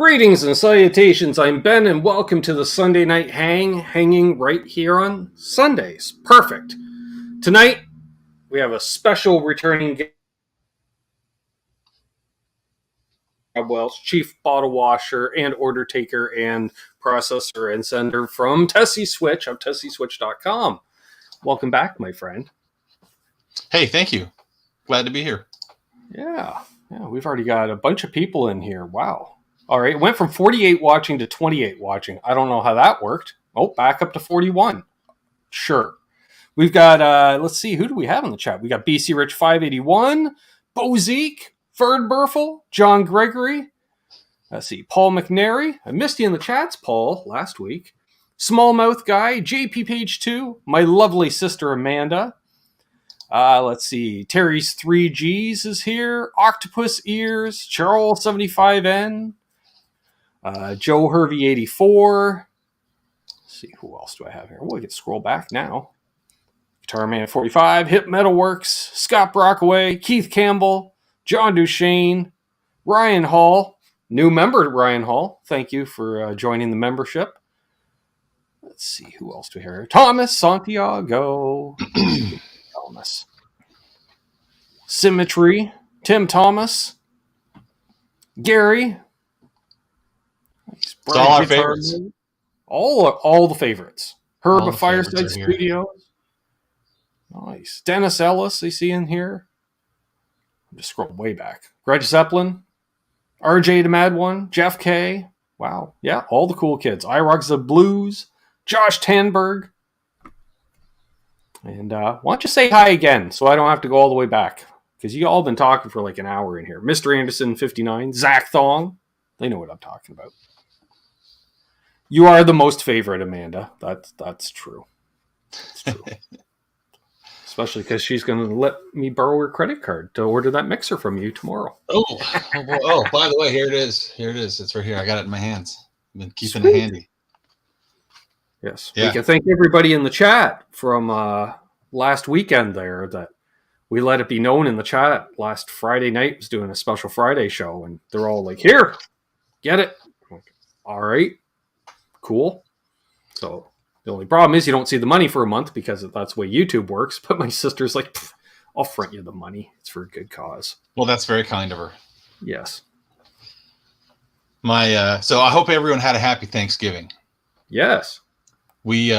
Greetings and salutations, I'm Ben, and welcome to the Sunday Night hanging right here on Sundays. Perfect. Tonight, we have a special returning guest, Wells, chief bottle washer and order taker and processor and sender from Tesi Switch of TesiSwitch.com. Welcome back, my friend. Hey, thank you. Glad to be here. Yeah, we've already got a bunch of people in here. Wow. All right, it went from 48 watching to 28 watching. I don't know how that worked. Oh, back up to 41. Sure. We've got, let's see, who do we have in the chat? We got BC Rich 581, Bozeek, Ferd Burfel, John Gregory. Let's see, Paul McNary. I missed you in the chats, Paul, last week. Smallmouth Guy, JP Page 2, my lovely sister Amanda. Let's see, Terry's 3Gs is here, Octopus Ears, Charles 75N. Joe Hervey 84. Let's see, who else do I have here? We can scroll back now. Guitar Man 45, Hip Metalworks, Scott Brockaway, Keith Campbell, John Duchesne, Ryan Hall, new member Ryan Hall. Thank you for joining the membership. Let's see, who else do we have here? Thomas Santiago. Thomas. Symmetry, Tim Thomas, Gary. It's all our favorites. All the favorites. Herb of Fireside Studios. Nice. Dennis Ellis, I see in here. I'm just scrolling way back. Greg Zeppelin. RJ the Mad One. Jeff K. Wow. Yeah, all the cool kids. IROX the Blues. Josh Tanberg. And why don't you say hi again so I don't have to go all the way back? Because you all been talking for like an hour in here. Mr. Anderson 59. Zach Thong. They know what I'm talking about. You are the most favorite, Amanda. That's true. It's true. Especially because she's going to let me borrow her credit card to order that mixer from you tomorrow. Oh, by the way, here it is. Here it is. It's right here. I got it in my hands. I've been keeping it handy. Yes. Yeah. We can thank everybody in the chat from last weekend there that we let it be known in the chat. Last Friday night was doing a special Friday show, and they're all like, here, get it. All right. Cool. So the only problem is you don't see the money for a month because that's the way YouTube works. But my sister's like, I'll front you the money. It's for a good cause. Well, that's very kind of her. Yes. So I hope everyone had a happy Thanksgiving. Yes. We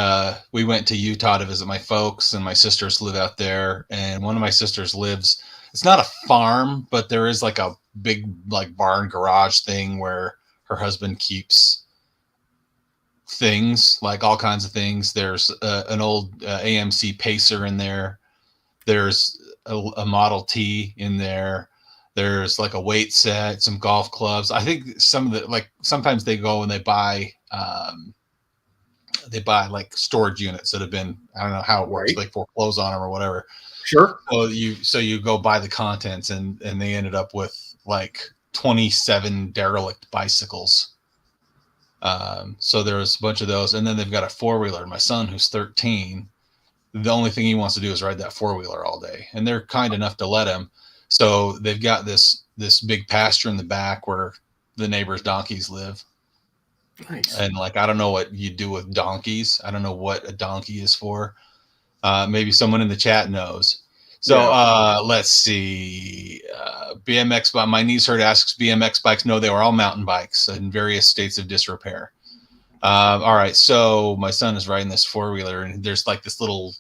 went to Utah to visit my folks, and my sisters live out there. And one of my sisters lives, it's not a farm, but there is like a big like barn garage thing where her husband keeps things, like all kinds of things. There's an old AMC Pacer in there. There's a Model T in there. There's like a weight set, some golf clubs. I think some of the, like, sometimes they go and they buy like storage units that have been, I don't know how it works, like foreclose on them or whatever. Sure. So you go buy the contents, and they ended up with like 27 derelict bicycles. So there's a bunch of those, and then they've got a four-wheeler. My son, who's 13, the only thing he wants to do is ride that four-wheeler all day, and they're kind enough to let him. So they've got this big pasture in the back where the neighbors' donkeys live. Nice. And like, I don't know what you do with donkeys. I don't know what a donkey is for. Maybe someone in the chat knows. So let's see. BMX, my niece heard asks BMX bikes. No, they were all mountain bikes in various states of disrepair. All right, so my son is riding this four-wheeler, and there's like this little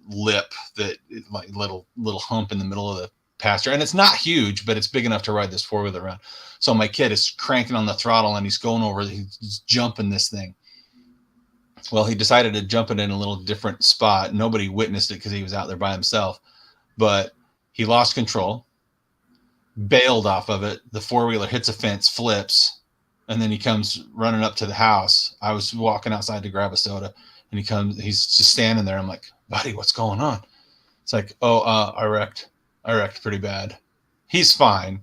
lip that like little hump in the middle of the pasture, and it's not huge, but it's big enough to ride this four-wheeler around. So my kid is cranking on the throttle, and he's going over, he's jumping this thing. Well, he decided to jump it in a little different spot. Nobody witnessed it because he was out there by himself. But he lost control, bailed off of it. The four-wheeler hits a fence, flips, and then he comes running up to the house. I was walking outside to grab a soda, and he's just standing there. I'm like, buddy, what's going on? It's like, I wrecked pretty bad. He's fine.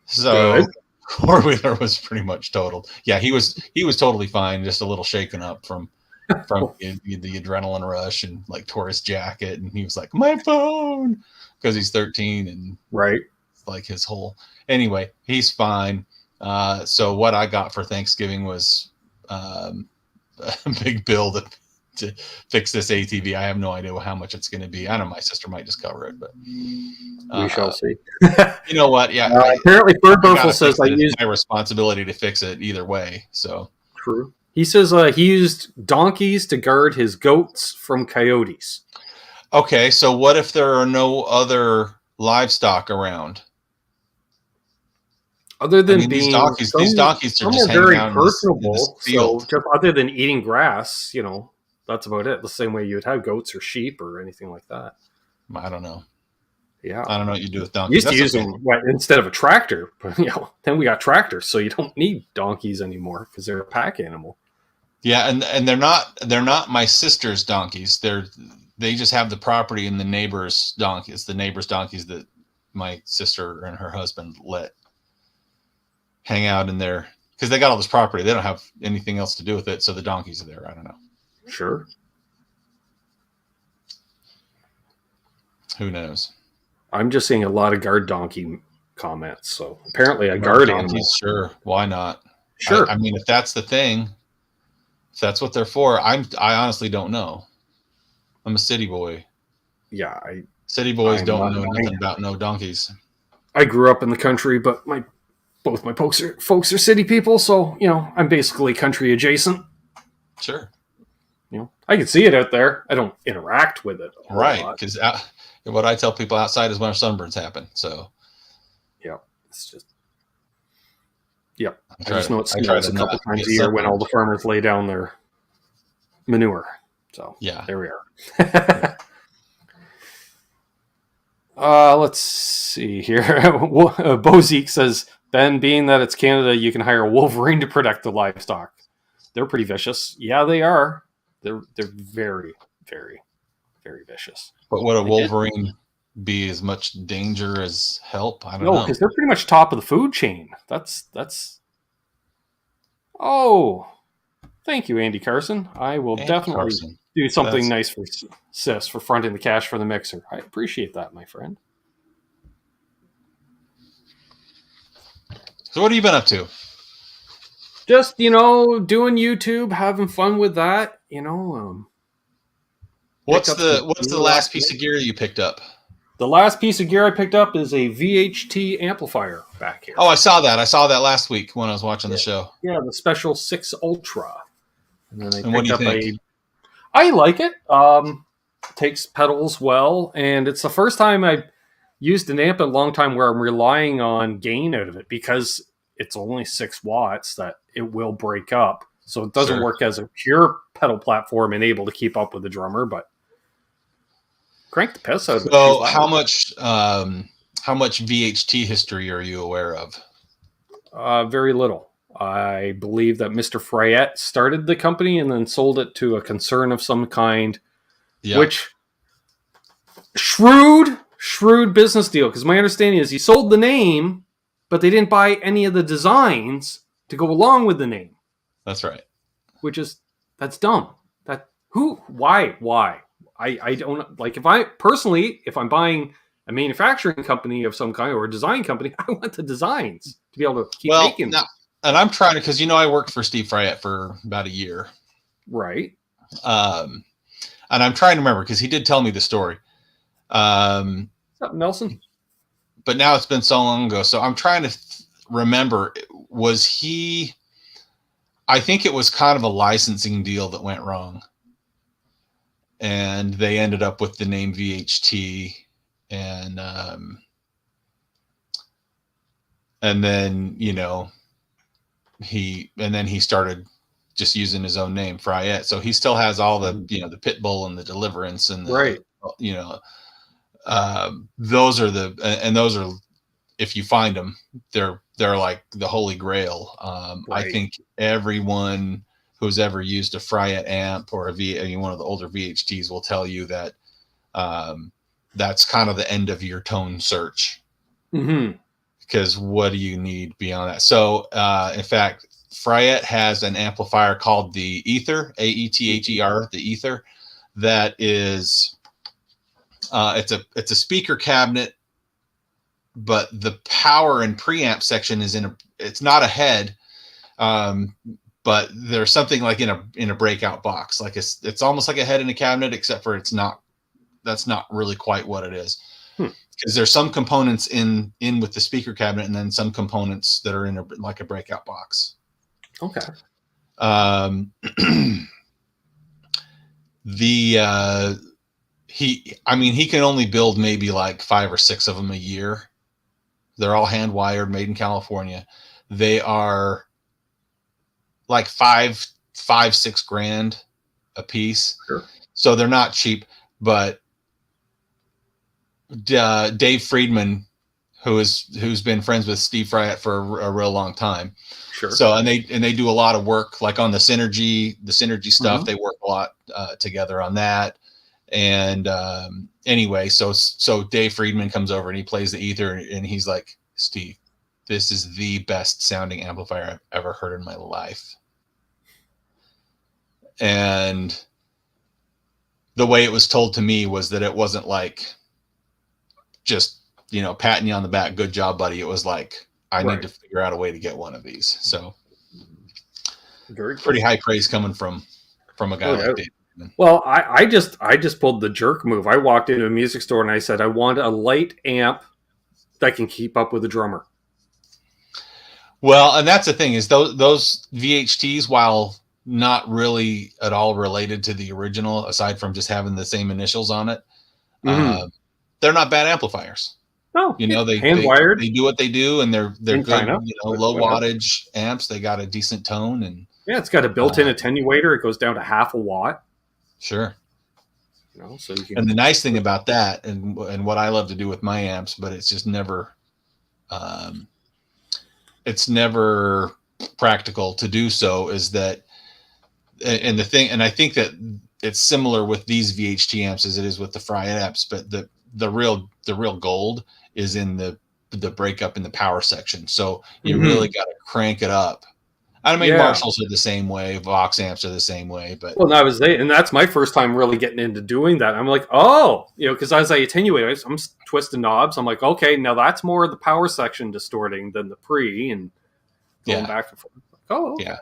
So four-wheeler was pretty much totaled. Yeah, he was totally fine, just a little shaken up from the adrenaline rush, and like tore his jacket, and he was like, my phone, because he's 13, and like his whole, anyway, he's fine. So what I got for Thanksgiving was a big bill to fix this ATV. I have no idea how much it's going to be. I know my sister might just cover it, but We shall see. You know what? Yeah, apparently, Bird Buffalo says I it's used my responsibility to fix it either way. So true. He says he used donkeys to guard his goats from coyotes. Okay, so what if there are no other livestock around? Other than these being donkeys are just hanging very out personable. in this field. So just other than eating grass, that's about it. The same way you would have goats or sheep or anything like that. I don't know. Yeah, I don't know what you do with donkeys. Used to use them instead of a tractor, but then we got tractors, so you don't need donkeys anymore because they're a pack animal. Yeah, and they're not my sister's donkeys. They just have the property in the neighbor's donkey. It's the neighbor's donkeys that my sister and her husband let hang out in there because they got all this property. They don't have anything else to do with it, so the donkeys are there. I don't know. Sure. Who knows? I'm just seeing a lot of guard donkey comments. So apparently a guard donkeys, animal. Sure. Why not? Sure. I mean, if that's the thing, if that's what they're for, I honestly don't know. I'm a city boy. Yeah. City boys don't know nothing about no donkeys. I grew up in the country, but both my folks are city people. So, I'm basically country adjacent. Sure. I can see it out there. I don't interact with it. Right. Because what I tell people outside is when our sunburns happen. So, yeah, it's just, yeah. I just know it snows a couple times a year when all the farmers lay down their manure. So, yeah, there we are. Let's see here. Bozique says, Ben, being that it's Canada, you can hire a wolverine to protect the livestock. They're pretty vicious. Yeah, they are. They're very, very, very vicious. But would a wolverine be as much danger as help? I don't know. No, because they're pretty much top of the food chain. That's. Oh, thank you, Andy Carson. I will definitely do something nice for Sis for fronting the cash for the mixer. I appreciate that, my friend. So what have you been up to? Just, doing YouTube, having fun with that, What's the last piece of gear you picked up? The last piece of gear I picked up is a VHT amplifier back here. Oh, I saw that. I saw that last week when I was watching the show. Yeah, the Special 6 Ultra. And then what do you think? I like it. Takes pedals well, and it's the first time I've used an amp in a long time where I'm relying on gain out of it because it's only 6 watts that it will break up. So it doesn't work as a pure pedal platform and able to keep up with the drummer, but crank the piss out of it. So how much VHT history are you aware of? Very little. I believe that Mr. Fryette started the company and then sold it to a concern of some kind, which shrewd business deal. Because my understanding is he sold the name, but they didn't buy any of the designs to go along with the name. That's right. That's dumb. Why? I don't like if I'm buying a manufacturing company of some kind or a design company, I want the designs to be able to keep making them. And I'm trying to, because I worked for Steve Fryette for about a year. Right. And I'm trying to remember because he did tell me the story. What's up, Nelson? But now it's been so long ago. So I'm trying to remember, I think it was kind of a licensing deal that went wrong. And they ended up with the name VHT. And then, he started just using his own name, Fryette. So he still has all the, the Pitbull and the Deliverance and right. Those are, if you find them, they're like the holy grail. Right. I think everyone who's ever used a Fryette amp or one of the older VHTs will tell you that that's kind of the end of your tone search. Mm-hmm. Because what do you need beyond that? So, in fact, Fryette has an amplifier called the Ether, AETHER, the Ether, that is, it's a speaker cabinet, but the power and preamp section is in it's not a head, but there's something like in a breakout box. Like it's almost like a head in a cabinet, except for that's not really quite what it is. Because there's some components in with the speaker cabinet, and then some components that are in like a breakout box. Okay. He can only build maybe like 5 or 6 of them a year. They're all hand wired, made in California. They are like $5,000-$6,000 a piece. Sure. So they're not cheap, but Dave Friedman, who's been friends with Steve Fryatt for a real long time. Sure. So and they do a lot of work like on the synergy stuff. They work a lot together on that. And anyway, so Dave Friedman comes over and he plays the ether, and he's like, Steve, this is the best sounding amplifier I've ever heard in my life. And the way it was told to me was that it wasn't like just, patting you on the back, good job, buddy. It was like, I need to figure out a way to get one of these. So pretty high praise coming from a guy like Dave. Well, I just pulled the jerk move. I walked into a music store and I said, I want a light amp that can keep up with the drummer. Well, and that's the thing is those VHTs, while not really at all related to the original, aside from just having the same initials on it, they're not bad amplifiers. No, they hand wired. They do what they do, and they're good. Low whatever. wattage amps. They got a decent tone, and it's got a built-in attenuator. It goes down to half a watt. Sure. So you can. And the nice thing about that, and what I love to do with my amps, but it's just never, it's never practical to do so, is that, and I think that it's similar with these VHT amps as it is with the Fryatt amps, but the real gold is in the breakup in the power section. So you really got to crank it up. I mean, Marshalls are the same way. Vox amps are the same way. But and that's my first time really getting into doing that. I'm like, because as I attenuate, I'm twisting knobs. I'm like, okay, now that's more of the power section distorting than the pre, and going back and forth. Oh, okay. Yeah.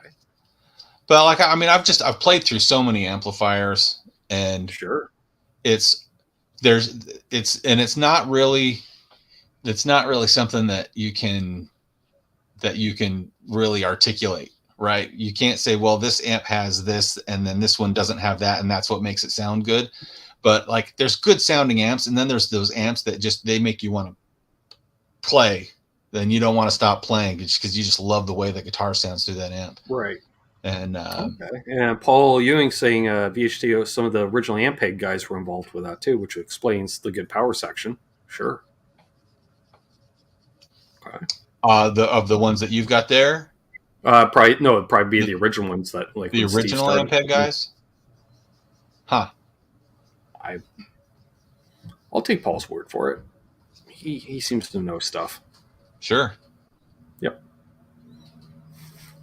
But like, I mean, I've played through so many amplifiers, and sure, it's not really something that you can really articulate, right? You can't say, well, this amp has this and then this one doesn't have that, and that's what makes it sound good. But like, there's good sounding amps, and then there's those amps that they make you want to play. Then you don't want to stop playing just because you just love the way the guitar sounds through that amp. Right. And and Paul Ewing saying VHT, some of the original Ampeg guys were involved with that too, which explains the good power section. Sure. Okay. Of the ones that you've got there, it'd probably be the original ones that like the original Ampeg guys. Huh. I'll take Paul's word for it. He seems to know stuff. Sure. Yep.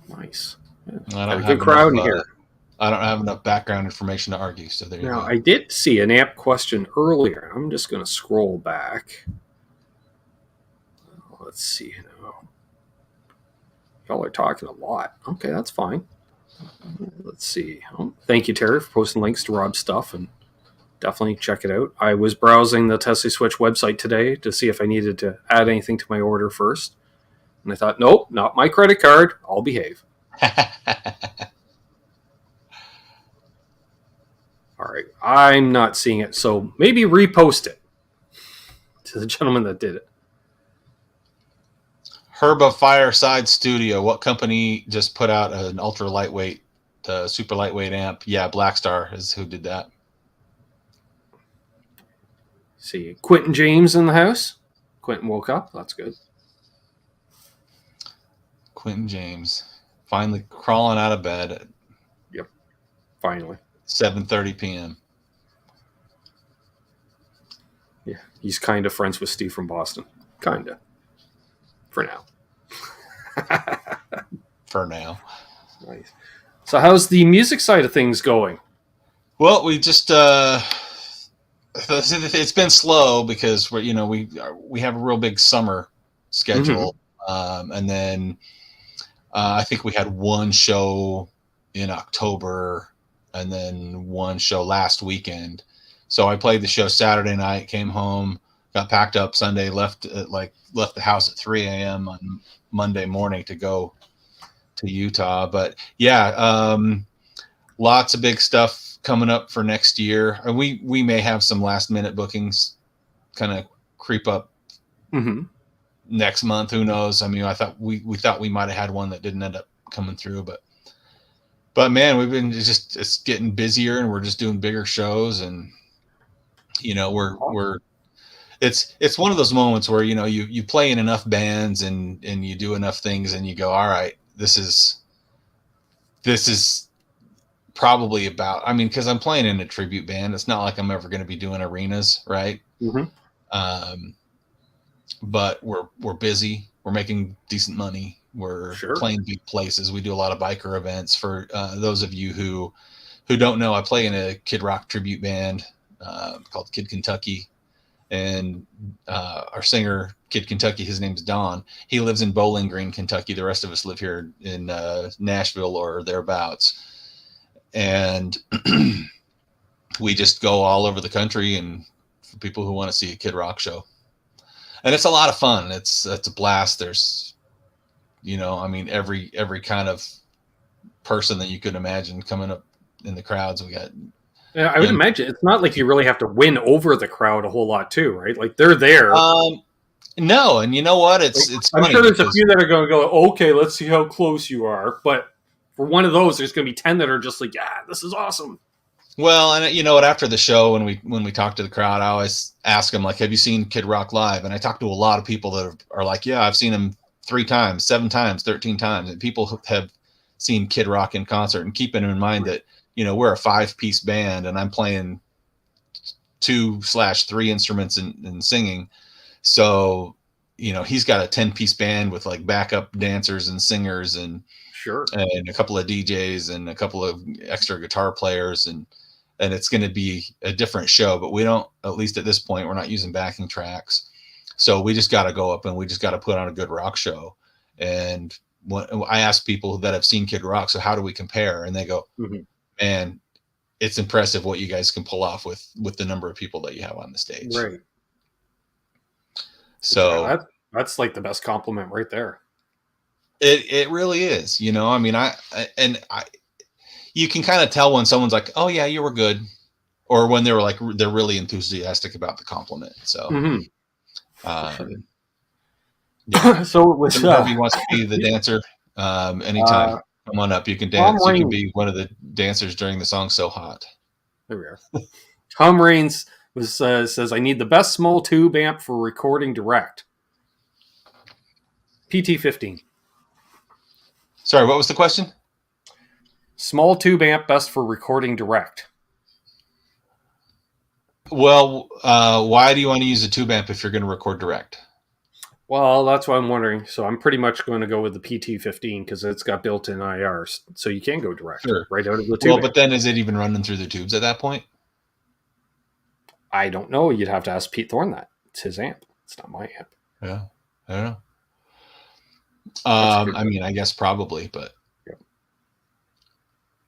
Nice. Yeah. Got a good crowd in here. I don't have enough background information to argue, so there you go. I did see an amp question earlier. I'm just going to scroll back. Let's see now. Y'all are talking a lot. Okay, that's fine. Let's see. Thank you, Terry, for posting links to Rob's stuff, and definitely check it out. I was browsing the Tesi Switch website today to see if I needed to add anything to my order first. And I thought, nope, not my credit card. I'll behave. All right. I'm not seeing it, so maybe repost it to the gentleman that did it. Herba Fireside Studio. What company just put out an ultra lightweight, super lightweight amp? Yeah, Blackstar is who did that. See, Quentin James in the house. Quentin woke up. That's good. Quentin James finally crawling out of bed. Yep, finally. 7:30 p.m. Yeah, he's kind of friends with Steve from Boston. Kinda. For now. For now. Nice. So how's the music side of things going? Well, we just it's been slow because we have a real big summer schedule, and then I think we had one show in October and then one show last weekend. So I played the show Saturday night, came home, got packed up Sunday, left the house at 3 a.m. on Monday morning to go to Utah. But yeah, lots of big stuff coming up for next year. We may have some last minute bookings kind of creep up next month. Who knows? I mean, I thought we thought we might have had one that didn't end up coming through, but man, we've been it's getting busier, and we're just doing bigger shows, and you know, it's one of those moments where, you know, you play in enough bands and you do enough things and you go, all right, this is probably about, I mean, cause I'm playing in a tribute band. It's not like I'm ever going to be doing arenas. Right. But we're busy. We're making decent money. We're playing big places. We do a lot of biker events. For those of you who don't know, I play in a Kid Rock tribute band called Kid Kentucky. And our singer, Kid Kentucky, his name's Don. He lives in Bowling Green, Kentucky. The rest of us live here in Nashville or thereabouts. And we just go all over the country, and for people who want to see a Kid Rock show. And it's a lot of fun. It's a blast. There's, you know, I mean, every kind of person that you could imagine coming up in the crowds. We got. Yeah, I would imagine it's not like you really have to win over the crowd a whole lot, too, right? Like they're there. No, and you know what? It's I'm sure there's a few that are going to go, okay, let's see how close you are. But for one of those, there's going to be 10 that are just like, yeah, this is awesome. Well, and you know what? After the show, when we talk to the crowd, I always ask them, like, have you seen Kid Rock live? And I talk to a lot of people that are like, yeah, I've seen him 3 times, 7 times, 13 times. And people have seen Kid Rock in concert, and keeping in mind that, you know, we're a 5-piece band and I'm playing 2/3 instruments and singing. So, you know, he's got a 10-piece band with like backup dancers and singers and a couple of DJs and a couple of extra guitar players, and it's going to be a different show. But we don't, at least at this point, we're not using backing tracks. So we just got to go up and we just got to put on a good rock show. And when I ask people that have seen Kid Rock, so how do we compare? And they go, man, it's impressive what you guys can pull off with the number of people that you have on the stage. Right. So yeah, that's like the best compliment right there. It really is, you know. I mean, you can kind of tell when someone's like, "Oh yeah, you were good," or when they're really enthusiastic about the compliment. So, yeah. So with whoever wants to be the dancer, anytime, come on up. You can dance. You can be one of the dancers during the song "So Hot." There we are. Tom Raines says, "I need the best small tube amp for recording direct." PT-15. Sorry, what was the question? Small tube amp best for recording direct. Well, why do you want to use a tube amp if you're going to record direct? Well, that's what I'm wondering. So I'm pretty much going to go with the PT-15 because it's got built-in IRs, so you can go direct right out of the tube. Well, but then is it even running through the tubes at that point? I don't know. You'd have to ask Pete Thorne that. It's his amp. It's not my amp. Yeah, I don't know. I mean, I guess probably, but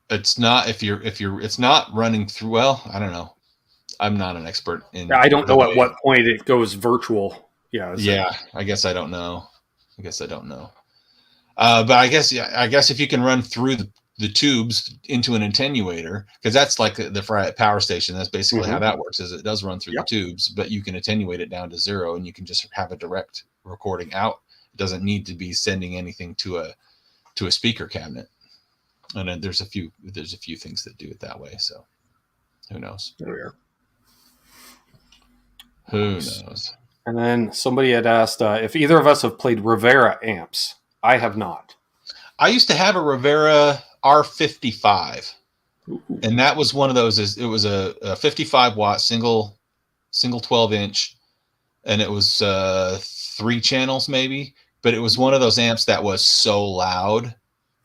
it's not it's not running through. Well, I don't know. I'm not an expert in. I don't know at what point it goes virtual. Yeah. I guess I don't know. But I guess if you can run through the tubes into an attenuator, because that's like the power station. That's basically how that works. Is it does run through the tubes, but you can attenuate it down to 0, and you can just have a direct recording out. It doesn't need to be sending anything to a speaker cabinet. And then there's a few things that do it that way. So who knows? There we are. Who knows? And then somebody had asked if either of us have played Rivera amps. I have not. I used to have a Rivera R55. Ooh. And that was one of those. It was a 55 watt single 12-inch, and it was 3 channels maybe. But it was one of those amps that was so loud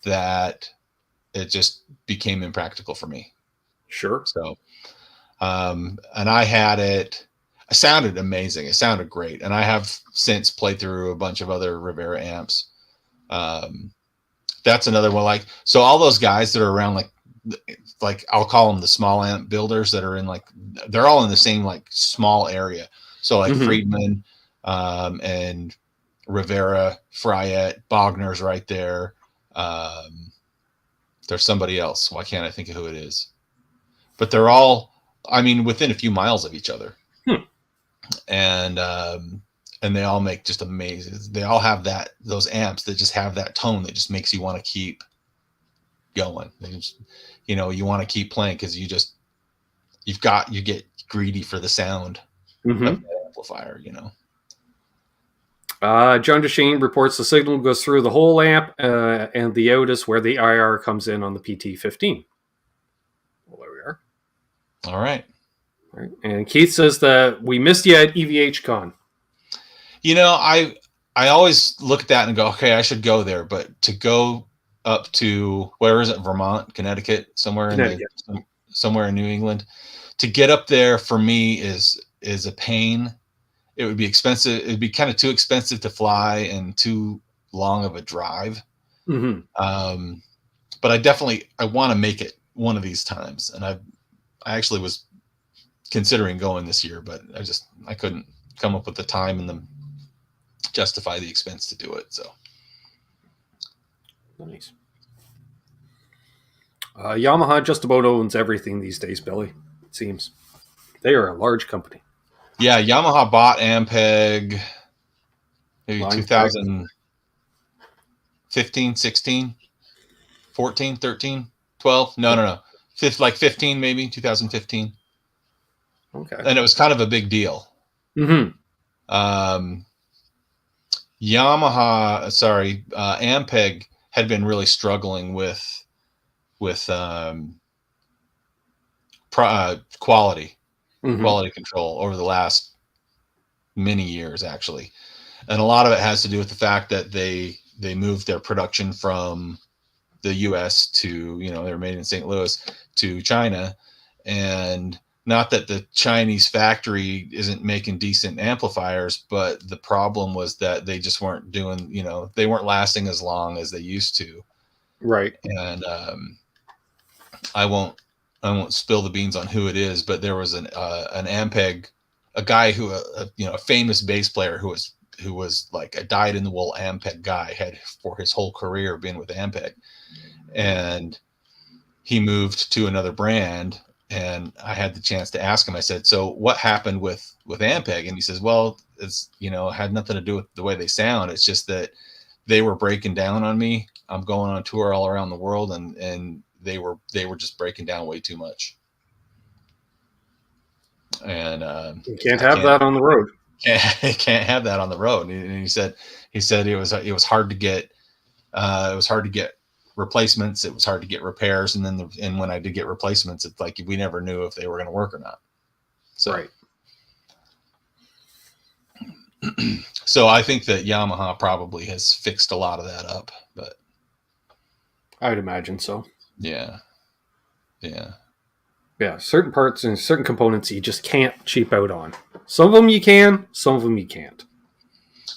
that it just became impractical for me. Sure. So, and I had it. It sounded amazing. It sounded great. And I have since played through a bunch of other Rivera amps. That's another one. Like, so all those guys that are around, like I'll call them the small amp builders that are in like, they're all in the same like small area. So like Friedman, and Rivera, Fryette, Bogner's right there. There's somebody else. Why can't I think of who it is? But they're all, I mean, within a few miles of each other. And they all make just amazing. They all have those amps that just have that tone that just makes you want to keep going. They just, you know, you want to keep playing because you get greedy for the sound of that amplifier, you know. John Deshane reports the signal goes through the whole amp, and the out is where the IR comes in on the PT15. Well, there we are. All right. And Keith says that we missed you at EVH Con. You know, I always look at that and go, okay, I should go there. But to go up to, where is it, Vermont, Connecticut, somewhere in New England, to get up there for me is a pain. It would be expensive. It'd be kind of too expensive to fly and too long of a drive. But I want to make it one of these times. And I actually was considering going this year, but I couldn't come up with the time and the justify the expense to do it. So nice. Yamaha just about owns everything these days, Billy. It seems they are a large company. Yeah, Yamaha bought Ampeg maybe 2015, 16, 14, 13, 12. No. 15 maybe, 2015. Okay. And it was kind of a big deal. Ampeg had been really struggling with quality control over the last many years, actually. And a lot of it has to do with the fact that they moved their production from the US to, you know, they were made in St. Louis, to China. And not that the Chinese factory isn't making decent amplifiers, but the problem was that they just weren't doing, you know, they weren't lasting as long as they used to. Right. And I won't spill the beans on who it is, but there was an Ampeg, a guy who, a famous bass player who was like a dyed-in-the-wool Ampeg guy, had for his whole career been with Ampeg, and he moved to another brand. And I had the chance to ask him, I said, so what happened with Ampeg? And he says, well, it's, it had nothing to do with the way they sound. It's just that they were breaking down on me. I'm going on tour all around the world, and they were just breaking down way too much. And you can't have that on the road. Can't have that on the road. And he said it was hard to get replacements. It was hard to get repairs. And when I did get replacements, it's like we never knew if they were going to work or not. So, right. So I think that Yamaha probably has fixed a lot of that up, but I'd imagine so. Yeah. Certain parts and certain components you just can't cheap out on. Some of them you can, some of them you can't.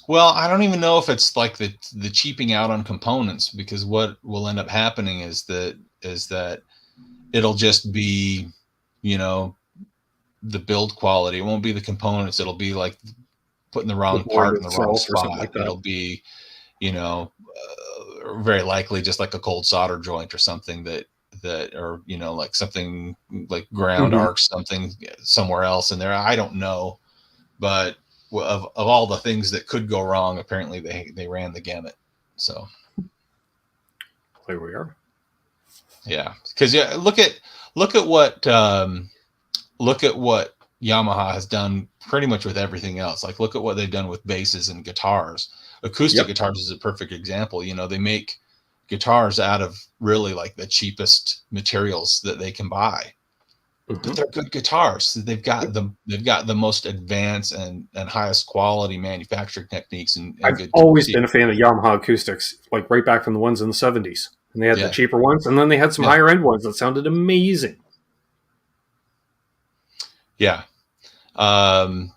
Well, I don't even know if it's like the cheaping out on components, because what will end up happening is that it'll just be, the build quality. It won't be the components. It'll be like putting the wrong part in the wrong spot. Like it'll be, very likely just like a cold solder joint or something that or like something like ground arc something somewhere else in there. I don't know, but of all the things that could go wrong, apparently they ran the gamut. So there we are. Yeah, because look at what Yamaha has done pretty much with everything else. Like look at what they've done with basses and guitars. Acoustic guitars is a perfect example. They make guitars out of really like the cheapest materials that they can buy. But they're good guitars. They've got the most advanced and highest quality manufacturing techniques. And I've always been a fan of Yamaha acoustics, like right back from the ones in the 70s. And they had the cheaper ones, and then they had some higher end ones that sounded amazing. Yeah. And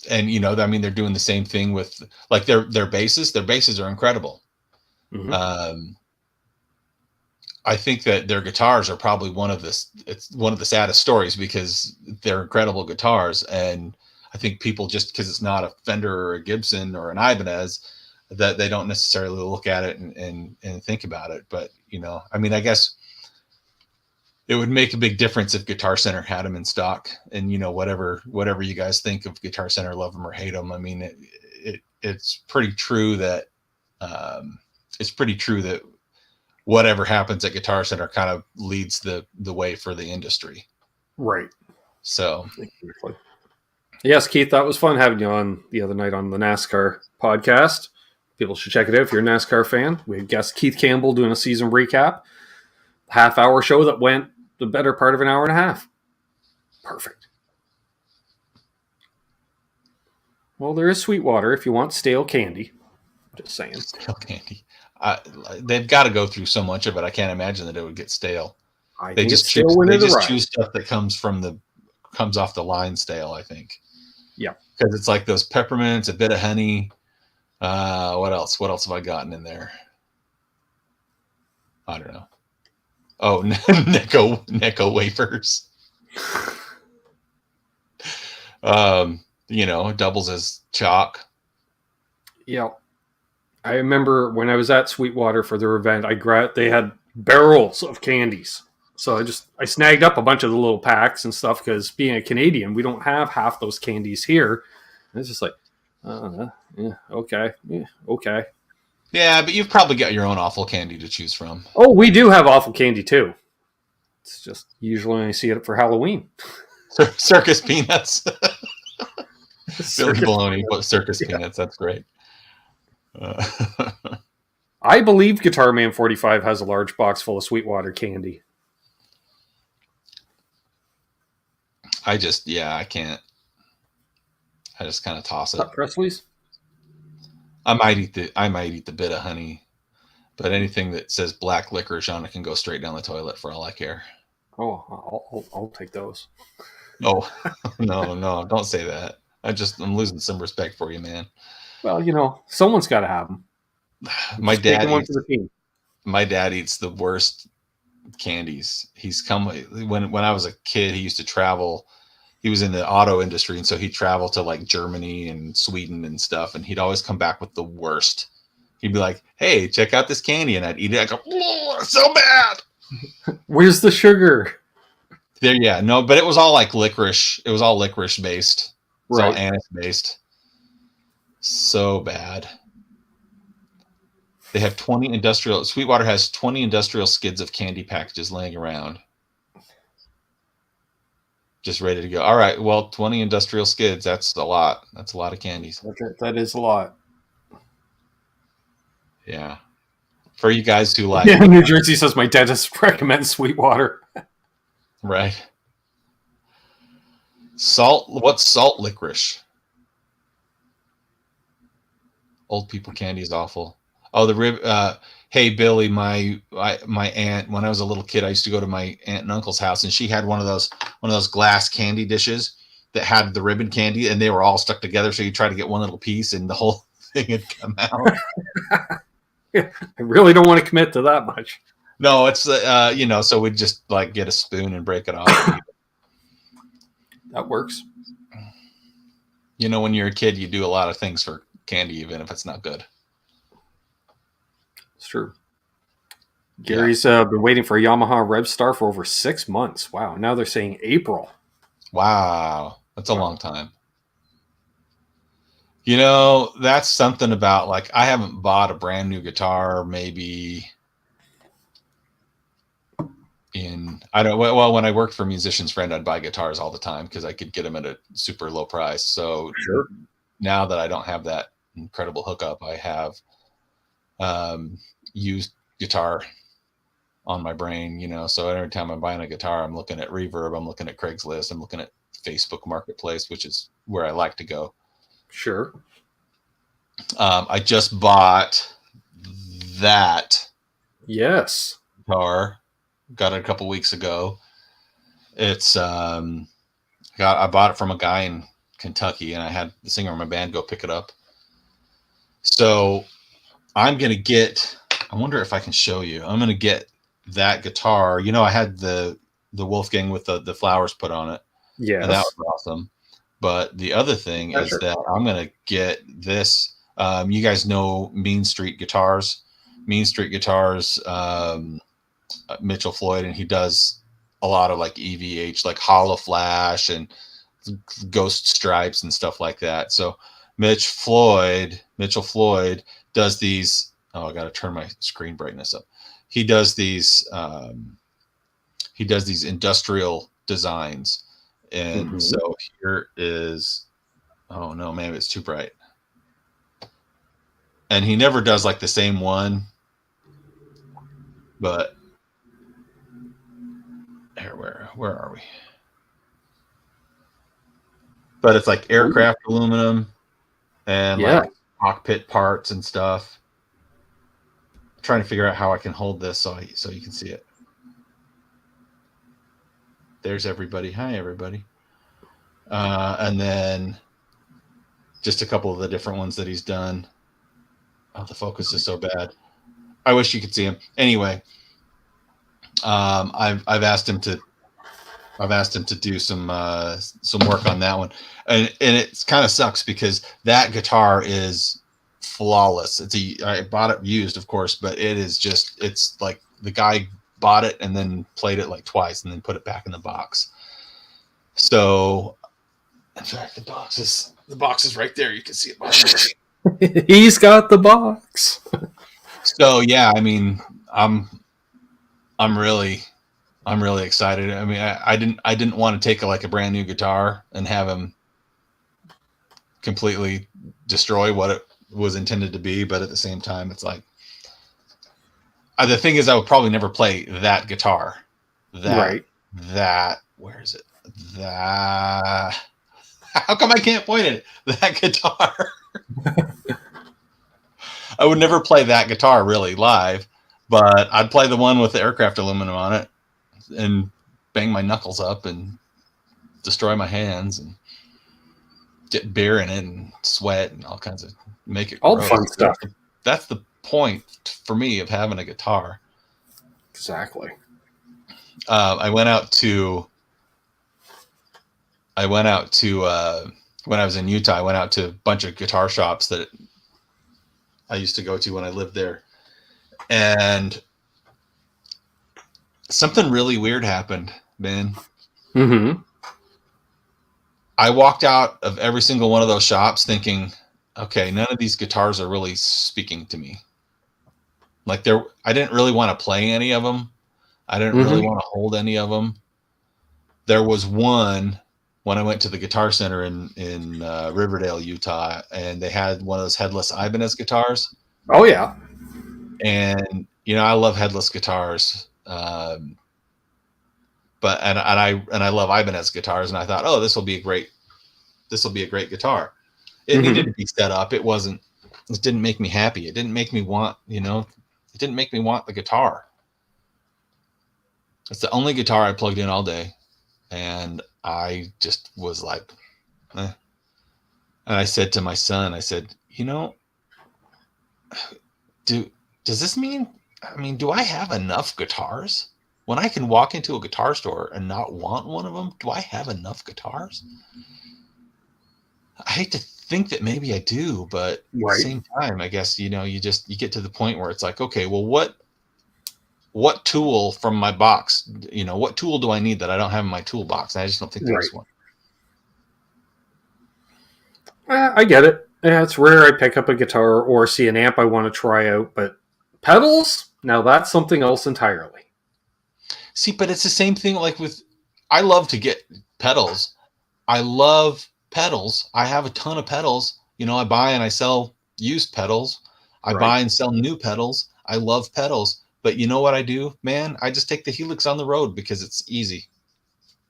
they're doing the same thing with like their basses. Their basses are incredible. I think that their guitars are probably it's one of the saddest stories because they're incredible guitars. And I think people, just because it's not a Fender or a Gibson or an Ibanez, that they don't necessarily look at it and think about it. But, you know, I mean, I guess it would make a big difference if Guitar Center had them in stock. And, you know, whatever you guys think of Guitar Center, love them or hate them. I mean, it's pretty true that whatever happens at Guitar Center kind of leads the way for the industry. Right. So, yes, Keith, that was fun having you on the other night on the NASCAR podcast. People should check it out if you're a NASCAR fan. We had guest Keith Campbell doing a season recap. Half-hour show that went the better part of an hour and a half. Perfect. Well, there is Sweetwater if you want stale candy. Just saying. Stale candy. They've got to go through so much of it. I can't imagine that it would get stale. They just choose stuff that comes off the line stale, I think. Yeah. Because it's like those peppermints, a bit of honey. What else? What else have I gotten in there? I don't know. Oh, Necco wafers. You know, doubles as chalk. Yeah. I remember when I was at Sweetwater for their event, they had barrels of candies. So I snagged up a bunch of the little packs and stuff because being a Canadian, we don't have half those candies here. And it's just like, okay. Yeah, but you've probably got your own awful candy to choose from. Oh, we do have awful candy too. It's just usually I see it for Halloween. Circus peanuts. Billy Baloney, circus peanuts. That's great. I believe Guitar Man 45 has a large box full of Sweetwater candy. I can't. I just kind of toss it. Presley's? I might eat the bit of honey, but anything that says black licorice on it can go straight down the toilet for all I care. Oh, I'll take those. Oh, no, don't say that. I'm losing some respect for you, man. Well, you know, someone's got to have them. My dad eats the worst candies. When I was a kid, he used to travel. He was in the auto industry, and so he'd travel to like Germany and Sweden and stuff, and he'd always come back with the worst. He'd be like, "Hey, check out this candy," and I'd eat it. I go, "Oh, it's so bad." Where's the sugar? There, yeah, no, but it was all like licorice. It was all licorice based. It was all anise based. So bad. They have Sweetwater has 20 industrial skids of candy packages laying around. Just ready to go. All right. Well, 20 industrial skids. That's a lot. That's a lot of candies. That is a lot. Yeah. For you guys who like. Yeah, New Jersey says my dentist recommends Sweetwater. Right. What's salt licorice? Old people candy is awful. Oh, the rib. Hey, Billy, my aunt, when I was a little kid, I used to go to my aunt and uncle's house, and she had one of those glass candy dishes that had the ribbon candy, and they were all stuck together. So you try to get one little piece, and the whole thing had come out. I really don't want to commit to that much. No, it's so we'd just like get a spoon and break it off. That works. You know, when you're a kid, you do a lot of things for candy, even if it's not good. It's true. Gary's been waiting for a Yamaha Rev Star for over 6 months. Wow. Now they're saying April. Wow. That's a long time. You know, that's something about like, I haven't bought a brand new guitar maybe when I worked for Musician's Friend, I'd buy guitars all the time because I could get them at a super low price. So sure. Now that I don't have that incredible hookup, I have used guitar on my brain, you know. So every time I'm buying a guitar, I'm looking at Reverb, I'm looking at Craigslist, I'm looking at Facebook Marketplace, which is where I like to go. Sure. I just bought that. Yes. Guitar. Got it a couple weeks ago. It's I bought it from a guy in Kentucky, and I had the singer of my band go pick it up. So I'm gonna get. I wonder if I can show you. I'm gonna get that guitar, I had the Wolfgang with the flowers put on it. Yes. And that was awesome. But the other thing is that I'm going to get this. You guys know Mean Street Guitars. Mean Street Guitars, Mitchell Floyd, and he does a lot of like EVH, like Hollow Flash and Ghost Stripes and stuff like that. So Mitchell Floyd does these. Oh, I got to turn my screen brightness up. He does these industrial designs. And so here is, oh no, maybe it's too bright. And he never does like the same one, but here, where are we? But it's like aircraft aluminum and like cockpit parts and stuff. I'm trying to figure out how I can hold this so you can see it. There's everybody. Hi, everybody. And then just a couple of the different ones that he's done. Oh, the focus is so bad. I wish you could see him. Anyway, I've asked him to do some work on that one, and it kind of sucks because that guitar is flawless. I bought it used, of course, but it's like the guy bought it and then played it like twice and then put it back in the box. So, in fact, the box is right there. You can see it. He's got the box. So yeah, I mean, I'm really excited. I mean, I didn't want to take a brand new guitar and have him completely destroy what it was intended to be, but at the same time, it's like. The thing is, I would probably never play that guitar. Where is it? How come I can't point it? That guitar. I would never play that guitar really live, but I'd play the one with the aircraft aluminum on it and bang my knuckles up and destroy my hands and get beer in it and sweat and all kinds of make it all gross. Fun stuff. That's the point for me of having a guitar. Exactly. I went out to when I was in Utah, I went out to a bunch of guitar shops that I used to go to when I lived there. And something really weird happened, Ben. Mm-hmm. I walked out of every single one of those shops thinking, okay, none of these guitars are really speaking to me. Like I didn't really want to play any of them. I didn't really want to hold any of them. There was one when I went to the Guitar Center in Riverdale, Utah, and they had one of those headless Ibanez guitars. Oh yeah. And I love headless guitars. But I love Ibanez guitars, and I thought, oh, this will be a great guitar. It needed to be set up. It didn't make me happy. It didn't make me want, it didn't make me want the guitar. It's the only guitar I plugged in all day. And I just was like, eh. And I said to my son, I said, does this mean, do I have enough guitars? When I can walk into a guitar store and not want one of them, do I have enough guitars? I hate to think that maybe I do, but at the same time, I guess, you get to the point where it's like, okay, well, what tool from my box, what tool do I need that I don't have in my toolbox? I just don't think there's one. I get it. Yeah, it's rare I pick up a guitar or see an amp I want to try out, but pedals? Now that's something else entirely. See, but it's the same thing I love to get pedals. I love pedals. I have a ton of pedals. I buy and I sell used pedals. I buy and sell new pedals. I love pedals. But you know what I do, man? I just take the Helix on the road because it's easy.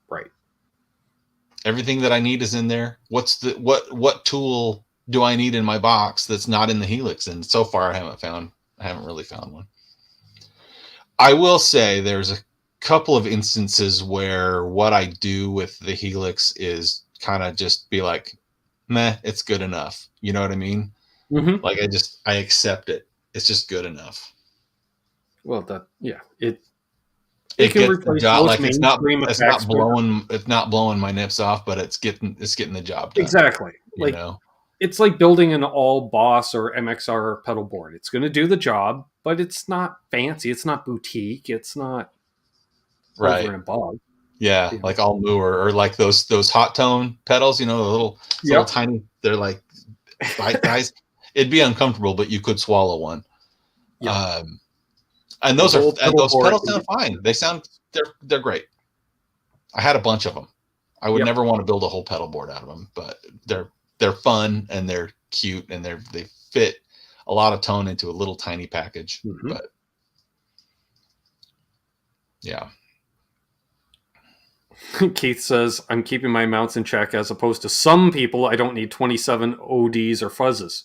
Right. Everything that I need is in there. What tool do I need in my box that's not in the Helix? And so far I haven't really found one. I will say there's a couple of instances where what I do with the Helix is kind of just be like, meh, it's good enough. You know what I mean? Mm-hmm. I accept it. It's just good enough. Well, It can gets the replace job. most Like mainstream effects. it's not blowing my nips off, but it's getting the job done. Exactly. You Like, know, it's like building an all Boss or MXR pedal board. It's going to do the job, but it's not fancy. It's not boutique. It's not over right? and above. Yeah, You know? like all new or like those hot tone pedals. You know, the little Yep. tiny. They're like bite size. It'd be uncomfortable, but you could swallow one. Yep. And The those whole pedal board. pedals sound fine. They're great. I had a bunch of them. I would Yep. never want to build a whole pedal board out of them, but they're fun and they're cute and they fit a lot of tone into a little tiny package. Mm-hmm. But yeah. Keith says, I'm keeping my mounts in check as opposed to some people. I don't need 27 ODs or fuzzes.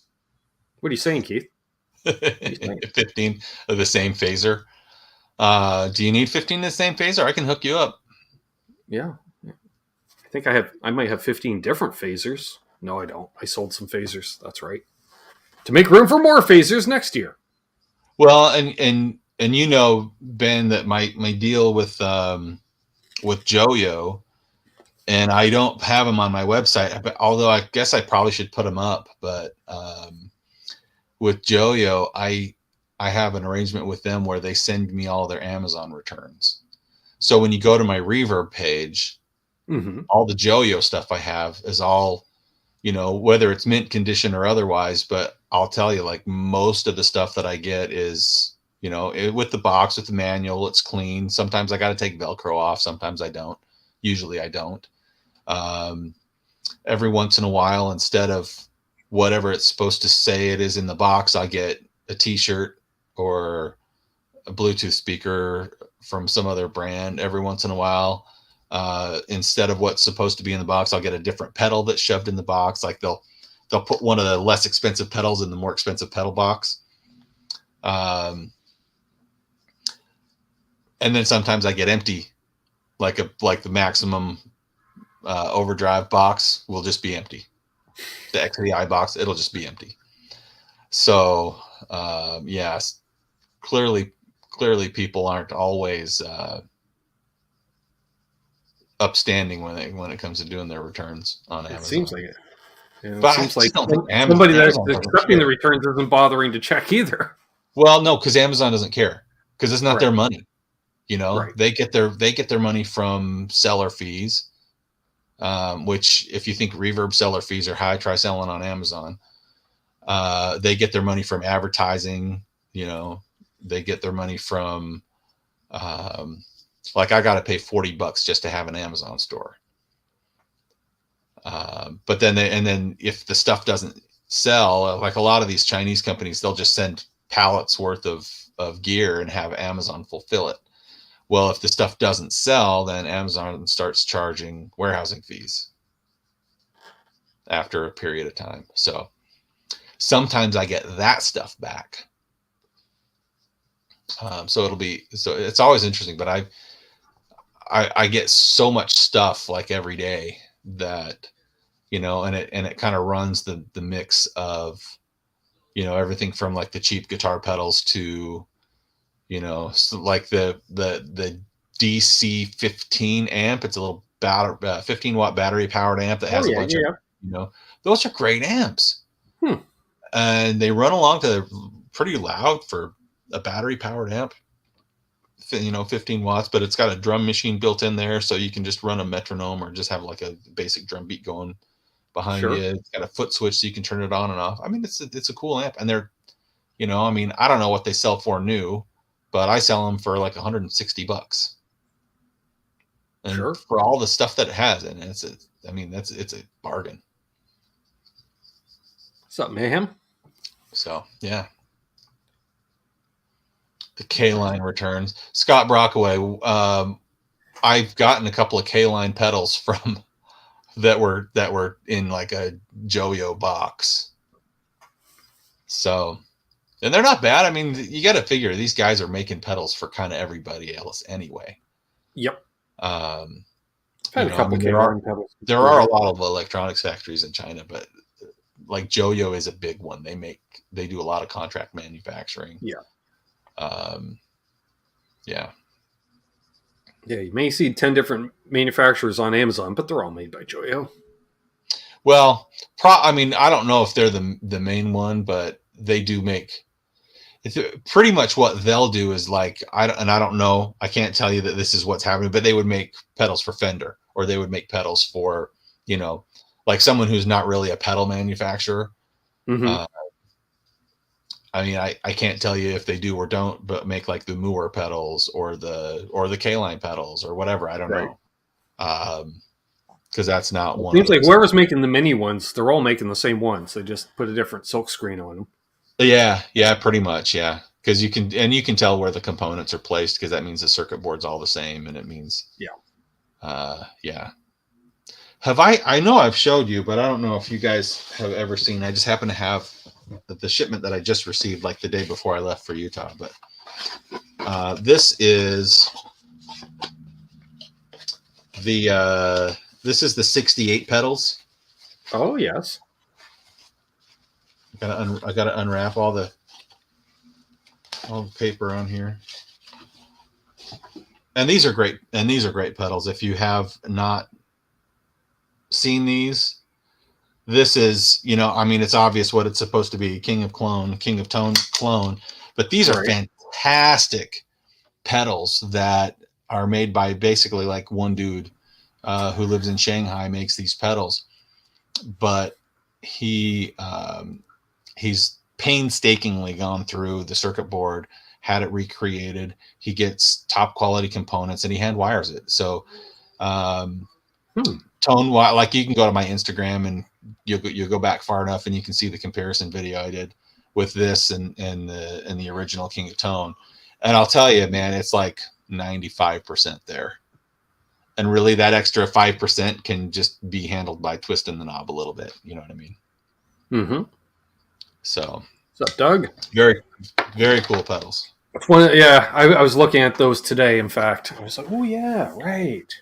What are you saying, Keith? 15 of the same phaser. Do you need 15 of the same phaser? I can hook you up. Yeah. I think I might have 15 different phasers. No, I don't. I sold some phasers. That's right. To make room for more phasers next year. Well, and you know, Ben, that my deal with Joyo, and I don't have them on my website, although I guess I probably should put them up. But with Joyo, I have an arrangement with them where they send me all their Amazon returns. So when you go to my Reverb page, Mm-hmm. all the Joyo stuff I have is all, you know, whether it's mint condition or otherwise. But I'll tell you, like, most of the stuff that I get is, you know, with the box, with the manual, it's clean. Sometimes I got to take Velcro off. Sometimes I don't. Usually I don't. Every once in a while, instead of whatever it's supposed to say it is in the box, I get a t-shirt or a Bluetooth speaker from some other brand. Every once in a while, instead of what's supposed to be in the box, I'll get a different pedal that's shoved in the box. Like they'll put one of the less expensive pedals in the more expensive pedal box. And then sometimes I get empty, like the maximum overdrive box will just be empty. The XDI box, it'll just be empty. So yes, clearly people aren't always upstanding when it comes to doing their returns on Amazon. It seems like it. Yeah, But it seems like somebody that's accepting the returns isn't bothering to check either. Well, no, because Amazon doesn't care, because it's not Right. their money. You know, Right. they get their money from seller fees, which, if you think Reverb seller fees are high, try selling on Amazon. They get their money from advertising. You know, they get their money from, like, I got to pay $40 just to have an Amazon store. But then if the stuff doesn't sell, like a lot of these Chinese companies, they'll just send pallets worth of gear and have Amazon fulfill it. Well, if the stuff doesn't sell, then Amazon starts charging warehousing fees after a period of time. So sometimes I get that stuff back. So it's always interesting, but I get so much stuff like every day that, you know, and it kind of runs the mix of, you know, everything from like the cheap guitar pedals to, you know, like the DC 15 amp. It's a little 15 watt battery powered amp that has a bunch of, you know, those are great amps. And they run along to pretty loud for a battery powered amp, you know, 15 watts, but it's got a drum machine built in there. So you can just run a metronome or just have like a basic drum beat going behind you. It's got a foot switch so you can turn it on and off. I mean, it's a cool amp, and they're, you know, I mean, I don't know what they sell for new, but I sell them for like $160. And for all the stuff that it has, and it's a bargain. What's up, Mayhem? So yeah. The K-line returns. Scott Brockaway, I've gotten a couple of K-line pedals from that were in like a Joyo box. So, and they're not bad. I mean, you got to figure these guys are making pedals for kind of everybody else anyway. Yep. Had a couple K-line pedals. There are a lot of electronics factories in China, but like Joyo is a big one. They do a lot of contract manufacturing. Yeah. Yeah. Yeah, you may see 10 different manufacturers on Amazon, but they're all made by Joyo. Well, I mean, I don't know if they're the main one, but they do make. It's pretty much what they'll do is like I don't know. I can't tell you that this is what's happening, but they would make pedals for Fender, or they would make pedals for, you know, like someone who's not really a pedal manufacturer. Mm-hmm. I mean, I can't tell you if they do or don't, but make like the Moore pedals or the K-line pedals or whatever. I don't Right. know. Because that's not It one seems of like those. whoever's making the mini ones, they're all making the same ones. They just put a different silk screen on them. Yeah, pretty much, yeah. Because you can tell where the components are placed, because that means the circuit board's all the same, and it means yeah. I know I've showed you, but I don't know if you guys have ever seen. I just happen to have the shipment that I just received like the day before I left for Utah. But this is the 68 pedals. Oh, yes. I gotta unwrap all the paper on here. And these are great. And these are great pedals. If you have not seen these, this is, I mean, it's obvious what it's supposed to be. King of tone clone. But these are fantastic pedals that are made by basically like one dude who lives in Shanghai, makes these pedals. But he's painstakingly gone through the circuit board, had it recreated. He gets top quality components and he hand wires it. So tone, like you can go to my Instagram and you'll go back far enough and you can see the comparison video I did with this and the original King of Tone. And I'll tell you, man, it's like 95% there. And really that extra 5% can just be handled by twisting the knob a little bit. You know what I mean? Mm-hmm. So what's up, Doug? Very, very cool pedals. Yeah, I was looking at those today, in fact. I was like, oh, yeah, right.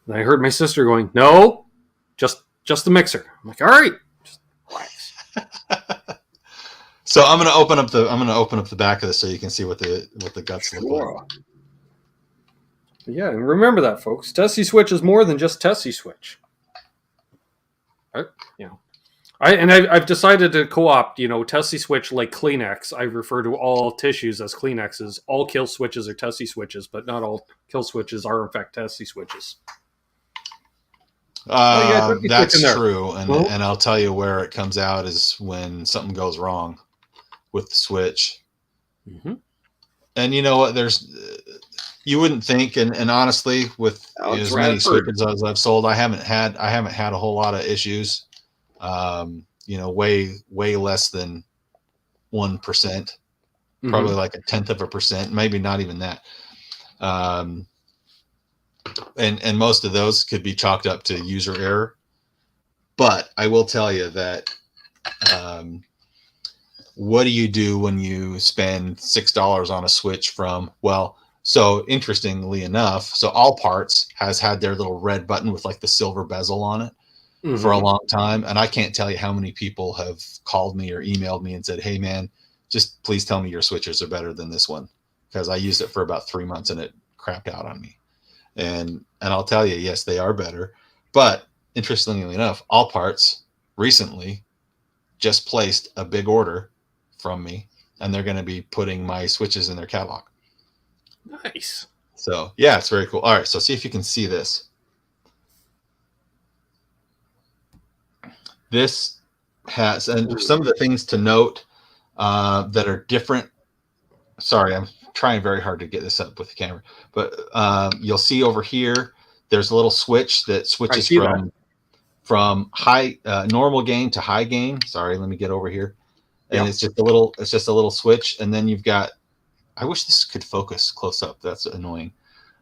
And I heard my sister going, no, just the mixer. I'm like, all right, just relax. So I'm gonna open up the back of this so you can see what the guts look like. Yeah, and remember that, folks. Tesi Switch is more than just Tesi Switch. I've decided to co-opt, Tesi Switch like Kleenex. I refer to all tissues as Kleenexes. All kill switches are Tesi switches, but not all kill switches are in fact Tesi switches. That's true, and I'll tell you where it comes out is when something goes wrong with the switch. Mm-hmm. And you know what? You wouldn't think, and honestly, with as many switches as I've sold, I haven't had a whole lot of issues. Way less than 1%, probably like 0.1%, maybe not even that. And most of those could be chalked up to user error. But I will tell you that what do you do when you spend $6 on a switch from, so interestingly enough, so All Parts has had their little red button with like the silver bezel on it for a long time. And I can't tell you how many people have called me or emailed me and said, hey man, just please tell me your switches are better than this one, because I used it for about 3 months and it crapped out on me. And I'll tell you, yes, they are better. But interestingly enough, All Parts recently just placed a big order from me, and they're going to be putting my switches in their catalog. Nice. So yeah, it's very cool. All right, so see if you can see this. This has, and some of the things to note that are different. Sorry, I'm trying very hard to get this up with the camera, but you'll see over here, there's a little switch that switches from high normal gain to high gain. Sorry, let me get over here. And it's just a little switch. And then you've got, I wish this could focus close up. That's annoying.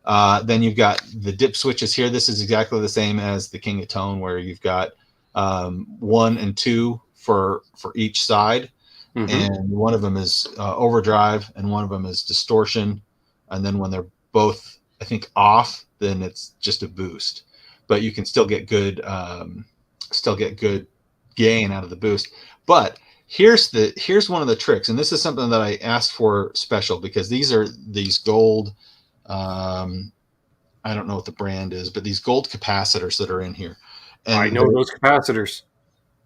Then you've got the dip switches here. This is exactly the same as the King of Tone, where you've got 1 and 2 for each side. And one of them is overdrive and one of them is distortion. And then when they're both, I think, off, then it's just a boost. But you can still get good gain out of the boost. But here's one of the tricks, and this is something that I asked for special, because these are these gold I don't know what the brand is, but these gold capacitors that are in here. And I know those capacitors.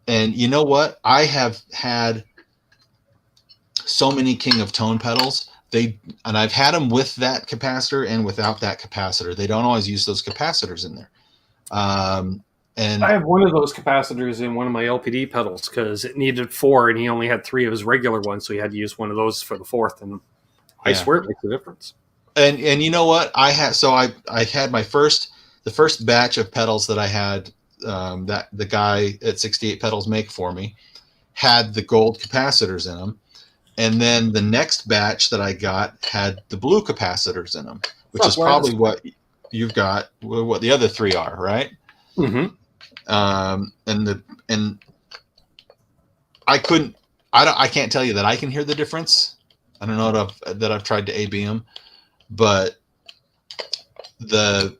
And you know what? I have had so many King of Tone pedals. And I've had them with that capacitor and without that capacitor. They don't always use those capacitors in there. And I have one of those capacitors in one of my LPD pedals because it needed 4 and he only had 3 of his regular ones, so he had to use one of those for the 4th. And I swear it makes a difference. And you know what? I had the first batch of pedals that I had that the guy at 68 Pedals make for me had the gold capacitors in them. And then the next batch that I got had the blue capacitors in them, which is probably what you've got, what the other 3 are, right? Mm-hmm. And I can't tell you that I can hear the difference. I don't know that I've tried to A/B them, but I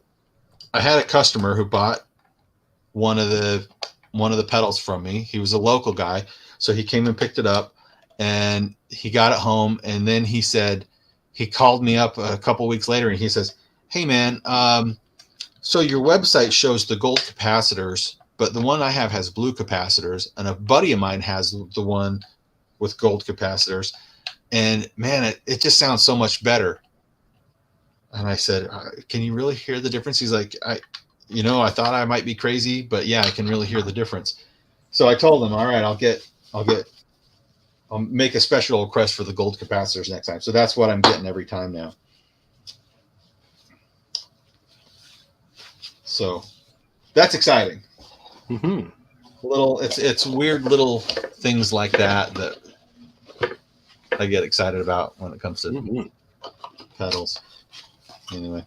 had a customer who bought one of the pedals from me. He was a local guy, so he came and picked it up, and he got it home, and then he called me up a couple weeks later, and he says, "Hey man, so your website shows the gold capacitors, but the one I have has blue capacitors, and a buddy of mine has the one with gold capacitors, and man, it just sounds so much better." And I said, "Can you really hear the difference?" He's like, I thought I might be crazy, but yeah, I can really hear the difference. So I told him, all right, I'll make a special request for the gold capacitors next time. So that's what I'm getting every time now. So that's exciting. Mm-hmm. It's weird little things like that I get excited about when it comes to pedals. Anyway,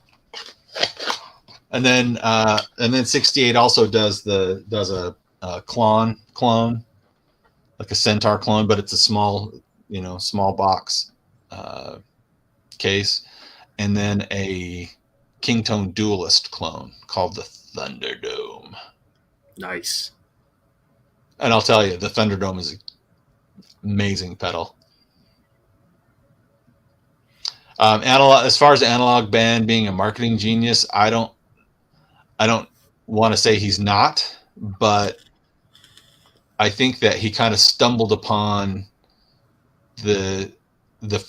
and then 68 also does a clone, like a Centaur clone, but it's a small box case, and then a Kingtone Duelist clone called the Thunderdome. Nice. And I'll tell you, the Thunderdome is an amazing pedal. Analog, as far as Analog Band being a marketing genius, I don't want to say he's not, but I think that he kind of stumbled upon the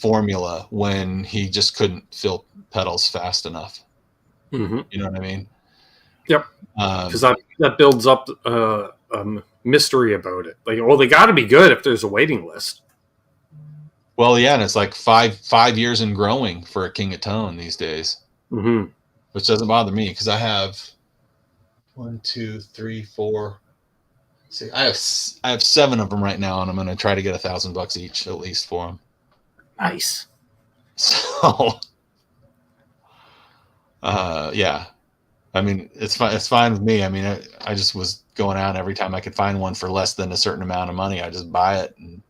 formula when he just couldn't fill pedals fast enough. Mm-hmm. You know what I mean? Yep. Because that builds up mystery about it. Like, well, they got to be good if there's a waiting list. Well, yeah, and it's like five years and growing for a King of Tone these days, which doesn't bother me because I have 1, 2, 3, 4. See, I have 7 of them right now, and I'm going to try to get $1,000 each at least for them. Nice. So, yeah, I mean, it's fine. It's fine with me. I mean, I just was going out every time I could find one for less than a certain amount of money. I just buy it. And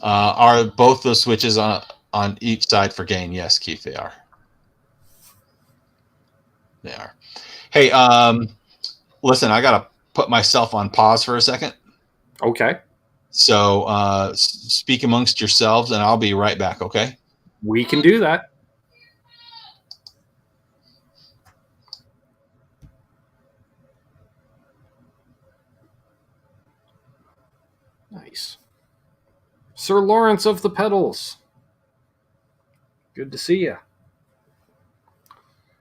are both those switches on each side for gain? Yes, Keith, they are. They are. Hey, listen, I gotta put myself on pause for a second. Okay. So speak amongst yourselves, and I'll be right back. Okay. We can do that. Nice. Sir Lawrence of the Pedals. Good to see you.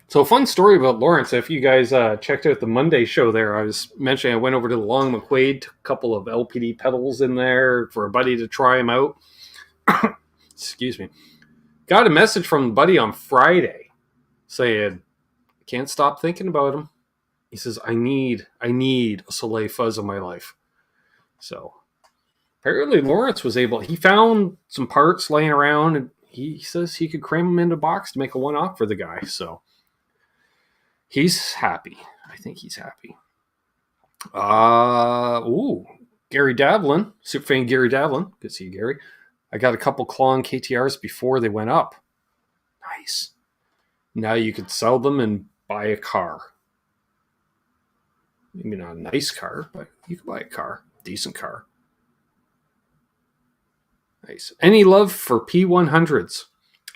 So, fun story about Lawrence. If you guys checked out the Monday show there, I was mentioning I went over to the Long McQuaid, took a couple of LPD pedals in there for a buddy to try them out. Excuse me. Got a message from the buddy on Friday saying, can't stop thinking about him. He says, I need a Soleil fuzz in my life. So, apparently Lawrence was able, he found some parts laying around, and he says he could cram them into a box to make a one-off for the guy. So, he's happy. I think he's happy. Gary Davlin, superfan Gary Davlin. Good to see you, Gary. I got a couple Klon KTRs before they went up. Nice. Now you could sell them and buy a car. Maybe not a nice car, but you could buy a car. Decent car. Nice. Any love for P100s?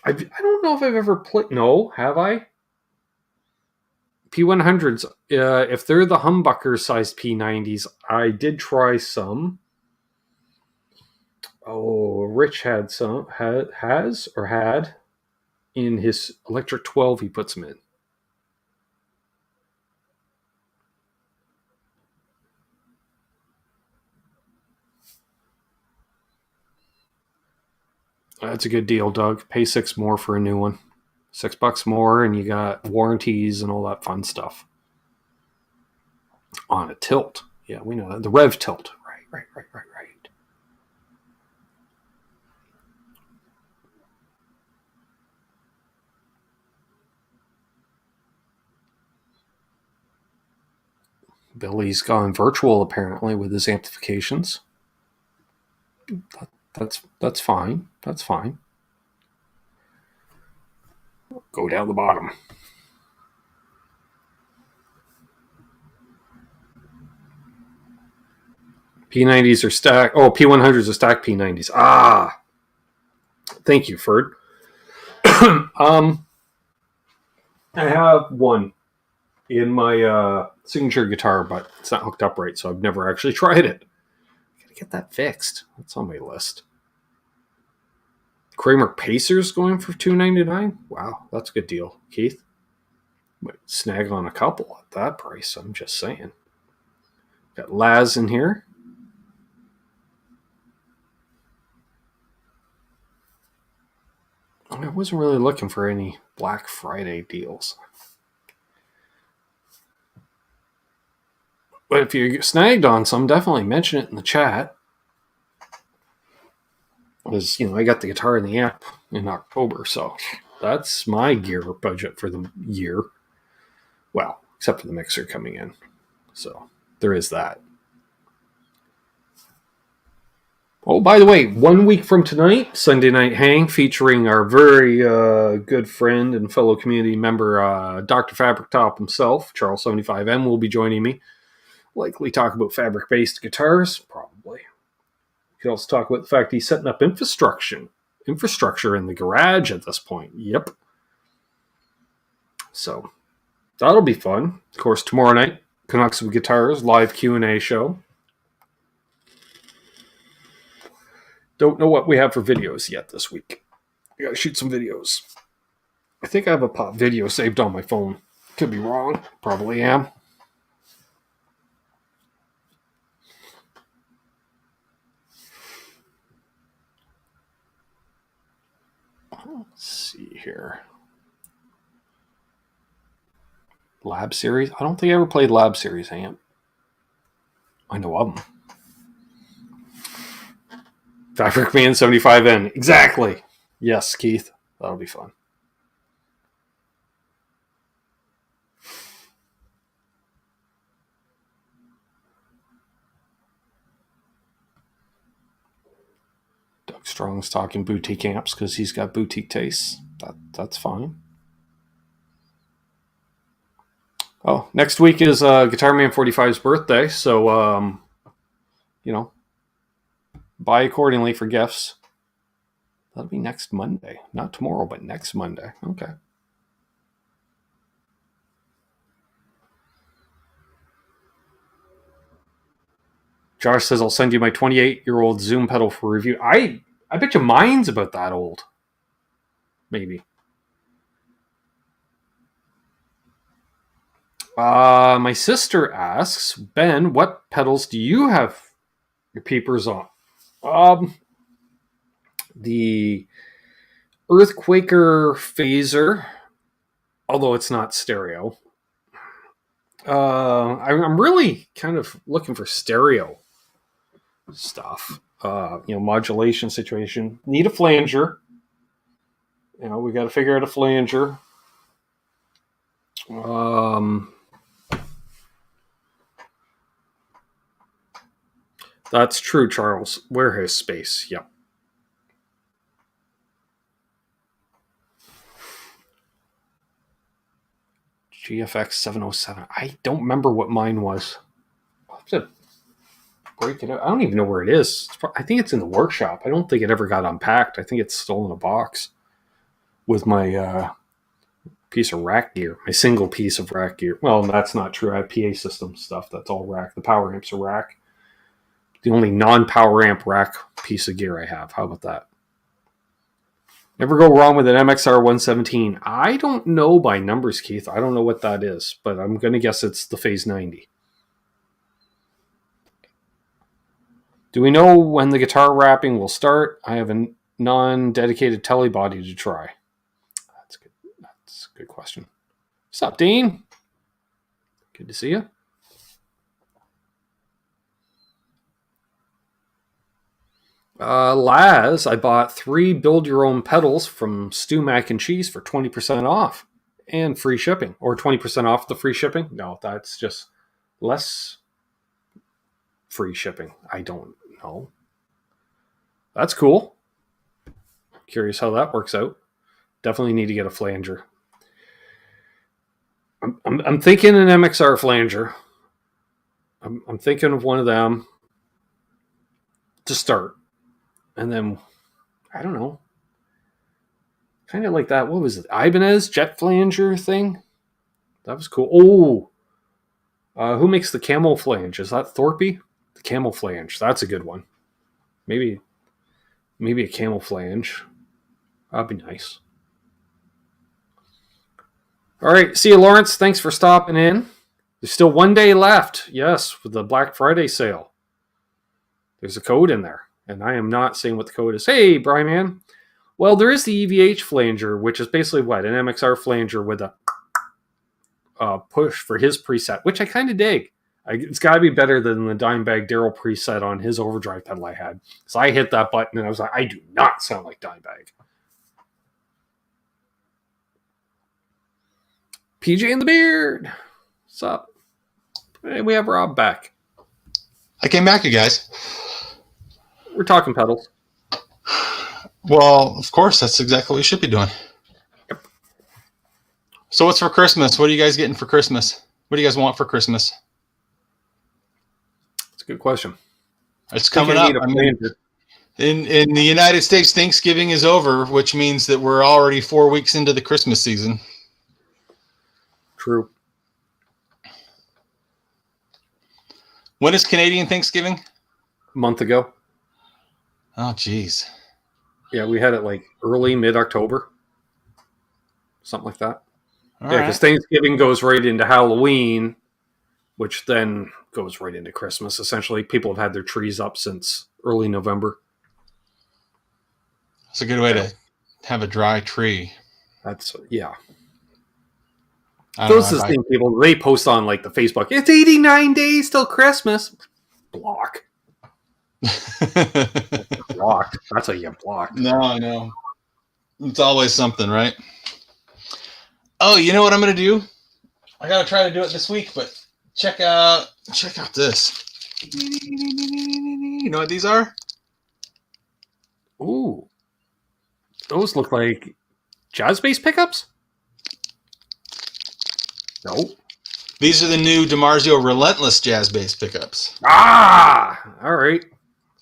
I don't know if I've ever played. No, have I? P100s. If they're the humbucker sized P90s, I did try some. Oh, Rich had some. Has or had in his electric 12. He puts them in. That's a good deal, Doug. Pay $6 more for a new one. $6 more, and you got warranties and all that fun stuff. On a tilt. Yeah, we know that. The Rev tilt. Right. Billy's gone virtual apparently with his amplifications. That's fine. That's fine. Go down the bottom. P90s are stacked. Oh, P100s are stacked P90s. Ah, thank you, Ferd. I have one in my signature guitar, but it's not hooked up right, so I've never actually tried it. Gotta get that fixed. That's on my list. Kramer Pacers going for $299. Wow, that's a good deal, Keith. Might snag on a couple at that price. I'm just saying. Got Laz in here. I wasn't really looking for any Black Friday deals. But if you snagged on some, definitely mention it in the chat. Because, I got the guitar and the amp in October, so that's my gear budget for the year. Well, except for the mixer coming in. So there is that. Oh, by the way, 1 week from tonight, Sunday Night Hang, featuring our very good friend and fellow community member, Dr. Fabric Top himself, Charles 75M, will be joining me. Likely talk about fabric-based guitars, probably. We could also talk about the fact he's setting up infrastructure in the garage at this point. Yep. So that'll be fun. Of course, tomorrow night, Canucks of Guitars live Q&A show. Don't know what we have for videos yet this week. I gotta shoot some videos. I think I have a pop video saved on my phone. Could be wrong. Probably am. Let's see here. Lab Series? I don't think I ever played Lab Series amp. I know of them. Fabric Man 75N. Exactly. Yes, Keith. That'll be fun. Doug Strong's talking boutique amps because he's got boutique tastes. That's fine. Oh, next week is Guitar Man 45's birthday, so buy accordingly for gifts. That'll be next Monday. Not tomorrow, but next Monday. Okay. Josh says, I'll send you my 28-year-old Zoom pedal for review. I bet you mine's about that old. Maybe. My sister asks, Ben, what pedals do you have your peepers on? The Earthquaker Phaser, although it's not stereo. I'm really kind of looking for stereo stuff. Modulation situation. Need a flanger. We got to figure out a flanger. That's true, Charles. Warehouse space. Yep. GFX 707. I don't remember what mine was. I'll have to break it out. I don't even know where it is. I think it's in the workshop. I don't think it ever got unpacked. I think it's still in a box. with my piece of rack gear, my single piece of rack gear. Well, that's not true. I have PA system stuff. That's all rack. The power amps are rack. The only non-power amp rack piece of gear I have. How about that? Never go wrong with an MXR 117. I don't know by numbers, Keith. I don't know what that is, but I'm going to guess it's the Phase 90. Do we know when the guitar wrapping will start? I have a non-dedicated telly body to try. That's good. That's a good question. What's up, Dean? Good to see you. Laz, I bought 3 build-your-own pedals from Stu Mac and Cheese for 20% off and free shipping. Or 20% off the free shipping? No, that's just less free shipping. I don't know. That's cool. Curious how that works out. Definitely need to get a flanger. I'm thinking an MXR flanger. I'm thinking of one of them to start. And then, I don't know, kind of like that. What was it? Ibanez jet flanger thing? That was cool. Oh, who makes the camel flange? Is that Thorpe? The camel flange. That's a good one. Maybe a camel flange. That'd be nice. All right. See you, Lawrence. Thanks for stopping in. There's still 1 day left. Yes, with the Black Friday sale. There's a code in there. And I am not saying what the code is. Hey, Brian, man. Well, there is the EVH flanger, which is basically what? An MXR flanger with a push for his preset, which I kind of dig. It's got to be better than the Dimebag Daryl preset on his overdrive pedal I had. So I hit that button and I was like, I do not sound like Dimebag. PJ in the beard. What's up? Hey, we have Rob back. I came back, you guys. We're talking pedals. Well, of course, that's exactly what you should be doing. Yep. So what's for Christmas? What are you guys getting for Christmas? What do you guys want for Christmas? That's a good question. It's coming up. I mean, in the United States, Thanksgiving is over, which means that we're already 4 weeks into the Christmas season. True. When is Canadian Thanksgiving? A month ago. Oh, geez. Yeah, we had it like early, mid-October. Something like that. All yeah, because Thanksgiving goes right into Halloween, which then goes right into Christmas. Essentially, people have had their trees up since early November. That's a good way to have a dry tree. That's, yeah. Those are the same people, they post on like the Facebook, it's 89 days till Christmas. Block. Blocked. That's how you get blocked. No, I know. It's always something, right? Oh, you know what I'm gonna do? I gotta try to do it this week, but check out this. You know what these are? Ooh. Those look like jazz bass pickups? No. These are the new DiMarzio Relentless jazz bass pickups. Ah! All right.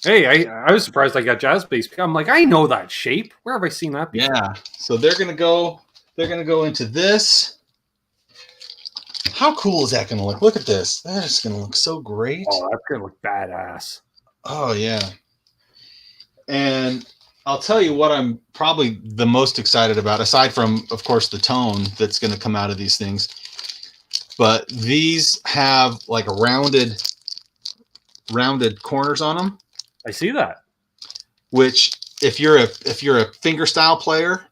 Hey, I was surprised I got jazz bass. I'm like, I know that shape. Where have I seen that before? Yeah. So they're gonna go into this. How cool is that gonna look? Look at this. That is gonna look so great. Oh, that's gonna look badass. Oh yeah. And I'll tell you what I'm probably the most excited about, aside from, of course, the tone that's gonna come out of these things. But these have like a rounded corners on them. I see that. Which, if you're a fingerstyle player,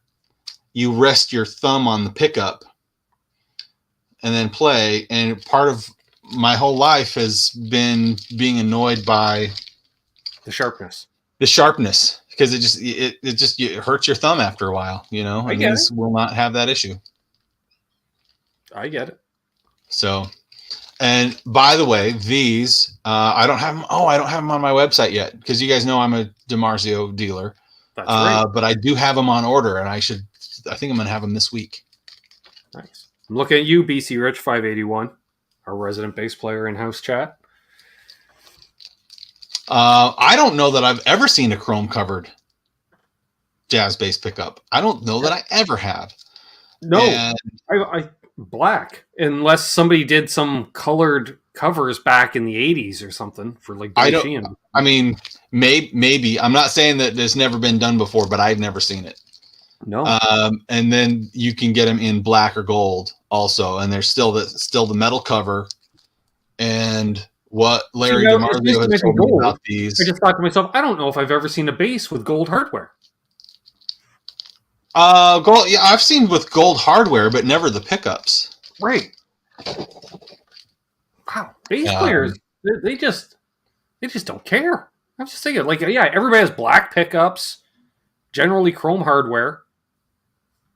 you rest your thumb on the pickup and then play. And part of my whole life has been being annoyed by the sharpness. Because it hurts your thumb after a while, you know. And these will not have that issue. I get it. So, and by the way, these I don't have them. Oh, I don't have them on my website yet because you guys know I'm a DiMarzio dealer. That's right. But I do have them on order, and I think I'm going to have them this week. Nice. I'm looking at you, BC Rich 581, our resident bass player in house chat. I don't know that I've ever seen a chrome covered jazz bass pickup. I don't know that I ever have. No, And I black, unless somebody did some colored covers back in the 80s or something for like I Billy don't. Sheehan. I mean, maybe. I'm not saying that it's never been done before, but I've never seen it. No. And then you can get them in black or gold also, and there's still the metal cover. And what Larry DiMarzio has told me about these. I just thought to myself, I don't know if I've ever seen a bass with gold hardware. Gold. Yeah, I've seen with gold hardware, but never the pickups. Right. Wow. Bass players, they just don't care. I'm just thinking, like, yeah, everybody has black pickups, generally chrome hardware.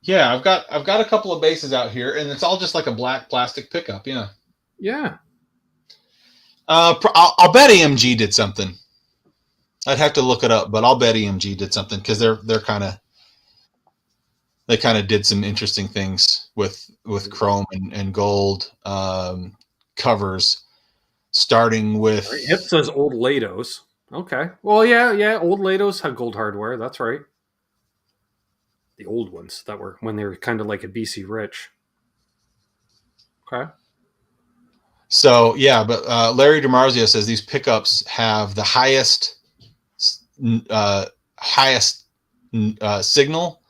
Yeah, I've got a couple of basses out here, and it's all just like a black plastic pickup. Yeah. Yeah. I'll bet EMG did something. I'd have to look it up, but I'll bet EMG did something because they kind of did some interesting things with chrome and gold covers, starting with. It says old Lados. Okay. Well, yeah. Old Lados had gold hardware. That's right. The old ones that were when they were kind of like a BC Rich. Okay. So yeah, but Larry DiMarzio says these pickups have the highest signal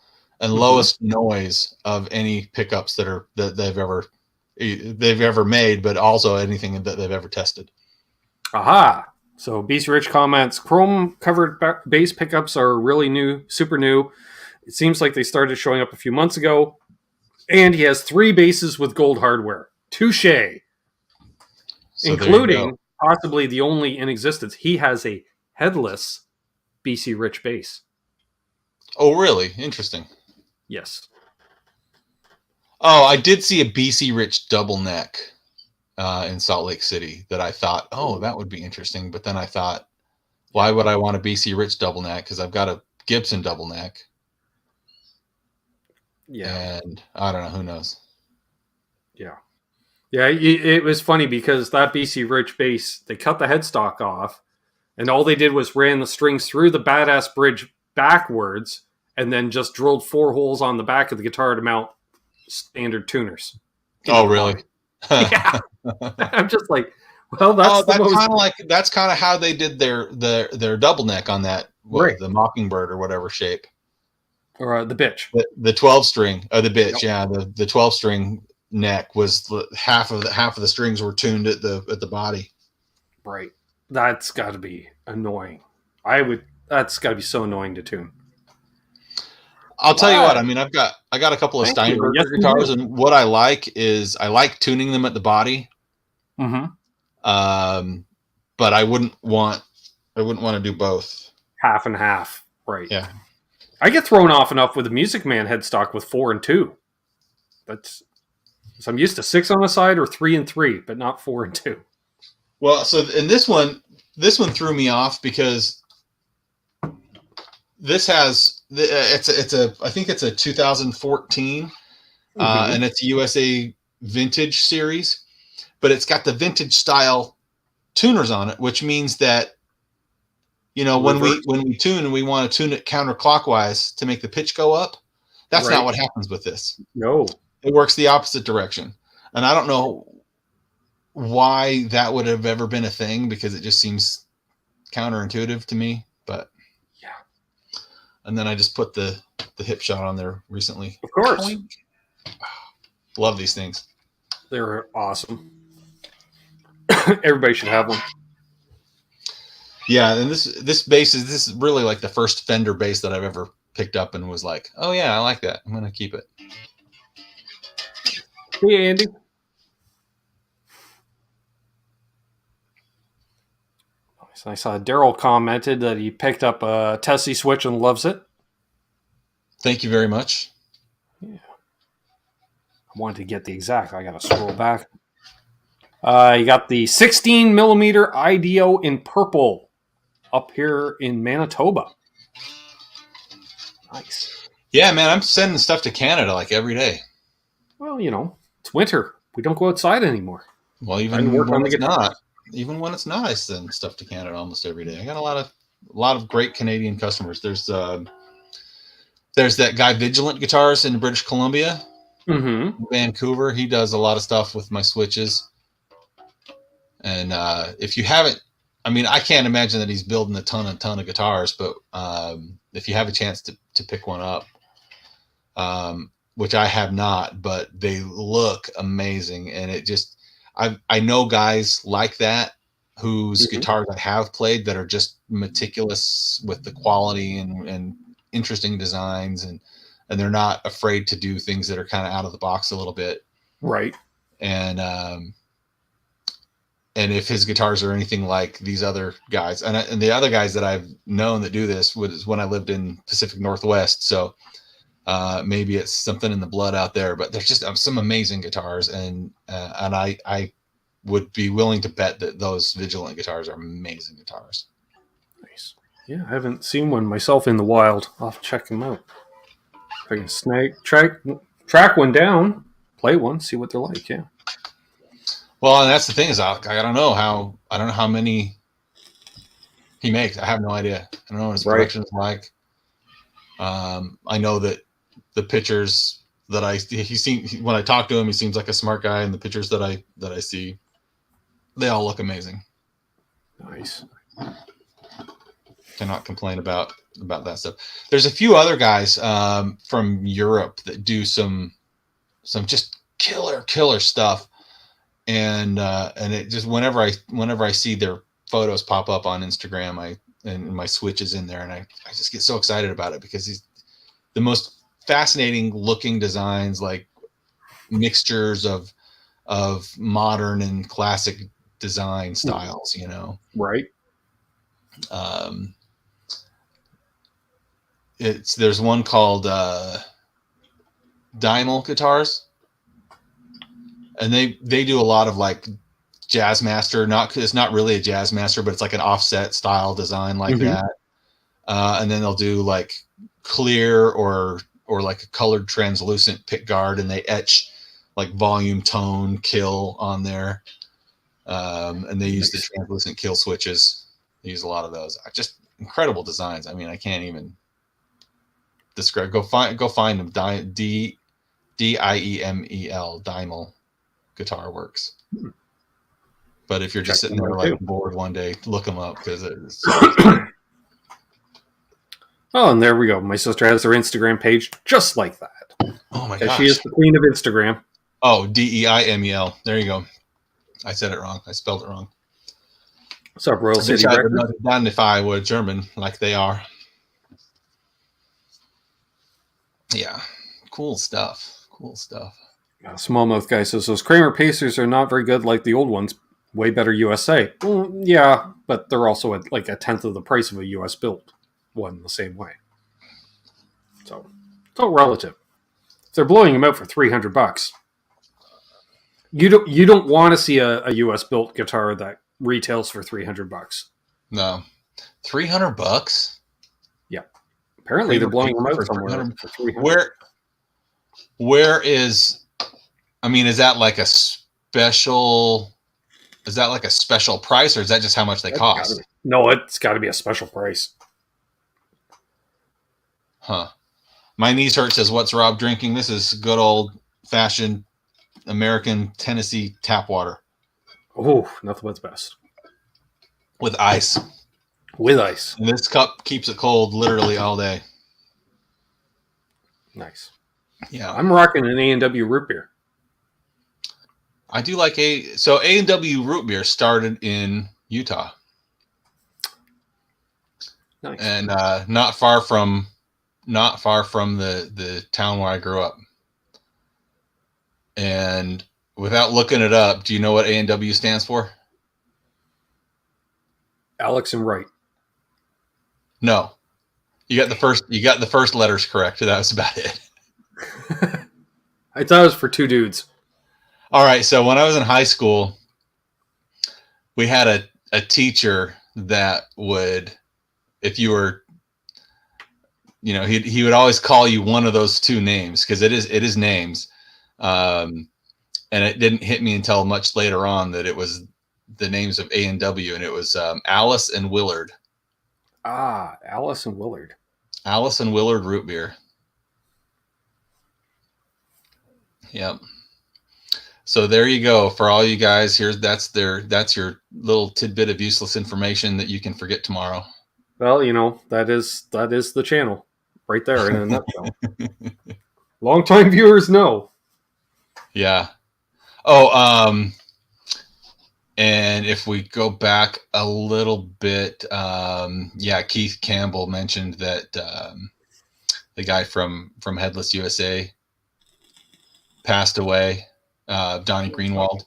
and lowest noise of any pickups that they've ever made, but also anything that they've ever tested. Aha! So BC Rich comments: chrome covered bass pickups are really new, super new. It seems like they started showing up a few months ago, and he has 3 basses with gold hardware. Touché. So including possibly the only in existence. He has a headless BC Rich bass. Oh, really? Interesting. Yes. Oh, I did see a BC Rich double neck in Salt Lake City that I thought, oh, that would be interesting. But then I thought, why would I want a BC Rich double neck? Because I've got a Gibson double neck. Yeah. And I don't know. Who knows? Yeah. Yeah, it was funny because that BC Rich bass, they cut the headstock off, and all they did was ran the strings through the badass bridge backwards, and then just drilled 4 holes on the back of the guitar to mount standard tuners. Oh, really? Yeah. I'm just like, well, that's kind of how they did their double neck on that, right. The Mockingbird or whatever shape, or the bitch, the 12 string, or the bitch, yep. Yeah, the 12 string neck was half of the strings were tuned at the body. Right. That's got to be annoying. That's got to be so annoying to tune. I'll tell you what. I mean, I got a couple of Steinberger guitars, and what I like is I like tuning them at the body. Mm-hmm. But I wouldn't want to do both. Half and half. Right. Yeah. I get thrown off enough with a Music Man headstock with 4 and 2. So I'm used to 6 on the side or 3 and 3, but not 4 and 2. Well, so in this one threw me off because this has I think it's a 2014, and it's a USA Vintage series, but it's got the vintage style tuners on it, which means that when we tune and we want to tune it counterclockwise to make the pitch go up, that's not what happens with this. No. It works the opposite direction. And I don't know why that would have ever been a thing, because it just seems counterintuitive to me. But yeah. And then I just put the hip shot on there recently. Of course. Love these things. They're awesome. Everybody should have one. Yeah, and this bass is really like the first Fender bass that I've ever picked up and was like, oh yeah, I like that. I'm gonna keep it. Hey, Andy. I saw Daryl commented that he picked up a Tesi Switch and loves it. Thank you very much. Yeah. I wanted to get the exact. I got to scroll back. You got the 16 millimeter IDEO in purple up here in Manitoba. Nice. Yeah, man, I'm sending stuff to Canada like every day. Well, it's winter. We don't go outside anymore. Well, even when it's not, I send stuff to Canada almost every day. I got a lot of great Canadian customers. There's There's that guy Vigilant Guitars in British Columbia, Mm-hmm. Vancouver. He does a lot of stuff with my switches. And if you haven't, I mean, I can't imagine that he's building a ton of guitars, but if you have a chance to pick one up, which I have not, but they look amazing. And it just, I know guys like that whose guitars I have played that are just meticulous with the quality and interesting designs, and they're not afraid to do things that are kind of out of the box a little bit. Right. And if his guitars are anything like these other guys, and the other guys that I've known that do this was when I lived in Pacific Northwest. So maybe it's something in the blood out there, but there's just some amazing guitars, and I would be willing to bet that those Vigilant guitars are amazing guitars. Nice. Yeah, I haven't seen one myself in the wild. I'll have to check them out. If I can track one down, play one, see what they're like. Yeah. Well, and that's the thing is, I don't know how many he makes. I have no idea. I don't know what his production's like. I know that the pictures that when I talk to him, he seems like a smart guy, and the pictures that I see, they all look amazing. Nice. Cannot complain about that stuff. There's a few other guys from Europe that do some just killer stuff, and it just whenever I see their photos pop up on Instagram, and my Switch is in there, and I just get so excited about it because he's the most fascinating looking designs, like mixtures of modern and classic design styles, you know. Right. There's one called Dymel Guitars, and they do a lot of like jazz master. It's not really a jazz master, but it's like an offset style design like that. And then they'll do like clear or like a colored translucent pick guard, and they etch like volume, tone, kill on there. And they use the translucent kill switches. They use a lot of those. Just incredible designs. I mean, I can't even describe. Go find them. Diemel Dymel Guitar Works. But if you're just sitting there like bored one day, look them up because it's. Oh, and there we go. My sister has her Instagram page just like that. Oh my gosh. She is the queen of Instagram. Oh, Diemel. There you go. I said it wrong. I spelled it wrong. What's up, Royal City? Done if I were German, like they are. Yeah, cool stuff. Smallmouth guy says those Kramer Pacers are not very good like the old ones. Way better USA. Yeah, but they're also at like a tenth of the price of a US built one the same way. So it's all relative. If they're blowing them out for $300, you don't want to see a US built guitar that retails for $300. No, $300. Yeah, apparently they're blowing them out somewhere for $300. Where is? I mean, is that like a special? Is that like a special price, or is that just how much they cost? No, it's got to be a special price. Huh. My knees hurt says, "What's Rob drinking?" This is good old fashioned American Tennessee tap water. Oh, nothing but the best. With ice. And this cup keeps it cold literally all day. Nice. Yeah. I'm rocking an A&W root beer. I do like A&W root beer started in Utah. Nice. And not far from the town where I grew up. And without looking it up, do you know what A&W stands for? Alex and Wright. No. You got the first letters correct. That was about it. I thought it was for two dudes. All right, so when I was in high school, we had a teacher that would, if you were, you know, he would always call you one of those two names because it is names. And it didn't hit me until much later on that it was the names of A&W, and it was Alice and Willard. Ah, Alice and Willard. Alice and Willard root beer. Yep. So there you go for all you guys. That's your little tidbit of useless information that you can forget tomorrow. Well, that is the channel right there in a nutshell. Longtime viewers know. Yeah. Oh, and if we go back a little bit, Keith Campbell mentioned that the guy from Headless USA passed away, Donnie Greenwald.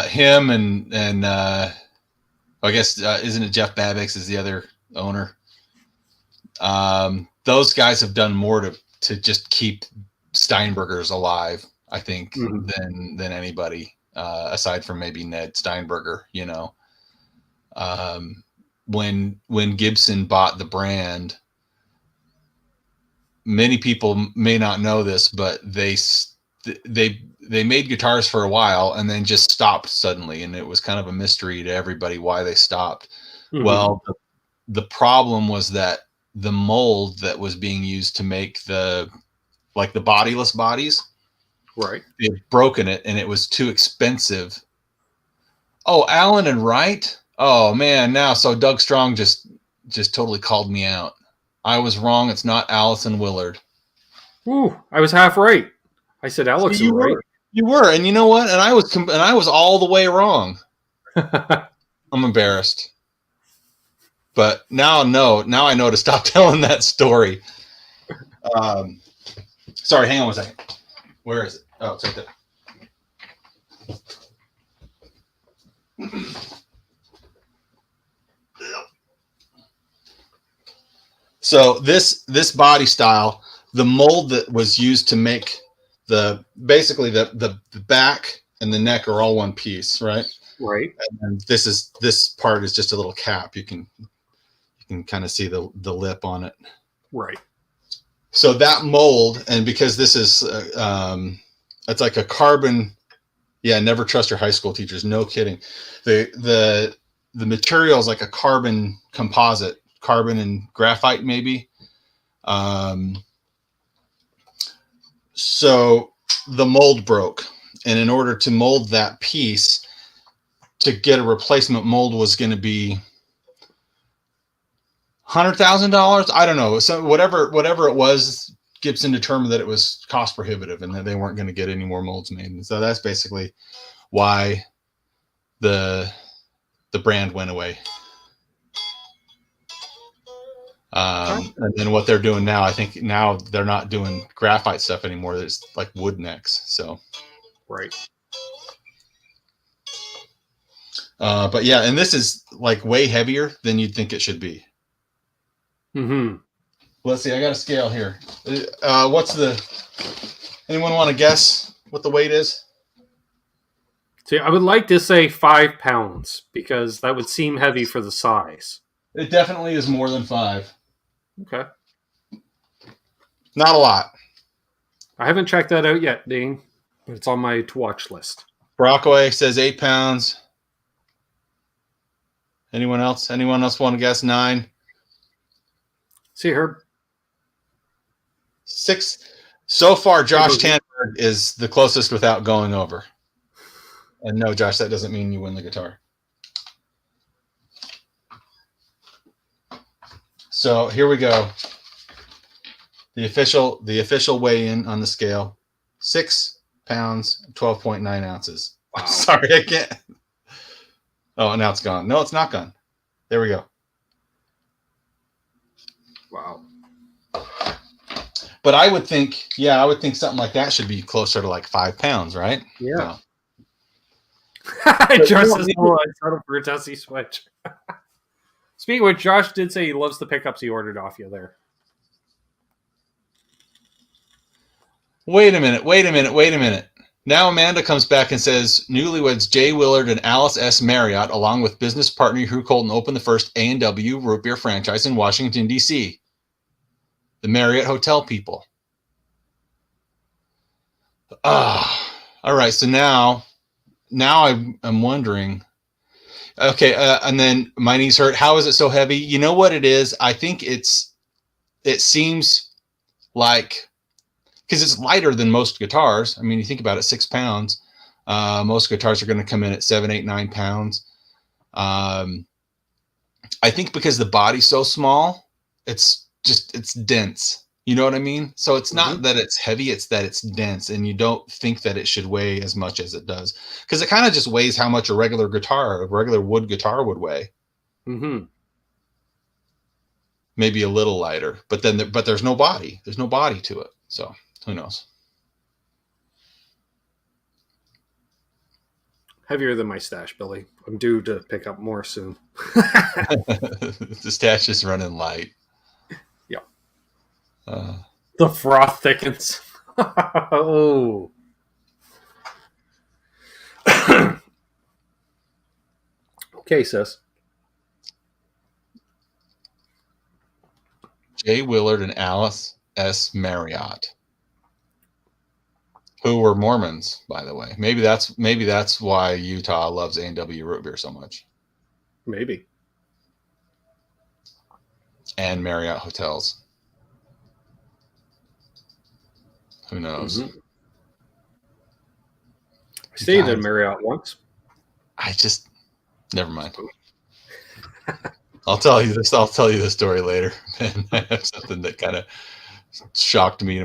Him and I guess isn't it Jeff Babix is the other owner? Those guys have done more to just keep Steinbergers alive, I think, than anybody, aside from maybe Ned Steinberger. When Gibson bought the brand, many people may not know this, but they made guitars for a while and then just stopped suddenly, and it was kind of a mystery to everybody why they stopped. Well, the problem was that the mold that was being used to make the bodiless bodies, right, they had broken it and it was too expensive. Oh, Allen and Wright. Oh man, now so Doug Strong just totally called me out. I was wrong. It's not Allison Willard. Ooh, I was half right. I said Alex and Wright. You were, and you know what? And I was all the way wrong. I'm embarrassed. But now I know to stop telling that story. Sorry, hang on 1 second. Where is it? Oh, it's right there. So this body style, the mold that was used to make basically the back and the neck are all one piece, right? Right. And this part is just a little cap. You can kind of see the lip on it. Right. So that mold, and because this is it's like a carbon. Yeah, never trust your high school teachers. No kidding. The material is like a carbon composite, carbon and graphite maybe. So the mold broke, and in order to mold that piece, to get a replacement mold was going to be $100,000. I don't know. So whatever it was, Gibson determined that it was cost prohibitive and that they weren't going to get any more molds made. And so that's basically why the brand went away. And then what they're doing now, I think now they're not doing graphite stuff anymore. It's like wood necks. So, right. But yeah, and this is like way heavier than you'd think it should be. Let's see. I got a scale here. Anyone want to guess what the weight is? See, I would like to say 5 pounds because that would seem heavy for the size. It definitely is more than 5. Okay. Not a lot. I haven't checked that out yet, Dean, but it's on my to-watch list. Brockway says 8 pounds. Anyone else? Anyone else want to guess 9? See, Herb. 6. So far, Josh Tanberg is the closest without going over. And no, Josh, that doesn't mean you win the guitar. So here we go. The official weigh-in on the scale: 6 pounds, 12.9 ounces. Wow. Sorry, I can't. Oh, now it's gone. No, it's not gone. There we go. Wow. But I would think something like that should be closer to like 5 pounds, right? Yeah. No. Josh says, "Oh, I settled for a Tesi Switch." Speaking of which, Josh did say he loves the pickups he ordered off you there. Wait a minute. Now Amanda comes back and says, newlyweds Jay Willard and Alice S. Marriott, along with business partner Hugh Colton, opened the first A&W root beer franchise in Washington, D.C. The Marriott Hotel people. All right, so now I'm wondering. Okay, and then my knees hurt. How is it so heavy? You know what it is? I think it seems like because it's lighter than most guitars. I mean, you think about it, 6 pounds. Most guitars are going to come in at 7, 8, 9 pounds. I think because the body's so small, it's dense. You know what I mean? So it's not that it's heavy, it's that it's dense, and you don't think that it should weigh as much as it does. Because it kind of just weighs how much a regular wood guitar would weigh. Mm-hmm. Maybe a little lighter, but there's no body. There's no body to it. So who knows? Heavier than my stash, Billy. I'm due to pick up more soon. The stash is running light. Yeah. Uh, the froth thickens. Oh. Okay, sis. Jay Willard and Alice S. Marriott, who were Mormons, by the way. Maybe that's why Utah loves A&W root beer so much. Maybe. And Marriott hotels. Who knows? Mm-hmm. I stayed in Marriott once. Never mind. I'll tell you the story later. And I have something that kind of shocked me to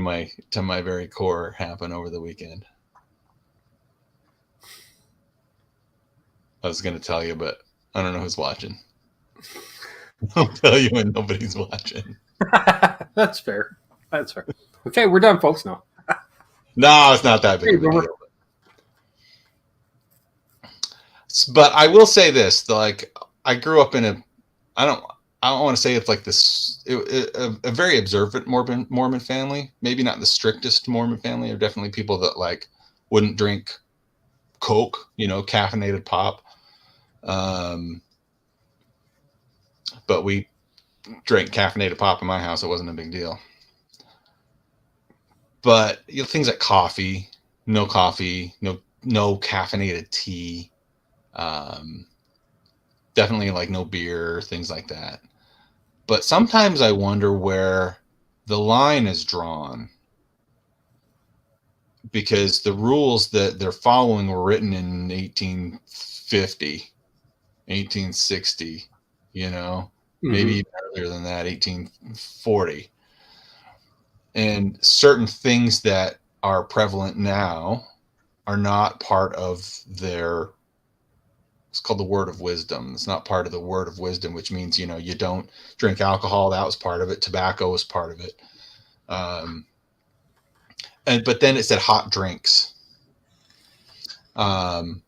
my very core happen over the weekend. I was going to tell you, but I don't know who's watching. I'll tell you when nobody's watching. That's fair. That's fair. Okay, we're done, folks, now. No, it's not that big of a deal. But I will say this, like, I grew up in I don't want to say it's like this, a very observant Mormon family. Maybe not the strictest Mormon family. There are definitely people that like wouldn't drink Coke, caffeinated pop. But we drank caffeinated pop in my house. It wasn't a big deal. But things like coffee, no caffeinated tea. Definitely like no beer, things like that. But sometimes I wonder where the line is drawn, because the rules that they're following were written in 1850, 1860, maybe even earlier than that, 1840. And certain things that are prevalent now are not part of their, it's called the word of wisdom. It's not part of the word of wisdom, which means, you don't drink alcohol. That was part of it. Tobacco was part of it. But then it said hot drinks,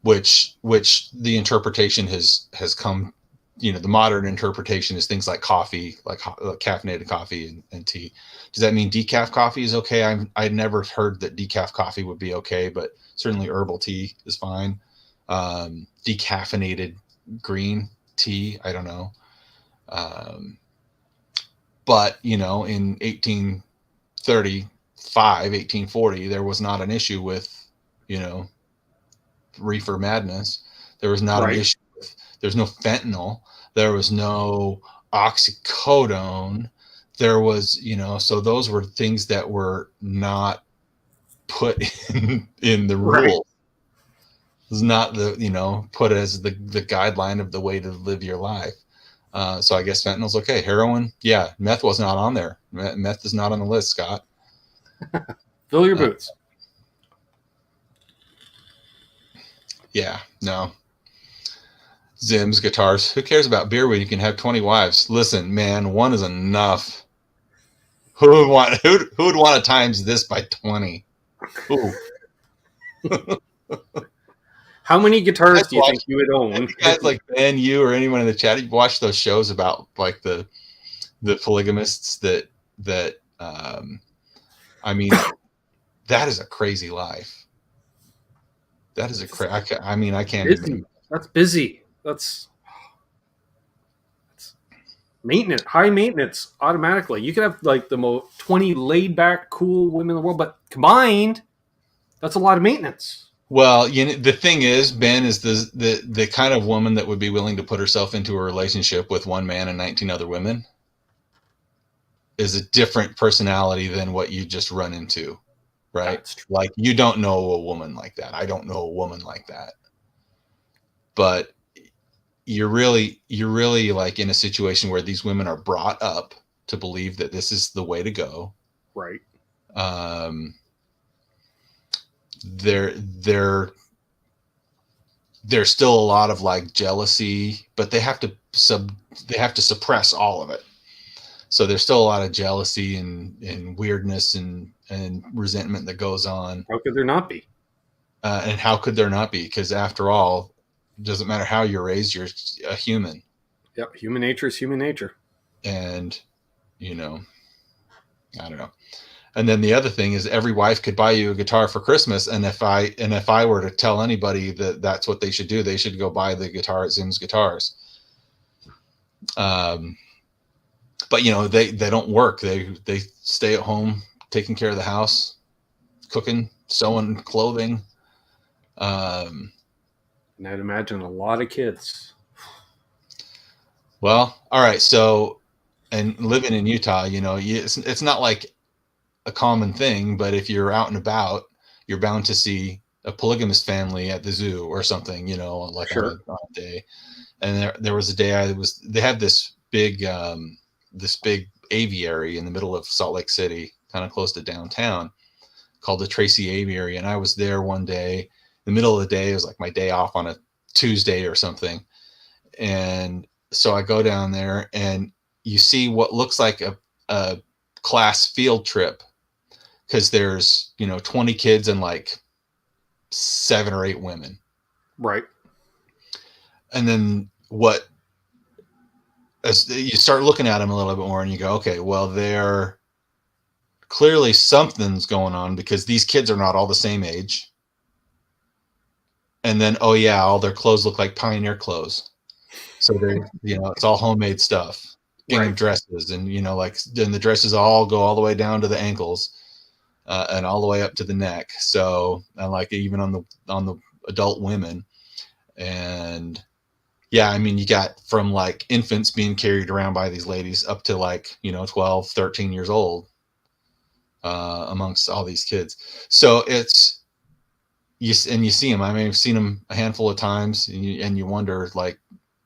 which the interpretation has come, the modern interpretation is things like coffee, like caffeinated coffee and tea. Does that mean decaf coffee is okay? I'd never heard that decaf coffee would be okay, but certainly herbal tea is fine. Decaffeinated green tea, I don't know. But, in 1835, 1840, there was not an issue with, reefer madness. There was not an issue with, there's no fentanyl. There was no oxycodone. There was, so those were things that were not put in the rule. It's not put as the guideline of the way to live your life. So I guess fentanyl's okay. Heroin, yeah. Meth was not on there. Meth is not on the list, Scott. Fill your boots. Yeah, no. Zim's guitars. Who cares about beer when you can have 20 wives? Listen, man, one is enough. Who would want to times this by 20? Ooh. How many guitars do you think you would own? You guys like Ben, you or anyone in the chat, you've watched those shows about like the polygamists that I mean, that is a crazy life. That is I can't busy. even. That's busy. That's maintenance, high maintenance automatically. You could have like the most 20 laid back, cool women in the world, but combined, that's a lot of maintenance. Well, the thing is, Ben is the kind of woman that would be willing to put herself into a relationship with one man and 19 other women is a different personality than what you just run into. right? That's true. Like, you don't know a woman like that. I don't know a woman like that. But you're really like in a situation where these women are brought up to believe that this is the way to go. Right. There's still a lot of like jealousy, but they have to suppress all of it. So there's still a lot of jealousy and weirdness and resentment that goes on. How could there not be? And how could there not be? Because after all, it doesn't matter how you're raised, you're a human. Yep. Human nature is human nature. And, you know, I don't know. And then the other thing is, every wife could buy you a guitar for Christmas. And if I were to tell anybody that that's what they should do, they should go buy the guitar at Zim's Guitars. But you know, they don't work. They stay at home, taking care of the house, cooking, sewing, clothing. And I'd imagine a lot of kids. Well, all right. So, and living in Utah, you know, it's not like a common thing, but if you're out and about, you're bound to see a polygamous family at the zoo or something, you know, like Sure. on a day. And there was a day they had this big aviary in the middle of Salt Lake City, kind of close to downtown, called the Tracy Aviary. And I was there one day, in the middle of the day. It was like my day off on a Tuesday or something. And so I go down there, and you see what looks like a class field trip, because there's, you know, 20 kids and like 7 or 8 women. Right. And then as you start looking at them a little bit more, and you go, okay, well, they're clearly something's going on, because these kids are not all the same age. And then, oh yeah, all their clothes look like Pioneer clothes. So they're, you know, it's all homemade stuff. Gingham dresses, and, you know, like, then the dresses all go all the way down to the ankles, and all the way up to the neck. So, and like, even on the adult women. And yeah, I mean, you got from like infants being carried around by these ladies up to like, you know, 12, 13 years old, amongst all these kids. So you see them. I mean, I've seen them a handful of times, and you wonder, like,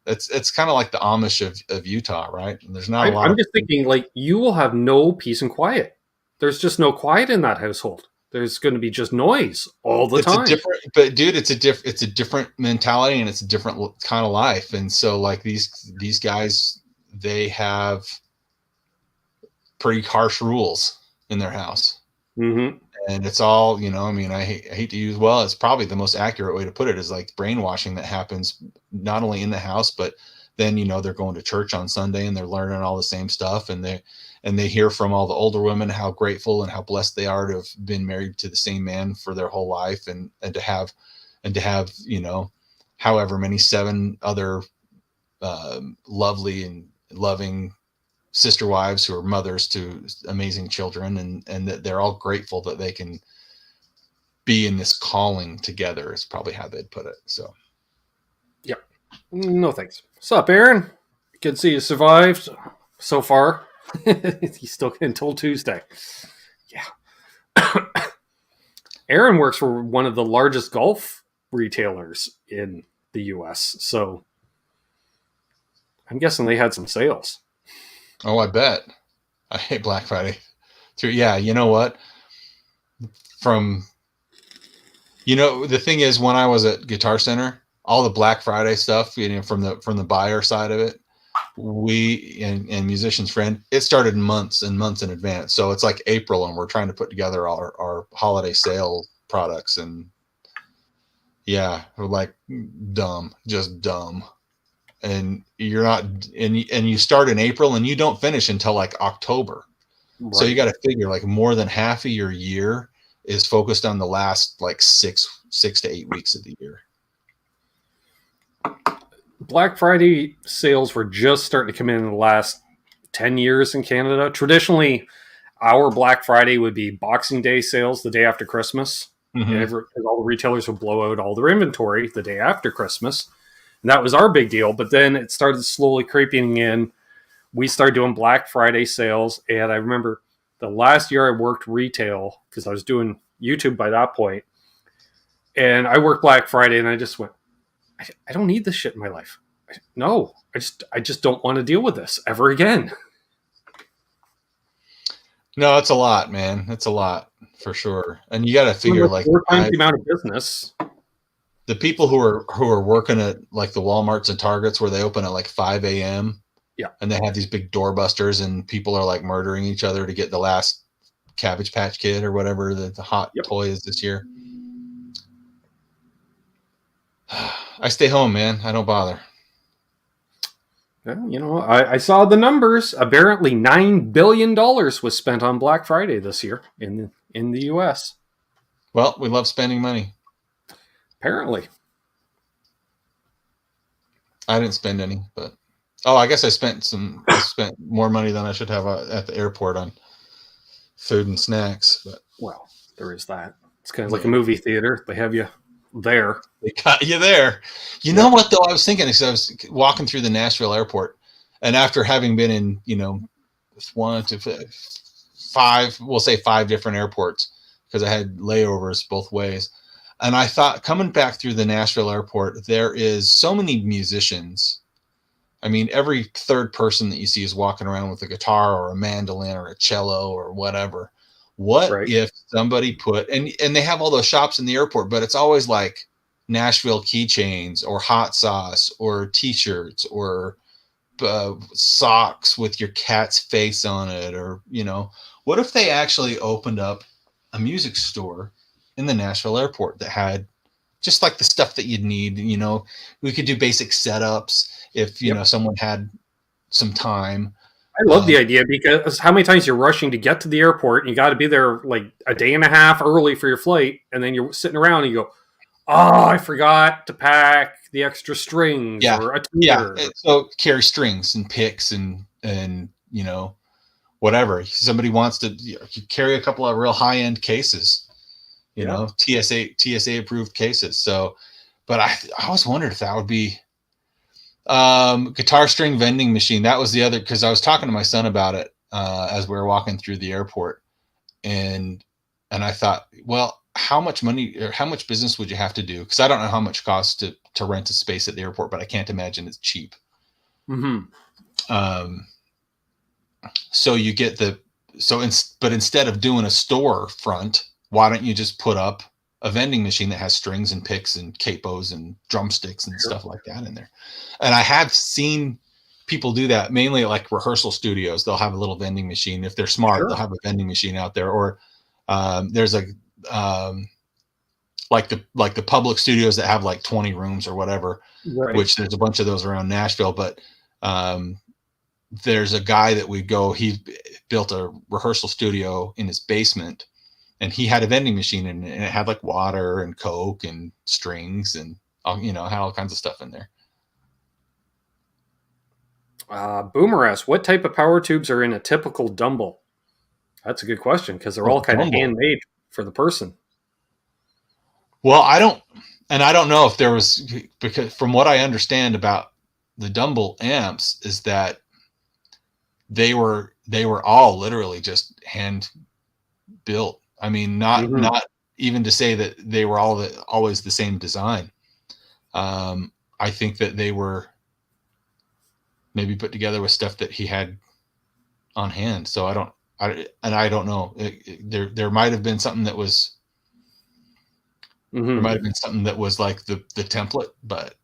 it's kind of like the Amish of Utah, right? And there's not a lot. I'm just thinking, like, you will have no peace and quiet. There's just no quiet in that household. There's going to be just noise all the time. But dude, it's a different mentality, and it's a different kind of life. And so, like, these guys, they have pretty harsh rules in their house. Mm-hmm. And it's all, you know, I mean, I hate to use, well, it's probably the most accurate way to put it, is like brainwashing that happens not only in the house, but then, you know, they're going to church on Sunday and they're learning all the same stuff. And they hear from all the older women how grateful and how blessed they are to have been married to the same man for their whole life, and to have, you know, however many 7 other lovely and loving sister wives who are mothers to amazing children, and that they're all grateful that they can be in this calling together, is probably how they'd put it. So, Yep. No thanks. What's up, Aaron? Good to see you survived so far. He's still until Tuesday. Yeah. Aaron works for one of the largest golf retailers in the US, so I'm guessing they had some sales. oh, I bet. I hate Black Friday. Yeah, you know what? You know, the thing is, when I was at Guitar Center, all the Black Friday stuff, you know, from the buyer side of it, we and Musician's Friend, it started months and months in advance. So it's like April, and we're trying to put together our holiday sale products, and yeah, we're like just dumb. And you're not, and you start in April and you don't finish until like October. Right. So you got to figure like more than half of your year is focused on the last like 6 to 8 weeks of the year. Black Friday sales were just starting to come in the last 10 years in Canada. Traditionally, our Black Friday would be Boxing Day sales the day after Christmas. Mm-hmm. All the retailers would blow out all their inventory the day after Christmas. And that was our big deal. But then it started slowly creeping in. We started doing Black Friday sales. And I remember the last year I worked retail, because I was doing YouTube by that point. And I worked Black Friday, and I just went, I don't need this shit in my life. No, I just don't want to deal with this ever again. No, it's a lot, man. It's a lot for sure. And you got to figure like 4 times the amount of business. The people who are working at like the Walmarts and Targets where they open at like 5 a.m. Yeah. And they have these big doorbusters and people are like murdering each other to get the last Cabbage Patch Kid or whatever the hot toy is this year. I stay home, man. I don't bother. You know, I saw the numbers. Apparently $9 billion was spent on Black Friday this year in the U.S. Well, we love spending money. Apparently. I didn't spend any, but... Oh, I guess I spent more money than I should have at the airport on food and snacks. But well, there is that. It's kind of like a movie theater. They have you there. They got you there. You know what, though? I was thinking, because I was walking through the Nashville airport, and after having been in, 1 to 5, we'll say 5 different airports, because I had layovers both ways. And I thought, coming back through the Nashville airport, there is so many musicians. I mean, every third person that you see is walking around with a guitar or a mandolin or a cello or whatever. What if somebody put, and they have all those shops in the airport, but it's always like Nashville keychains or hot sauce or T-shirts or socks with your cat's face on it, or, what if they actually opened up a music store in the Nashville airport that had just like the stuff that you'd need? We could do basic setups if, someone had some time. I love the idea, because how many times you're rushing to get to the airport and you got to be there like a day and a half early for your flight, and then you're sitting around and you go, oh, I forgot to pack the extra strings or a tuner. Yeah. So carry strings and picks and whatever. Somebody wants to carry a couple of real high-end cases, TSA approved cases. So, but I always wondered if that would be guitar string vending machine. That was the other, because I was talking to my son about it as we were walking through the airport, and I thought, well, how much money or how much business would you have to do? Because I don't know how much it costs to rent a space at the airport, but I can't imagine it's cheap. Mm-hmm. So you get but instead of doing a store front, why don't you just put up a vending machine that has strings and picks and capos and drumsticks and stuff like that in there? And I have seen people do that, mainly at like rehearsal studios. They'll have a little vending machine. If they're smart, they'll have a vending machine out there. Or there's like the public studios that have like 20 rooms or whatever, which there's a bunch of those around Nashville. But there's a guy that he built a rehearsal studio in his basement, and he had a vending machine and it had like water and Coke and strings and, had all kinds of stuff in there. Boomer asks, what type of power tubes are in a typical Dumble? That's a good question, because they're all kind of handmade for the person. Well, I don't know if there was, because from what I understand about the Dumble amps is that they were all literally just hand built. I mean, not even to say that they were always the same design. I think that they were maybe put together with stuff that he had on hand. So I don't know. There might have been something that was. There might have been something that was like the template, but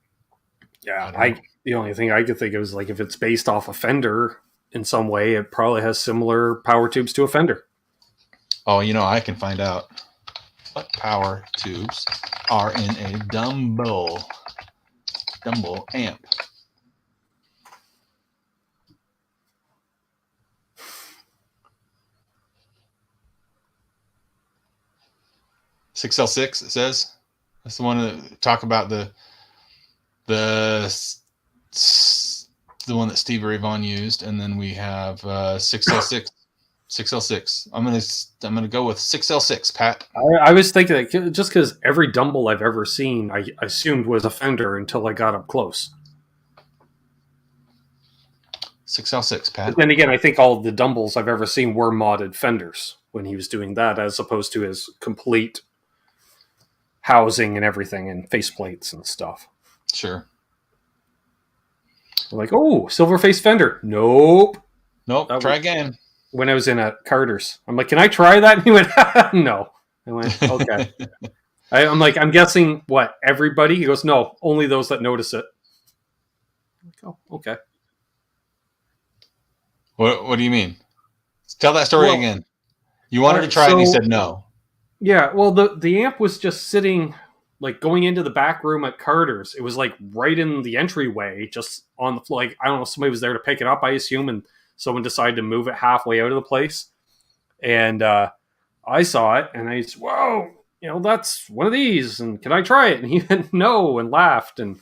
yeah, the only thing I could think of is like if it's based off a Fender in some way, it probably has similar power tubes to a Fender. Oh, I can find out what power tubes are in a Dumble amp. $6L6, it says. That's the one that talk about the one that Steve Ray Vaughan used, and then we have 6L6. 6L6. I'm gonna go with 6L6, Pat. I was thinking that just because every Dumble I've ever seen, I assumed was a Fender until I got up close. 6L6, Pat. But then again, I think all of the Dumbles I've ever seen were modded Fenders. when he was doing that, as opposed to his complete housing and everything and faceplates and stuff. Sure. Like, oh, silver face fender. Nope. Try again. When I was in at Carter's, I'm like, can I try that? And he went, no. I went, okay. I'm like, I'm guessing what, everybody? He goes, no, only those that notice it. I'm like, oh, okay. What do you mean? Tell that story again. You wanted to try it and he said no. Yeah, well, the amp was just sitting, like, going into the back room at Carter's. It was, like, right in the entryway, just on the floor. Like, I don't know, somebody was there to pick it up, I assume, and someone decided to move it halfway out of the place. And I saw it, and I said, whoa, that's one of these, and can I try it? And he went, no, and laughed. And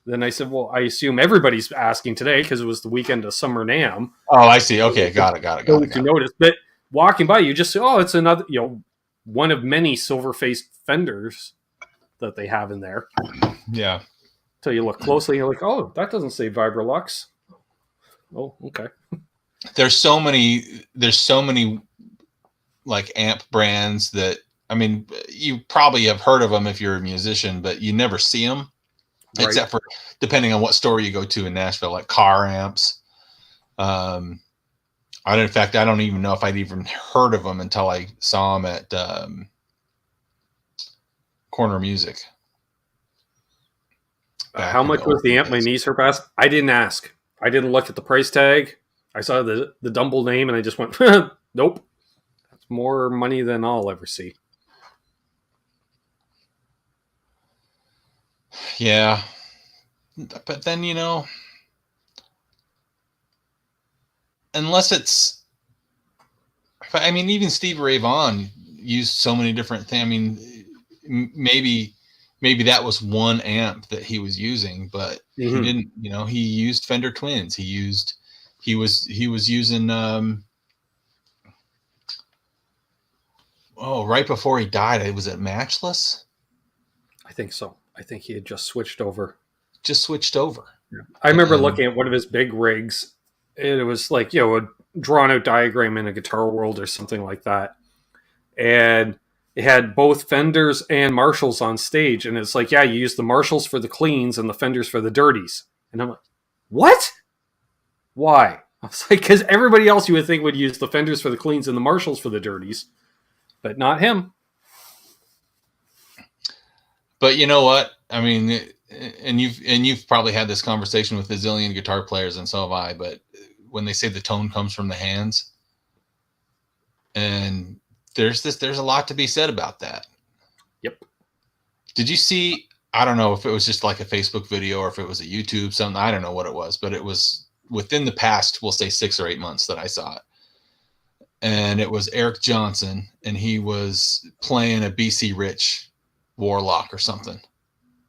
then I said, well, I assume everybody's asking today because it was the weekend of Summer NAMM. Oh, I see. Okay, got it. You notice, but walking by, you just say, oh, it's another, one of many silver-faced fenders that they have in there. Yeah. Until you look closely, you're like, oh, that doesn't say Vibrolux. Oh, okay. There's so many like amp brands that, I mean, you probably have heard of them if you're a musician, but you never see them, right? Except for depending on what store you go to in Nashville, like car amps. In fact, I don't even know if I'd even heard of them until I saw them at Corner Music. How much was the amp my niece surpassed? I didn't ask. I didn't look at the price tag. I saw the Dumble name and I just went, nope. That's more money than I'll ever see. Yeah. But then, unless it's, I mean, even Stevie Ray Vaughan used so many different things. I mean, maybe that was one amp that he was using, but he didn't, he used Fender Twins. He was using, right before he died, was it Matchless? I think so. I think he had just switched over. Yeah. I remember looking at one of his big rigs. It was like, a drawn out diagram in a Guitar World or something like that. And it had both Fenders and Marshalls on stage. And it's like, yeah, you use the Marshalls for the cleans and the Fenders for the dirties. And I'm like, what? Why? I was like, because everybody else you would think would use the Fenders for the cleans and the Marshalls for the dirties, but not him. But you know what? I mean, and you've probably had this conversation with a zillion guitar players, and so have I. But when they say the tone comes from the hands, and there's a lot to be said about that. Yep. Did you see? I don't know if it was just like a Facebook video or if it was a YouTube something. I don't know what it was, but it was within the past, we'll say 6 or 8 months that I saw it. And it was Eric Johnson, and he was playing a BC Rich Warlock or something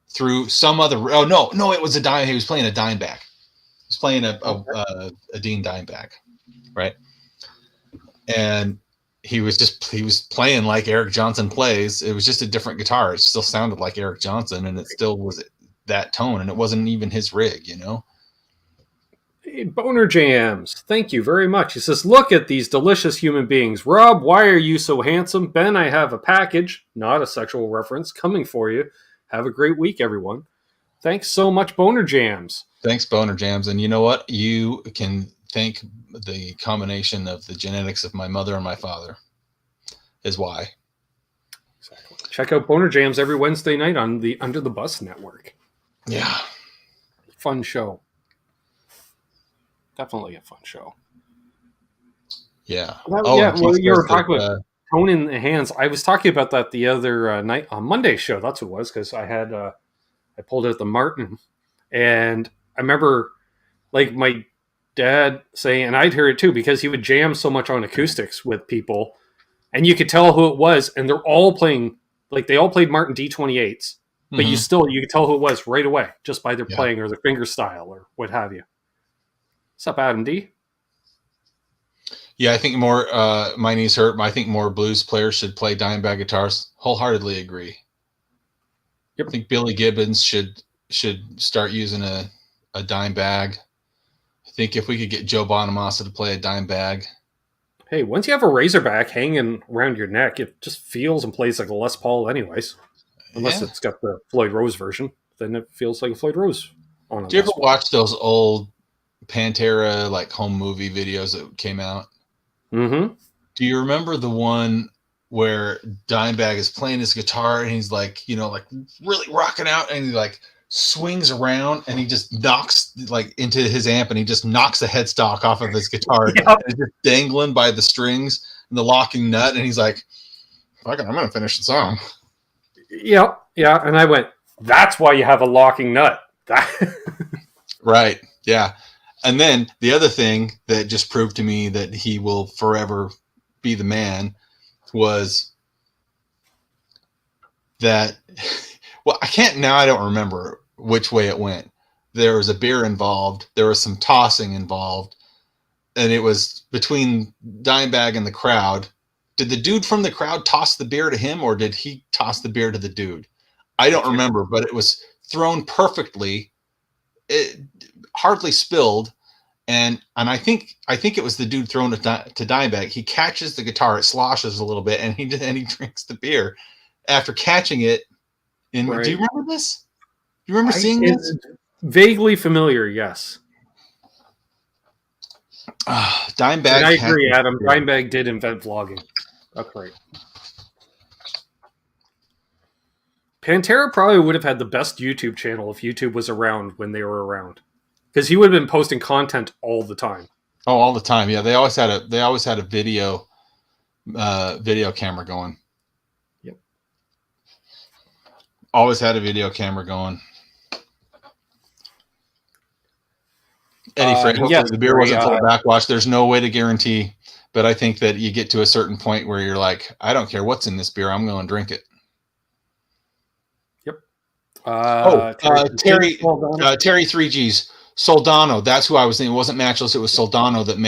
through some other. Oh no, it was a dime. He was playing a Dimebag. He was playing a Dean Dimebag, right? And he was playing like Eric Johnson plays. It was just a different guitar. It still sounded like Eric Johnson, and it still was that tone, and it wasn't even his rig, Hey, Boner Jams, thank you very much. He says, look at these delicious human beings. Rob, why are you so handsome? Ben, I have a package, not a sexual reference, coming for you. Have a great week, everyone. Thanks so much, Boner Jams. Thanks, Boner Jams. And you know what? You can thank the combination of the genetics of my mother and my father is why. Exactly. Check out Boner Jams every Wednesday night on the Under the Bus Network. Yeah. Fun show. Definitely a fun show. Yeah. Well, you were talking about tone in the hands. I was talking about that the other night on Monday's show. That's what it was, because I had I pulled out the Martin, and I remember like my dad saying, and I'd hear it too, because he would jam so much on acoustics with people, and you could tell who it was, and they're all playing, like they all played Martin D28s, but you could tell who it was right away just by their playing or their finger style or what have you. What's up, Adam D? Yeah, I think more, my knees hurt. I think more blues players should play Dimebag guitars. Wholeheartedly agree. Yep. I think Billy Gibbons should start using a Dimebag. I think if we could get Joe Bonamassa to play a Dimebag. hey, once you have a Razorback hanging around your neck, it just feels and plays like a Les Paul anyways. Unless Yeah. it's got the Floyd Rose version, then it feels like a Floyd Rose on a Do you Les ever Paul. watch those old Pantera like home movie videos that came out? Mm-hmm. Do you remember the one where Dimebag is playing his guitar and he's like, you know, like really rocking out, and he like swings around and he just knocks like into his amp and he just knocks the headstock off of his guitar Yep. and it's just dangling by the strings and the locking nut, and he's like, "Fuck it, I'm gonna finish the song." Yeah, yeah. And I went, that's why you have a locking nut. Right. Yeah. And then the other thing that just proved to me that he will forever be the man was that, well, I don't remember which way it went. There was a beer involved. There was some tossing involved. And it was between Dimebag and the crowd. Did the dude from the crowd toss the beer to him, or did he toss the beer to the dude? I don't remember, but it was thrown perfectly. It hardly spilled. And I think it was the dude thrown to Dimebag. He catches the guitar, it sloshes a little bit, and he drinks the beer after catching it. Right. Do you remember this? Do you remember seeing this? Vaguely familiar, yes. Dimebag. And I agree, Adam. Dimebag did invent vlogging. That's right. Pantera probably would have had the best YouTube channel if YouTube was around when they were around, because he would have been posting content all the time. Oh, all the time. Yeah, they always had a video camera going. Yep. Always had a video camera going. Eddie Fred, hopefully the beer wasn't full of backwash. There's no way to guarantee, but I think that you get to a certain point where you're like, I don't care what's in this beer, I'm going to drink it. Yep. Terry 3Gs. Soldano, that's who I was thinking. It wasn't Matchless, it was Soldano that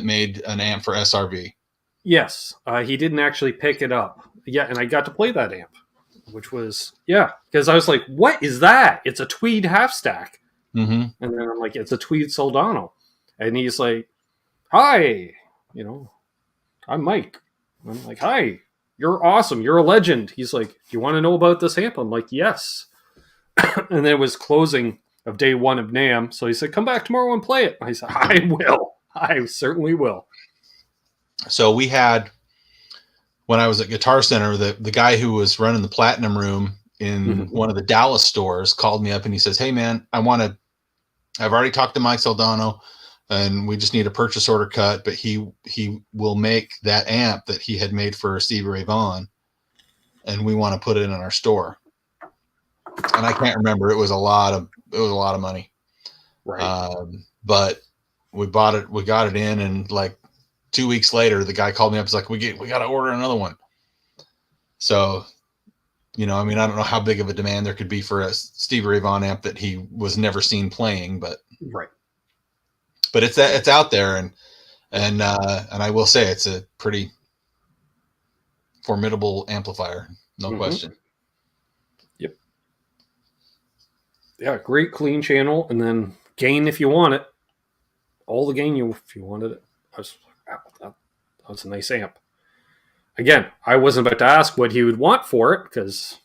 made an amp for SRV. Yes, he didn't actually pick it up. Yeah, and I got to play that amp, which was, because I was like, what is that? It's a Tweed half stack. Mm-hmm. And then I'm like, it's a Tweed Soldano. And he's like, hi, I'm Mike. And I'm like, hi, you're awesome. You're a legend. He's like, do you want to know about this amp? I'm like, yes. And then it was closing of day one of NAMM. So he said, come back tomorrow and play it. I said, I will. I certainly will. So we had, when I was at Guitar Center, the guy who was running the Platinum Room in one of the Dallas stores called me up and he says, hey man, I've already talked to Mike Soldano and we just need a purchase order cut, but he will make that amp that he had made for Stevie Ray Vaughan and we want to put it in our store. And I can't remember. It was a lot of money. Right. But we got it in, and like 2 weeks later, the guy called me up. He's like, we got to order another one. So, I don't know how big of a demand there could be for a Stevie Ray Vaughan amp that he was never seen playing, but right. But it's out there, and I will say it's a pretty formidable amplifier, no question. Yep. Yeah, great clean channel, and then gain if you want it. All the gain if you wanted it. That was a nice amp. Again, I wasn't about to ask what he would want for it because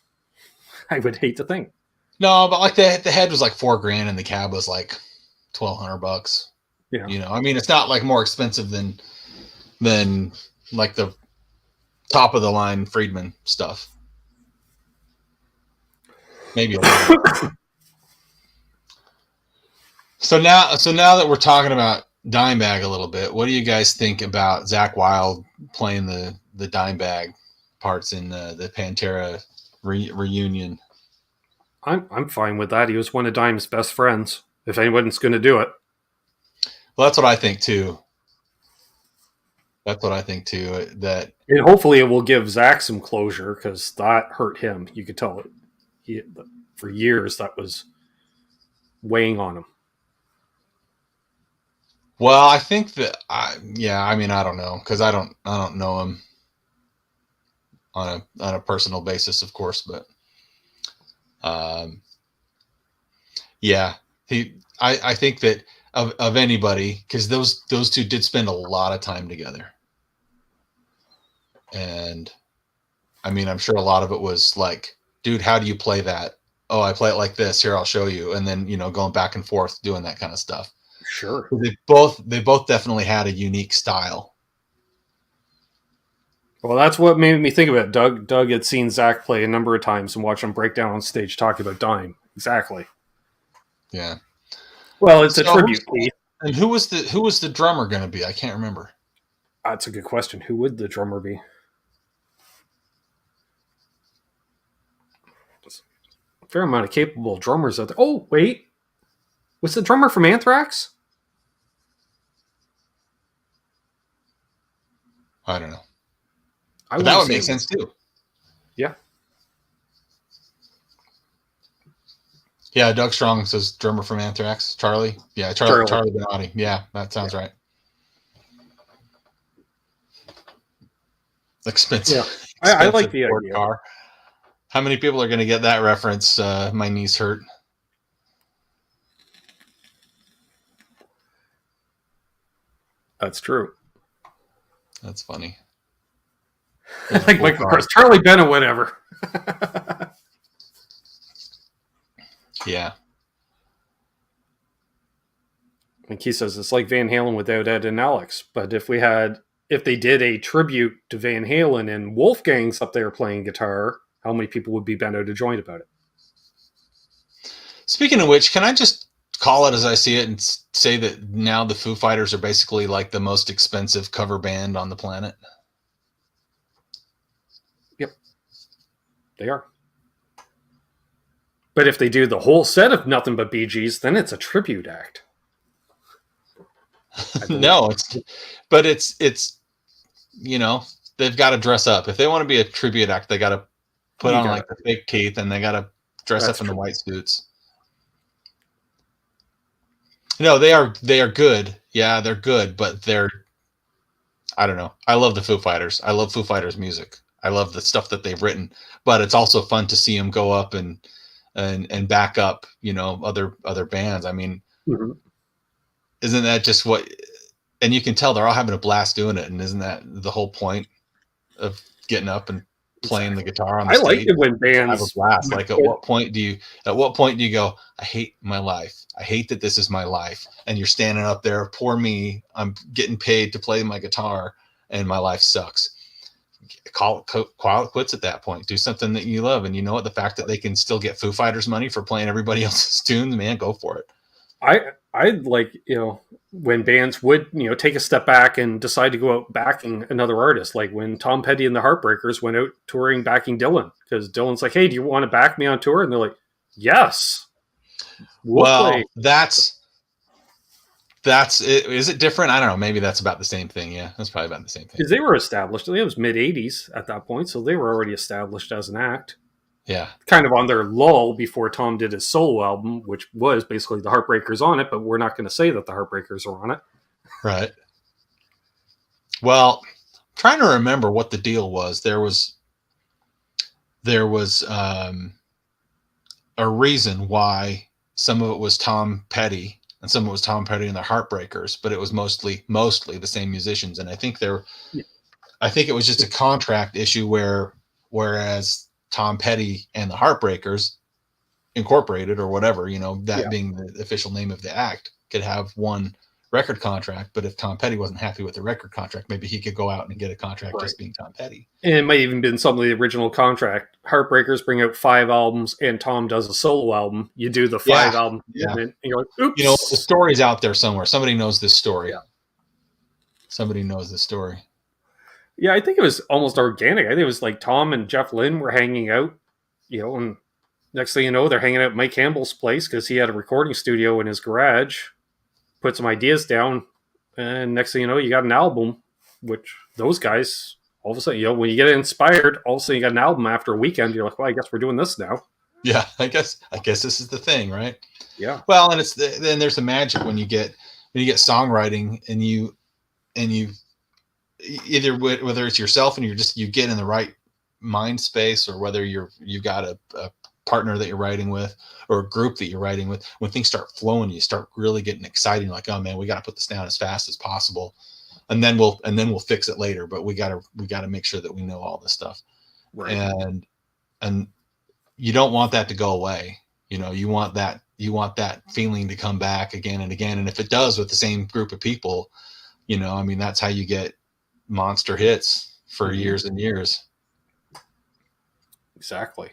I would hate the thing. No, but like the head was like $4,000 and the cab was like $1,200. Yeah. It's not like more expensive than like the top of the line Friedman stuff. Maybe a little. So now that we're talking about Dimebag a little bit, what do you guys think about Zakk Wylde playing the Dimebag parts in the Pantera reunion? I'm fine with that. He was one of Dime's best friends. If anyone's going to do it. Well, that's what I think too. That and hopefully it will give Zakk some closure because that hurt him. You could tell it. For years that was weighing on him. Well, I think that I don't know because I don't know him on a personal basis, of course, but I think that of anybody, because those two did spend a lot of time together. And I mean, I'm sure a lot of it was like, dude, how do you play that? Oh, I play it like this. Here, I'll show you. And then, going back and forth doing that kind of stuff. Sure. They both definitely had a unique style. Well, that's what made me think of it. Doug had seen Zach play a number of times and watched him break down on stage talking about Dime. Exactly. Yeah. Well, it's a tribute piece. And who was the drummer going to be? I can't remember. That's a good question. Who would the drummer be? A fair amount of capable drummers out there. Oh, wait. Was the drummer from Anthrax? I don't know. But that would make sense too. Yeah. Yeah, Doug Strong says drummer from Anthrax. Charlie. Yeah, Charlie Benatti. Yeah, that sounds right. Expensive. Yeah. I like the idea. Car. How many people are going to get that reference? My knees hurt. That's true. That's funny. Like Michael Kors, Charlie Bennett, whatever. Yeah. And he says it's like Van Halen without Ed and Alex. But if they did a tribute to Van Halen and Wolfgang's up there playing guitar, how many people would be bent out of joint about it? Speaking of which, can I just call it as I see it and say that now the Foo Fighters are basically like the most expensive cover band on the planet? Yep. They are. But if they do the whole set of nothing but Bee Gees, then it's a tribute act. No, it's they've got to dress up. If they want to be a tribute act, they got to put on like the fake teeth and they got to dress up in the white suits. No, they are good. Yeah, they're good, but I don't know. I love the Foo Fighters. I love Foo Fighters music. I love the stuff that they've written, but it's also fun to see them go up and back up, other bands. I mean, Isn't that just what, and you can tell they're all having a blast doing it. And isn't that the whole point of getting up and playing the guitar on the stage? I like it when bands have a blast. Like at what point do you go, I hate my life. I hate that this is my life. And you're standing up there, poor me. I'm getting paid to play my guitar and my life sucks. Call it quits at that point. Do something that you love. And you know what? The fact that they can still get Foo Fighters money for playing everybody else's tunes, man, go for it. I'd like, when bands would, take a step back and decide to go out backing another artist, like when Tom Petty and the Heartbreakers went out touring backing Dylan, because Dylan's like, hey, do you want to back me on tour? And they're like, yes. Well, that's it. Is it different? I don't know. Maybe that's about the same thing. Yeah, that's probably about the same thing. Because they were established. It was mid-'80s at that point, so they were already established as an act. Yeah. Kind of on their lull before Tom did his solo album, which was basically the Heartbreakers on it, but we're not going to say that the Heartbreakers are on it. Right. Well, I'm trying to remember what the deal was. There was a reason why some of it was Tom Petty and some of it was Tom Petty and the Heartbreakers, but it was mostly the same musicians. And I think it was just a contract issue whereas Tom Petty and the Heartbreakers Incorporated or whatever, being the official name of the act, could have one record contract. But if Tom Petty wasn't happy with the record contract, maybe he could go out and get a contract just being Tom Petty. And it might even been some of the original contract. Heartbreakers bring out 5 albums and Tom does a solo album. You do the 5 album. Yeah. And you're like, oops. The story's out there somewhere. Somebody knows this story. Yeah. Somebody knows this story. Yeah, I think it was almost organic. I think it was like Tom and Jeff Lynne were hanging out, and next thing you know, they're hanging out at Mike Campbell's place because he had a recording studio in his garage, put some ideas down, and next thing you know, you got an album, which those guys, all of a sudden, when you get inspired, all of a sudden you got an album after a weekend, you're like, well, I guess we're doing this now. Yeah, I guess this is the thing, right? Yeah. Well, and then there's the magic when you get songwriting and you either whether it's yourself and you get in the right mind space, or whether you've got a partner that you're writing with or a group that you're writing with, when things start flowing, you start really getting excited, like, oh man, we got to put this down as fast as possible. and then we'll fix it later. But we gotta make sure that we know all this stuff. Right. And you don't want that to go away. You want that feeling to come back again and again. And if it does with the same group of people, that's how you get monster hits for years and years. Exactly.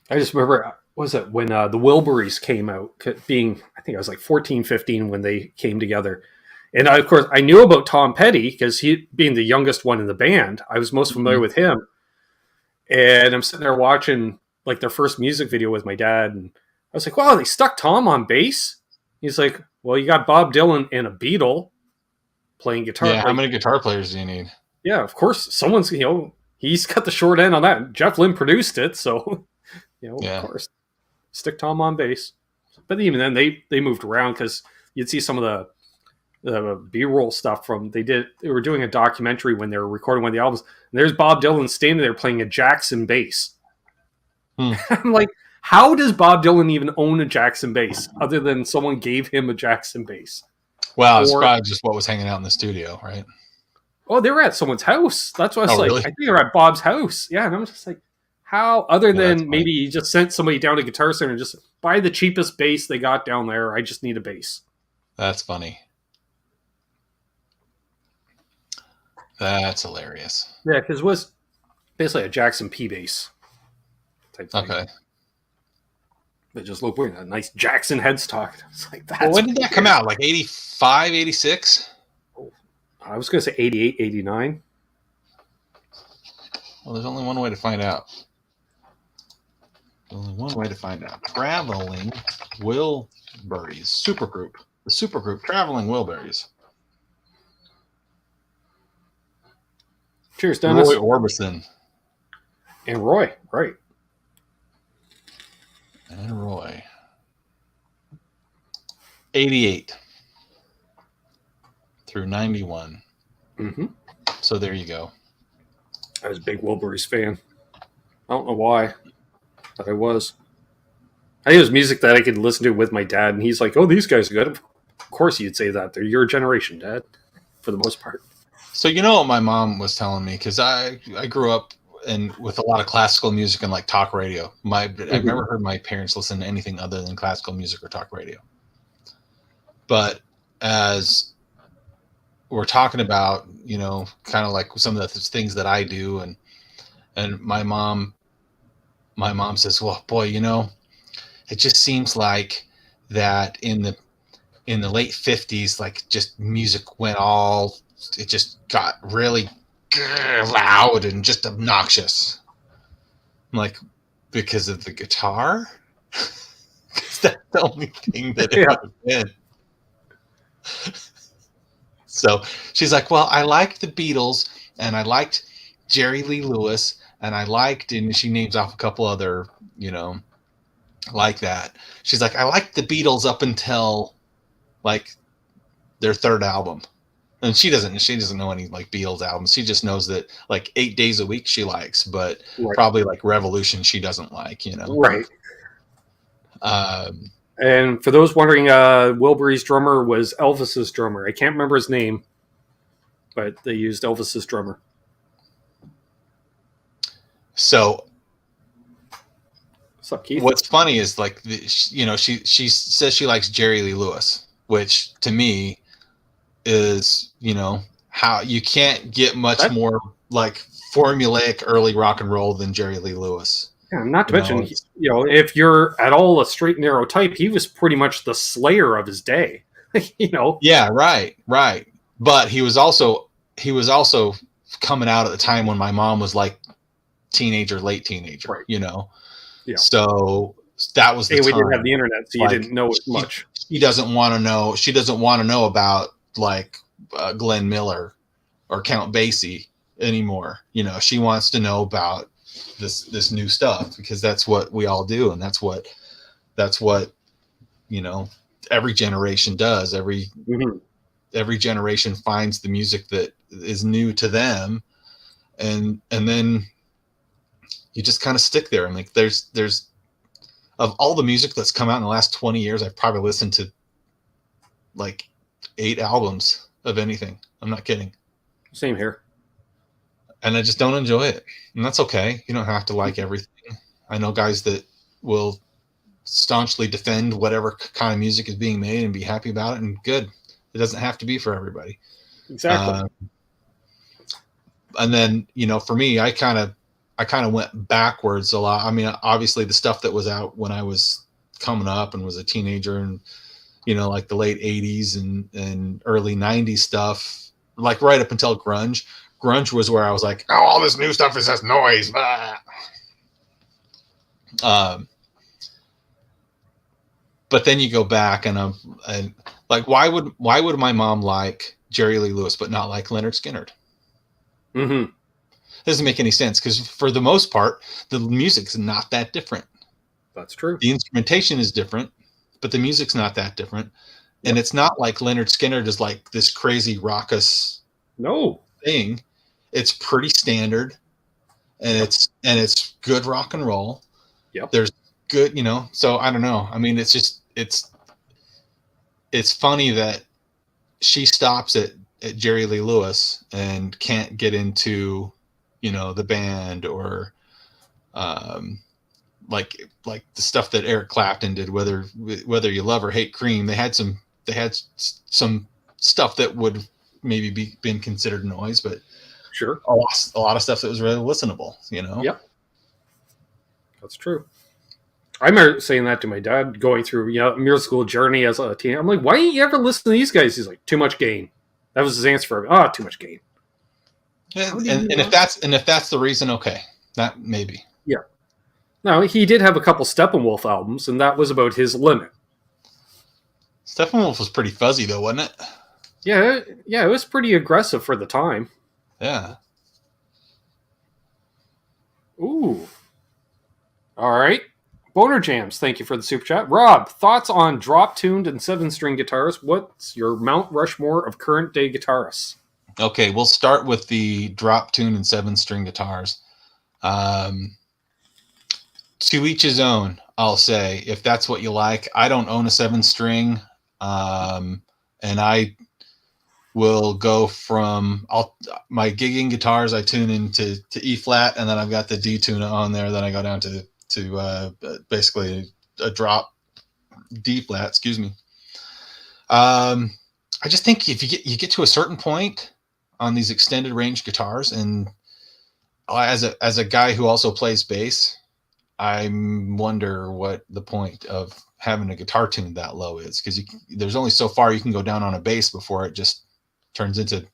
I just remember, was it when the Wilburys came out, I think I was like 14, 15 when they came together. And of course, I knew about Tom Petty because he, being the youngest one in the band, I was most familiar with him. And I'm sitting there watching like their first music video with my dad. And I was like, wow, they stuck Tom on bass? He's like, well, you got Bob Dylan and a Beatle playing guitar. Yeah, how many guitar players do you need? Yeah, of course. Someone's, he's got the short end on that. Jeff Lynne produced it, so, Of course. Stick Tom on bass. But even then, they moved around because you'd see some of the B-roll stuff from, they were doing a documentary when they were recording one of the albums, and there's Bob Dylan standing there playing a Jackson bass. I'm like, how does Bob Dylan even own a Jackson bass other than someone gave him a Jackson bass? Well, it's probably just what was hanging out in the studio, right? Oh, they were at someone's house. That's what I was like. Really? I think they were at Bob's house. Yeah, and I'm just like, how? Other than maybe he just sent somebody down to Guitar Center and just buy the cheapest bass they got down there. I just need a bass. That's funny. That's hilarious. Yeah, because it was basically a Jackson P bass type thing. Okay. But just look weird. A nice Jackson headstock. It's like that. Well, when did that come out? Like 85, 86? I was going to say 88, 89. Well, there's only one way to find out. Only one way to find out. Traveling Wilburys. Supergroup. The supergroup Traveling Wilburys. Cheers, Dennis. Roy Orbison. And Roy, right. And Roy. 88 through 91. Mm-hmm. So there you go. I was a big Wilburys fan. I don't know why, but I was. I think it was music that I could listen to with my dad, and he's like, oh, these guys are good. Of course you'd say that. They're your generation, Dad, for the most part. So you know what my mom was telling me, because I grew up with a lot of classical music and like talk radio. I've never heard my parents listen to anything other than classical music or talk radio. But as we're talking about, kind of like some of the things that I do, and my mom says, well, boy, it just seems like that in the late 50s, like just music it just got really loud and just obnoxious. I'm like, because of the guitar? Because that's the only thing that it would have been. So she's like, well, I liked the Beatles, and I liked Jerry Lee Lewis, and and she names off a couple other, like that. She's like, I liked the Beatles up until like their third album. And she doesn't know any like Beatles albums. She just knows that like 8 days a week she likes, but probably like Revolution she doesn't like, Right. And for those wondering, Wilbury's drummer was Elvis's drummer. I can't remember his name, but they used Elvis's drummer. So, what's up, Keith? What's funny is like, she says she likes Jerry Lee Lewis, which to me is, how you can't get much more like formulaic early rock and roll than Jerry Lee Lewis. Yeah, not to mention, if you're at all a straight and narrow type, he was pretty much the Slayer of his day. Yeah, right. But he was also coming out at the time when my mom was like late teenager. Right. Yeah. So that was the time. We didn't have the internet, so you didn't know as much. She doesn't want to know. She doesn't want to know about like Glenn Miller or Count Basie anymore. She wants to know about this new stuff, because that's what we all do, and that's what every generation does. Every generation finds the music that is new to them, and then you just kind of stick there. And like there's of all the music that's come out in the last 20 years, I've probably listened to like 8 albums of anything. I'm not kidding. Same here. And I just don't enjoy it. And that's okay. You don't have to like everything. I know guys that will staunchly defend whatever kind of music is being made and be happy about it, and good. It doesn't have to be for everybody. Exactly. And then, you know, for me, I kind of went backwards a lot. I mean, obviously the stuff that was out when I was coming up and was a teenager, and, you know, like the late 80s and early 90s stuff, like right up until grunge. Grunge was where I was like, oh, all this new stuff is just noise. But then you go back and like, why would my mom like Jerry Lee Lewis but not like Leonard Skinner? Mm-hmm. Doesn't make any sense, because for the most part, the music's not that different. That's true. The instrumentation is different, but the music's not that different. Yep. And it's not like Leonard Skinner is like this crazy raucous thing. It's pretty standard, and it's good rock and roll. Yep. There's good, you know, so I don't know. I mean, it's just it's funny that she stops at Jerry Lee Lewis and can't get into, you know, the band or like the stuff that Eric Clapton did, whether you love or hate Cream. They had some stuff that would maybe been considered noise, but sure, a lot of stuff that was really listenable, you know. Yep, that's true. I remember saying that to my dad going through, you know, musical journey as a teen. I'm like, why didn't you ever listen to these guys? He's like, too much gain. That was his answer for me. Too much gain. And if that's the reason, okay, that maybe. Yeah. No, he did have a couple Steppenwolf albums, and that was about his limit. Steppenwolf was pretty fuzzy, though, wasn't it? Yeah, it was pretty aggressive for the time. Yeah. Ooh. All right. Boner Jams, thank you for the super chat. Rob, thoughts on drop-tuned and 7-string guitars? What's your Mount Rushmore of current-day guitarists? Okay, we'll start with the drop-tuned and 7-string guitars. To each his own, I'll say, if that's what you like. I don't own a 7-string, and I will go from my gigging guitars. I tune into E flat, and then I've got the D tuna on there. Then I go down to basically a drop D flat. Excuse me. I just think if you get to a certain point on these extended range guitars, and as a guy who also plays bass, I wonder what the point of having a guitar tuned that low is, because there's only so far you can go down on a bass before it just turns into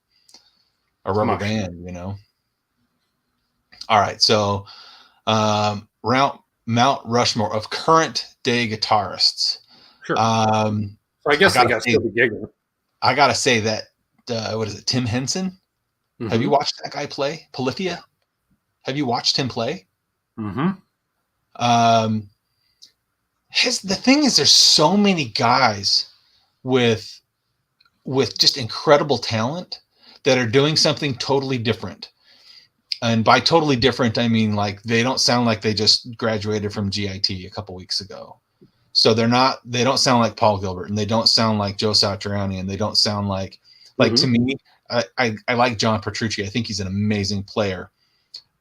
a rubber band, you know. All right, so Mount Rushmore of current day guitarists. Sure. So I guess I got to be giggling. I gotta say that what is it, Tim Henson? Mm-hmm. Have you watched that guy play Polyphia? Have you watched him play? Mm-hmm. The thing is, there's so many guys with just incredible talent that are doing something totally different. And by totally different, I mean, like, they don't sound like they just graduated from GIT a couple weeks ago. So they don't sound like Paul Gilbert, and they don't sound like Joe Satriani, and they don't sound like to me, I like John Petrucci. I think he's an amazing player,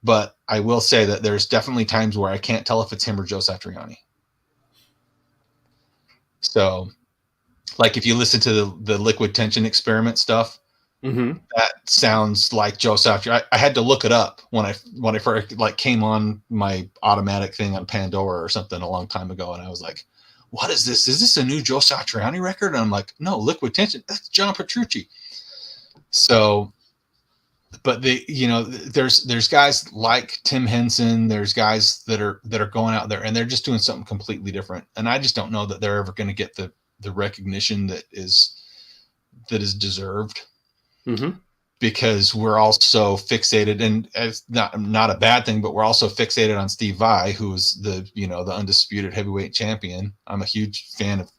but I will say that there's definitely times where I can't tell if it's him or Joe Satriani. So, like, if you listen to the Liquid Tension Experiment stuff, that sounds like Joe Satriani. I had to look it up when I first came on my automatic thing on Pandora or something a long time ago, and I was like, "What is this? Is this a new Joe Satriani record?" And I'm like, "No, Liquid Tension. That's John Petrucci." So, but there's guys like Tim Henson. There's guys that are going out there and they're just doing something completely different. And I just don't know that they're ever going to get the recognition that is deserved. Mm-hmm. Because we're all so fixated, and it's not a bad thing, but we're also fixated on Steve Vai, who's the undisputed heavyweight champion. I'm a huge fan of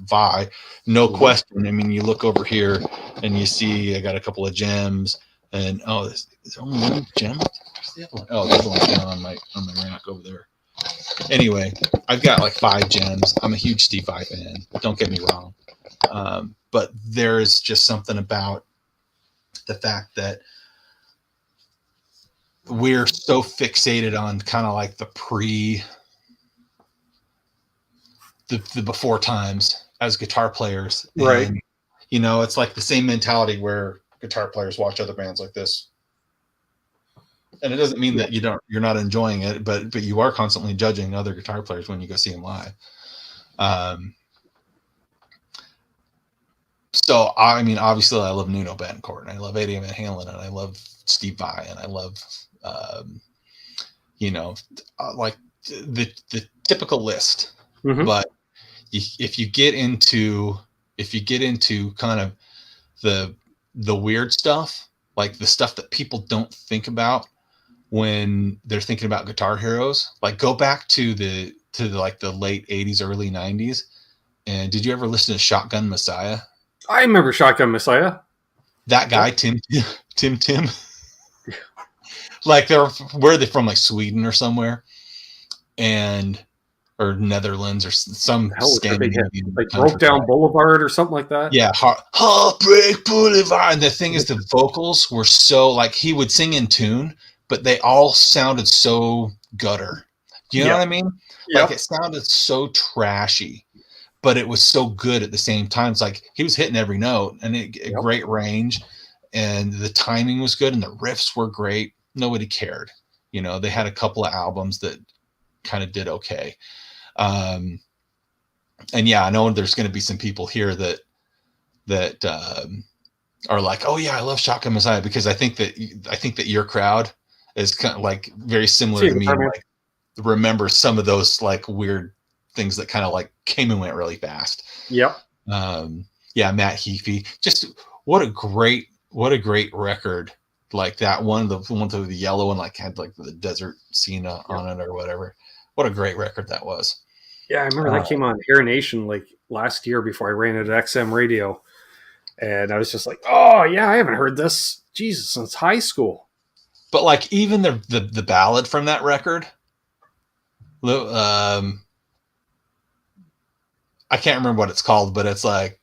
Vai, no question. I mean, you look over here and you see I got a couple of gems, and is there only one gem? There's the one down on the rack over there. Anyway, I've got like 5 gems. I'm a huge Steve Vai fan. Don't get me wrong. But there is just something about the fact that we're so fixated on kind of like the before times as guitar players. Right. And, you know, it's like the same mentality where guitar players watch other bands like this. And it doesn't mean that you're not enjoying it, but you are constantly judging other guitar players when you go see them live. So, I mean, obviously I love Nuno Bettencourt, and I love Eddie Van Halen, and I love Steve Vai, and I love, you know, like the typical list. Mm-hmm. But if you get into kind of the weird stuff, like the stuff that people don't think about when they're thinking about Guitar Heroes, like go back to the like the late 80s, early 90s. And did you ever listen to Shotgun Messiah? I remember Shotgun Messiah. That guy, Tim. Like where are they from? Like Sweden or somewhere, or Netherlands or some Scandinavian, like Broke Down Boulevard or something like that. Yeah, Heartbreak Boulevard. And the thing is, the vocals were so like he would sing in tune, but they all sounded so gutter. Do you know what I mean? Like it sounded so trashy, but it was so good at the same time. It's like he was hitting every note, and great range, and the timing was good, and the riffs were great. Nobody cared. You know, they had a couple of albums that kind of did okay. And yeah, I know there's going to be some people here that are like, oh yeah, I love Shotgun Messiah, because I think that your crowd is kind of like very similar to me. Like, remember some of those like weird things that kind of like came and went really fast. Yep. Yeah, Matt Heafy. Just what a great record. Like that one, the yellow one, like had like the desert scene on it or whatever. What a great record that was. Yeah, I remember that came on Hair Nation like last year before I ran it at XM Radio. And I was just like, oh yeah, I haven't heard this, Jesus, since high school. But like even the ballad from that record, I can't remember what it's called, but it's like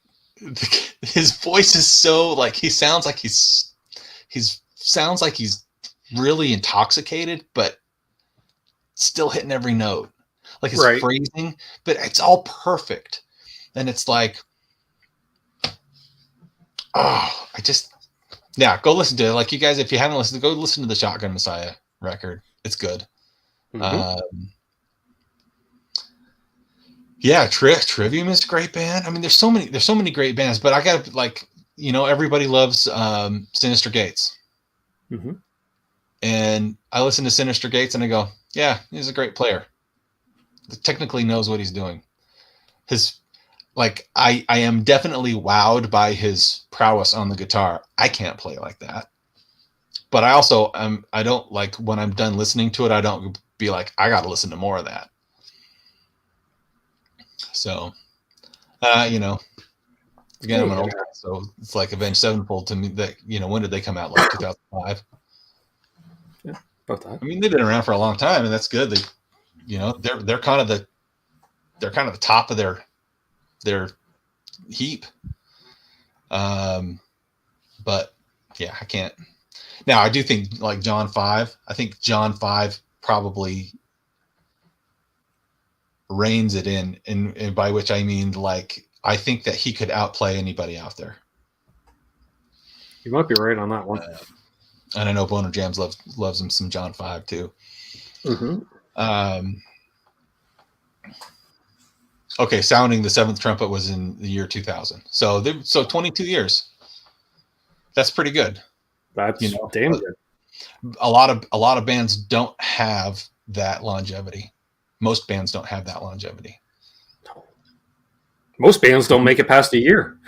his voice is so like he sounds like he's really intoxicated, but still hitting every note. Like his phrasing, but it's all perfect. And it's like, oh, go listen to it. Like you guys, if you haven't listened, go listen to the Shotgun Messiah record. It's good. Mm-hmm. Yeah, Trivium is a great band. I mean, there's so many great bands, but I got like, you know, everybody loves Sinister Gates. Mm-hmm. And I listen to Sinister Gates and I go, yeah, he's a great player. He technically knows what he's doing. I am definitely wowed by his prowess on the guitar. I can't play like that. But I also I don't like when I'm done listening to it, I don't be like, I got to listen to more of that. So, you know, again, I'm an old guy, so it's like Avenged Sevenfold to me. That, you know, when did they come out? Like 2005. Yeah, about that. I mean, they've been around for a long time, and that's good. They, you know, they're kind of the top of their heap. But yeah, I can't. Now I do think like John 5. I think John 5 probably reins it in, and by which I mean like I think that he could outplay anybody out there. You might be right on that one. And I know Boner Jams loves him some John 5 too. Mm-hmm. Okay, Sounding the Seventh Trumpet was in the year 2000. So 22 years. That's pretty good. That's, you know, damn good. A lot of bands don't have that longevity. Most bands don't have that longevity. Most bands don't make it past a year.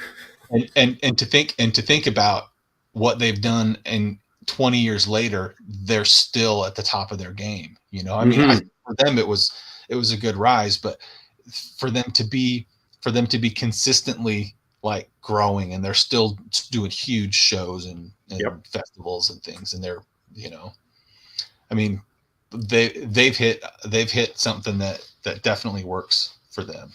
And to think about what they've done, and 20 years later, they're still at the top of their game. You know, I mean, for them it was a good rise, but for them to be consistently like growing, and they're still doing huge shows and festivals and things, and they're, you know, I mean, they've hit something that definitely works for them.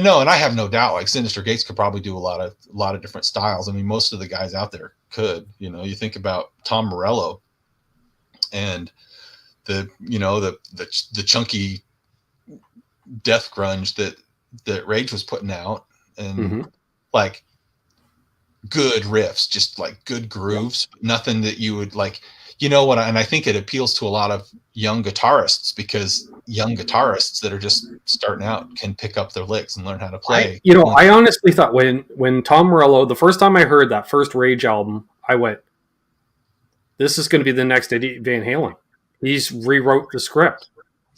No, and I have no doubt like Sinister Gates could probably do a lot of different styles. I mean, most of the guys out there could. You know, you think about Tom Morello and the chunky death grunge that Rage was putting out, and like good riffs, just like good grooves, nothing that you would like, you know what? And I think it appeals to a lot of young guitarists, because young guitarists that are just starting out can pick up their licks and learn how to play. I honestly thought when Tom Morello, the first time I heard that first Rage album, I went, this is going to be the next Eddie Van Halen. He's rewrote the script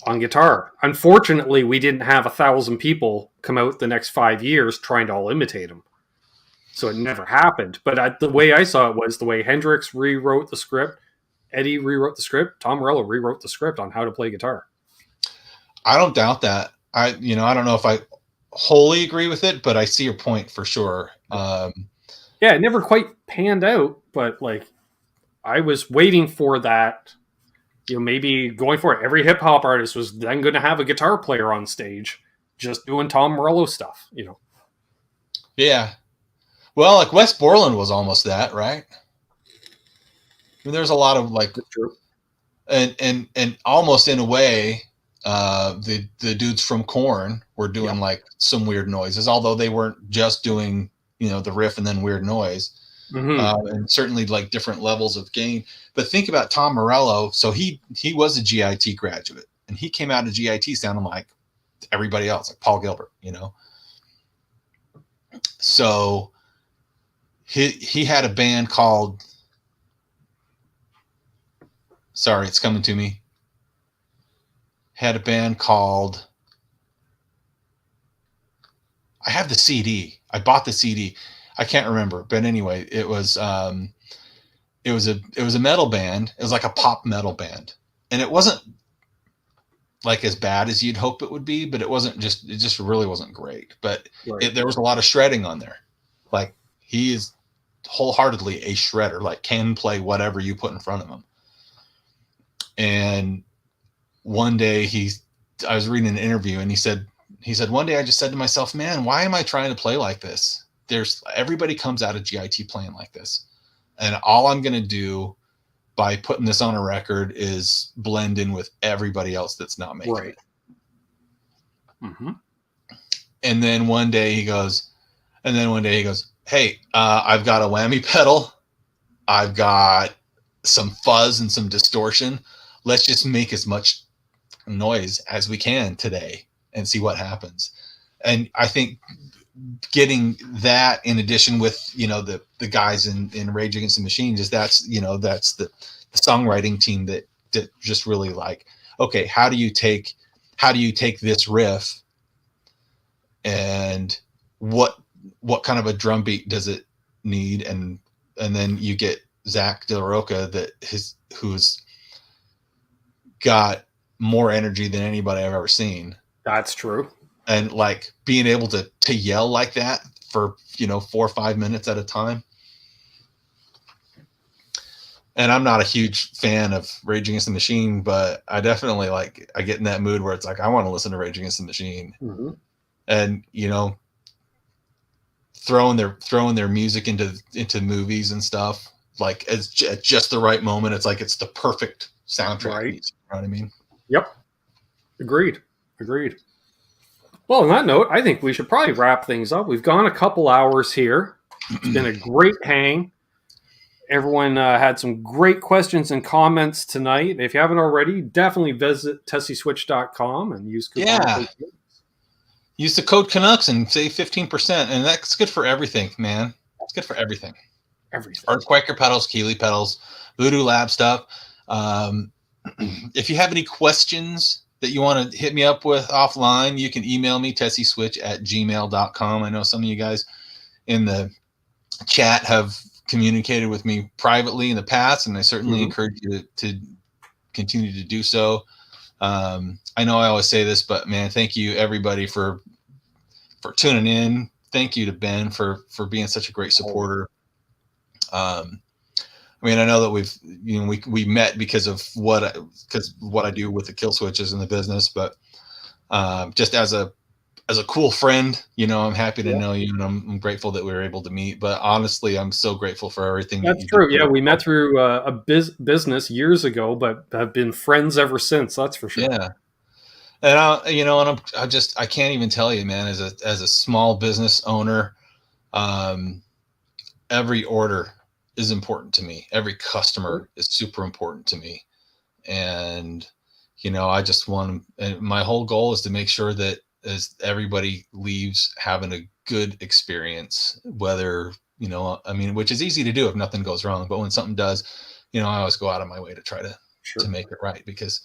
on guitar. Unfortunately, we didn't have 1,000 people come out the next 5 years trying to all imitate him. So it never happened. But the way I saw it was the way Hendrix rewrote the script, Eddie rewrote the script, Tom Morello rewrote the script on how to play guitar. I don't doubt that. I don't know if I wholly agree with it, but I see your point for sure. Yeah, it never quite panned out, but like I was waiting for that. Maybe going for it. Every hip hop artist was then going to have a guitar player on stage, just doing Tom Morello stuff. Yeah. Well, like Wes Borland was almost that, right? I mean, there's a lot of like, and almost in a way, the dudes from Korn were doing like some weird noises, although they weren't just doing the riff and then weird noise. And certainly like different levels of gain. But think about Tom Morello. So he was a GIT graduate, and he came out of GIT sounding like everybody else, like Paul Gilbert, So he had a band called, sorry, it's coming to me. Had a band called, I have the CD. I bought the CD. I can't remember, but anyway, it was a metal band. It was like a pop metal band, and it wasn't like as bad as you'd hope it would be, but it just really wasn't great. But there was a lot of shredding on there. Like he is wholeheartedly a shredder, like can play whatever you put in front of him. And one day I was reading an interview, and he said one day I just said to myself, man, why am I trying to play like this? Everybody comes out of GIT playing like this, and all I'm going to do by putting this on a record is blend in with everybody else that's not making it. And then one day he goes, hey, I've got a whammy pedal. I've got some fuzz and some distortion. Let's just make as much noise as we can today and see what happens. And I think getting that in addition with the guys in Rage Against the Machine, that's the songwriting team that just really like, okay, how do you take this riff and what kind of a drum beat does it need, and then you get Zach De La Roca who's got more energy than anybody I've ever seen. That's true. And like being able to yell like that for 4 or 5 minutes at a time. And I'm not a huge fan of Rage Against the Machine, but I definitely I get in that mood where it's like I want to listen to Rage Against the Machine. And throwing their music into movies and stuff, like at just the right moment. It's like it's the perfect soundtrack music, you know what I mean? Yep. Agreed. Well, on that note, I think we should probably wrap things up. We've gone a couple hours here. It's been a great hang. Everyone had some great questions and comments tonight. If you haven't already, definitely visit tesiswitch.com and use code. Use the code Canucks and save 15%, and that's good for everything, man. It's good for everything. Earthquaker pedals, Keeley pedals, Voodoo Lab stuff. If you have any questions that you want to hit me up with offline, you can email me, tesiswitch@gmail.com. I know some of you guys in the chat have communicated with me privately in the past, and I certainly encourage you to continue to do so. I know I always say this, but man, thank you everybody for tuning in. Thank you to Ben for being such a great supporter. I mean, I know that we met because of what I do with the kill switches in the business, but just as a as a cool friend, you know, I'm happy to Yeah. know you, and I'm grateful that we were able to meet. But honestly, I'm so grateful for everything that That's you do. true. Yeah, we met through a business years ago, but have been friends ever since. That's for sure. Yeah. And you know, and I can't even tell you, man, as a small business owner, um, every order is important to me. Every Sure. customer is super important to me. And, you know, I just want to, and my whole goal is to make sure that as everybody leaves having a good experience, whether, you know, I mean, which is easy to do if nothing goes wrong, but when something does, you know, I always go out of my way to try to Sure. make it right, because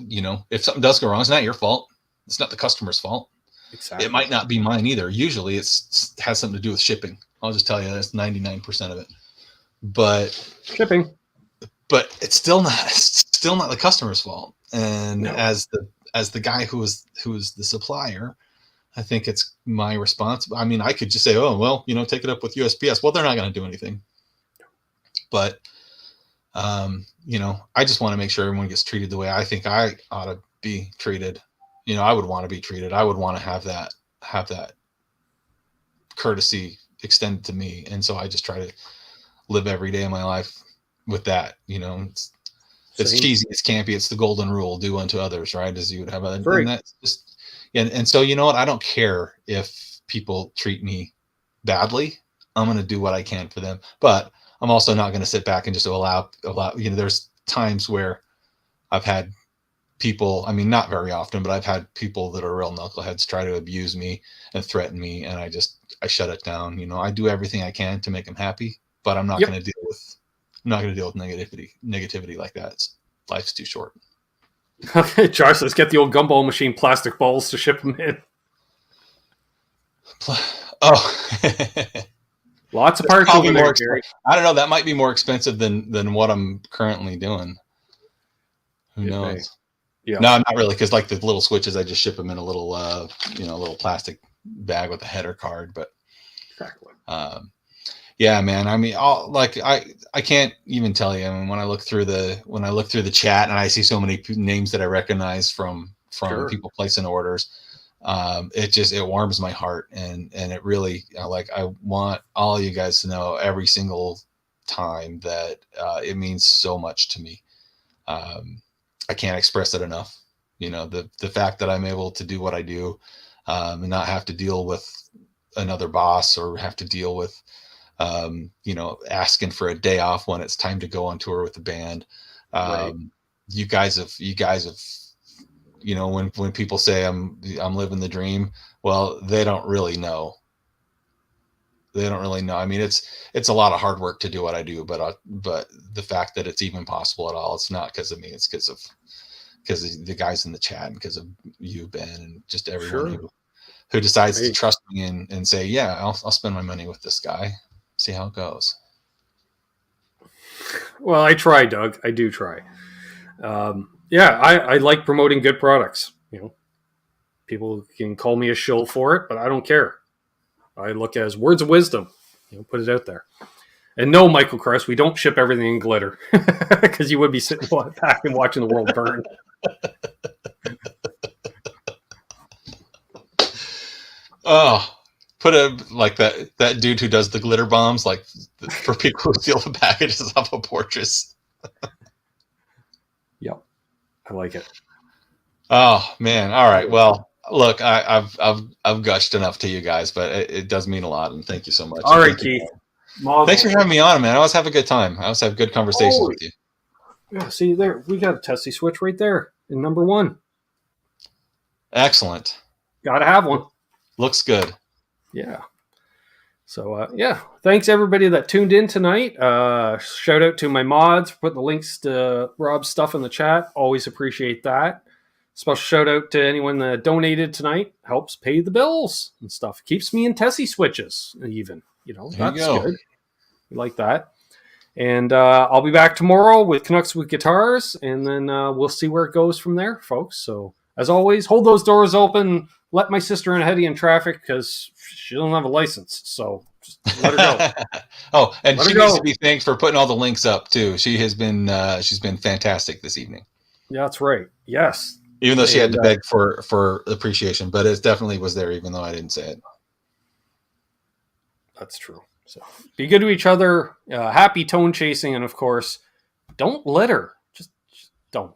you know, if something does go wrong, it's not your fault. It's not the customer's fault. It Exactly. might not be mine either. Usually it's has something to do with shipping. I'll just tell you that's 99% of it. But Shipping. it's still not the customer's fault. And No. as the guy who is the supplier, I think it's my response. I mean, I could just say, oh well, you know, take it up with USPS. Well, they're not going to do anything. But you know, I just want to make sure everyone gets treated the way I think I ought to be treated. You know, I would want to be treated. I would want to have that courtesy extended to me. And so I just try to live every day of my life with that. You know, it's cheesy, it's campy, it's the golden rule: do unto others, right? As you would have, and that's just, and so, you know what? I don't care if people treat me badly. I'm going to do what I can for them, but I'm also not going to sit back and just allow, you know, there's times where I've had people, I mean, not very often, but I've had people that are real knuckleheads try to abuse me and threaten me. And I shut it down. You know, I do everything I can to make them happy, but I'm not Yep. going to deal with negativity like that. Life's too short. Okay, Josh, let's get the old gumball machine plastic balls to ship them in. Oh, Lots of parts over there, Gary. I don't know. That might be more expensive than what I'm currently doing. Who knows? Yeah. No, not really, because like the little switches, I just ship them in a little, you know, a little plastic bag with a header card. But exactly. Yeah, man. I mean, I can't even tell you. I mean, when I look through the chat and I see so many names that I recognize from Sure. people placing orders, it warms my heart, and it really, like, I want all you guys to know every single time that it means so much to me. I can't express it enough. You know, the fact that I'm able to do what I do, and not have to deal with another boss, or have to deal with, you know, asking for a day off when it's time to go on tour with the band. Right. You guys have, you know, when people say I'm living the dream, well, they don't really know. I mean, it's a lot of hard work to do what I do, but the fact that it's even possible at all, it's not because of me. It's because of the guys in the chat, and because of you, Ben, and just everyone who decides to trust me and say, yeah, I'll spend my money with this guy, see how it goes. Well, I try, Doug. I do try. Yeah, I like promoting good products. You know, people can call me a shill for it, but I don't care. I look as words of wisdom. You know, put it out there. And no, Michael Kress, we don't ship everything in glitter, because you would be sitting back and watching the world burn. Oh, put a, like that dude who does the glitter bombs, like, for people who steal the packages off of portraits. Yep, I like it. Oh man! All right. Well, look, I've gushed enough to you guys, but it does mean a lot, and thank you so much. All right, Keith. Thanks for having me on, man. I always have a good time. I always have good conversations with you. Yeah, see there, we got a Tesi Switch right there in number 1. Excellent. Got to have one. Looks good. Yeah. So, yeah, thanks everybody that tuned in tonight. Shout out to my mods for putting the links to Rob's stuff in the chat. Always appreciate that. Special shout out to anyone that donated tonight. Helps pay the bills and stuff. Keeps me in Tesi Switches even. You know, that's good. We like that. And I'll be back tomorrow with Canucks with Guitars, and then we'll see where it goes from there, folks. So, as always, hold those doors open. Let my sister in ahead of you in traffic, because she doesn't have a license. So just let her go. Oh, and she needs to be thanked for putting all the links up too. She has been she's been fantastic this evening. Yeah, that's right. Yes. Even though she had to beg for appreciation, but it definitely was there, even though I didn't say it. That's true. So be good to each other. Happy tone chasing, and of course, don't litter. Just don't.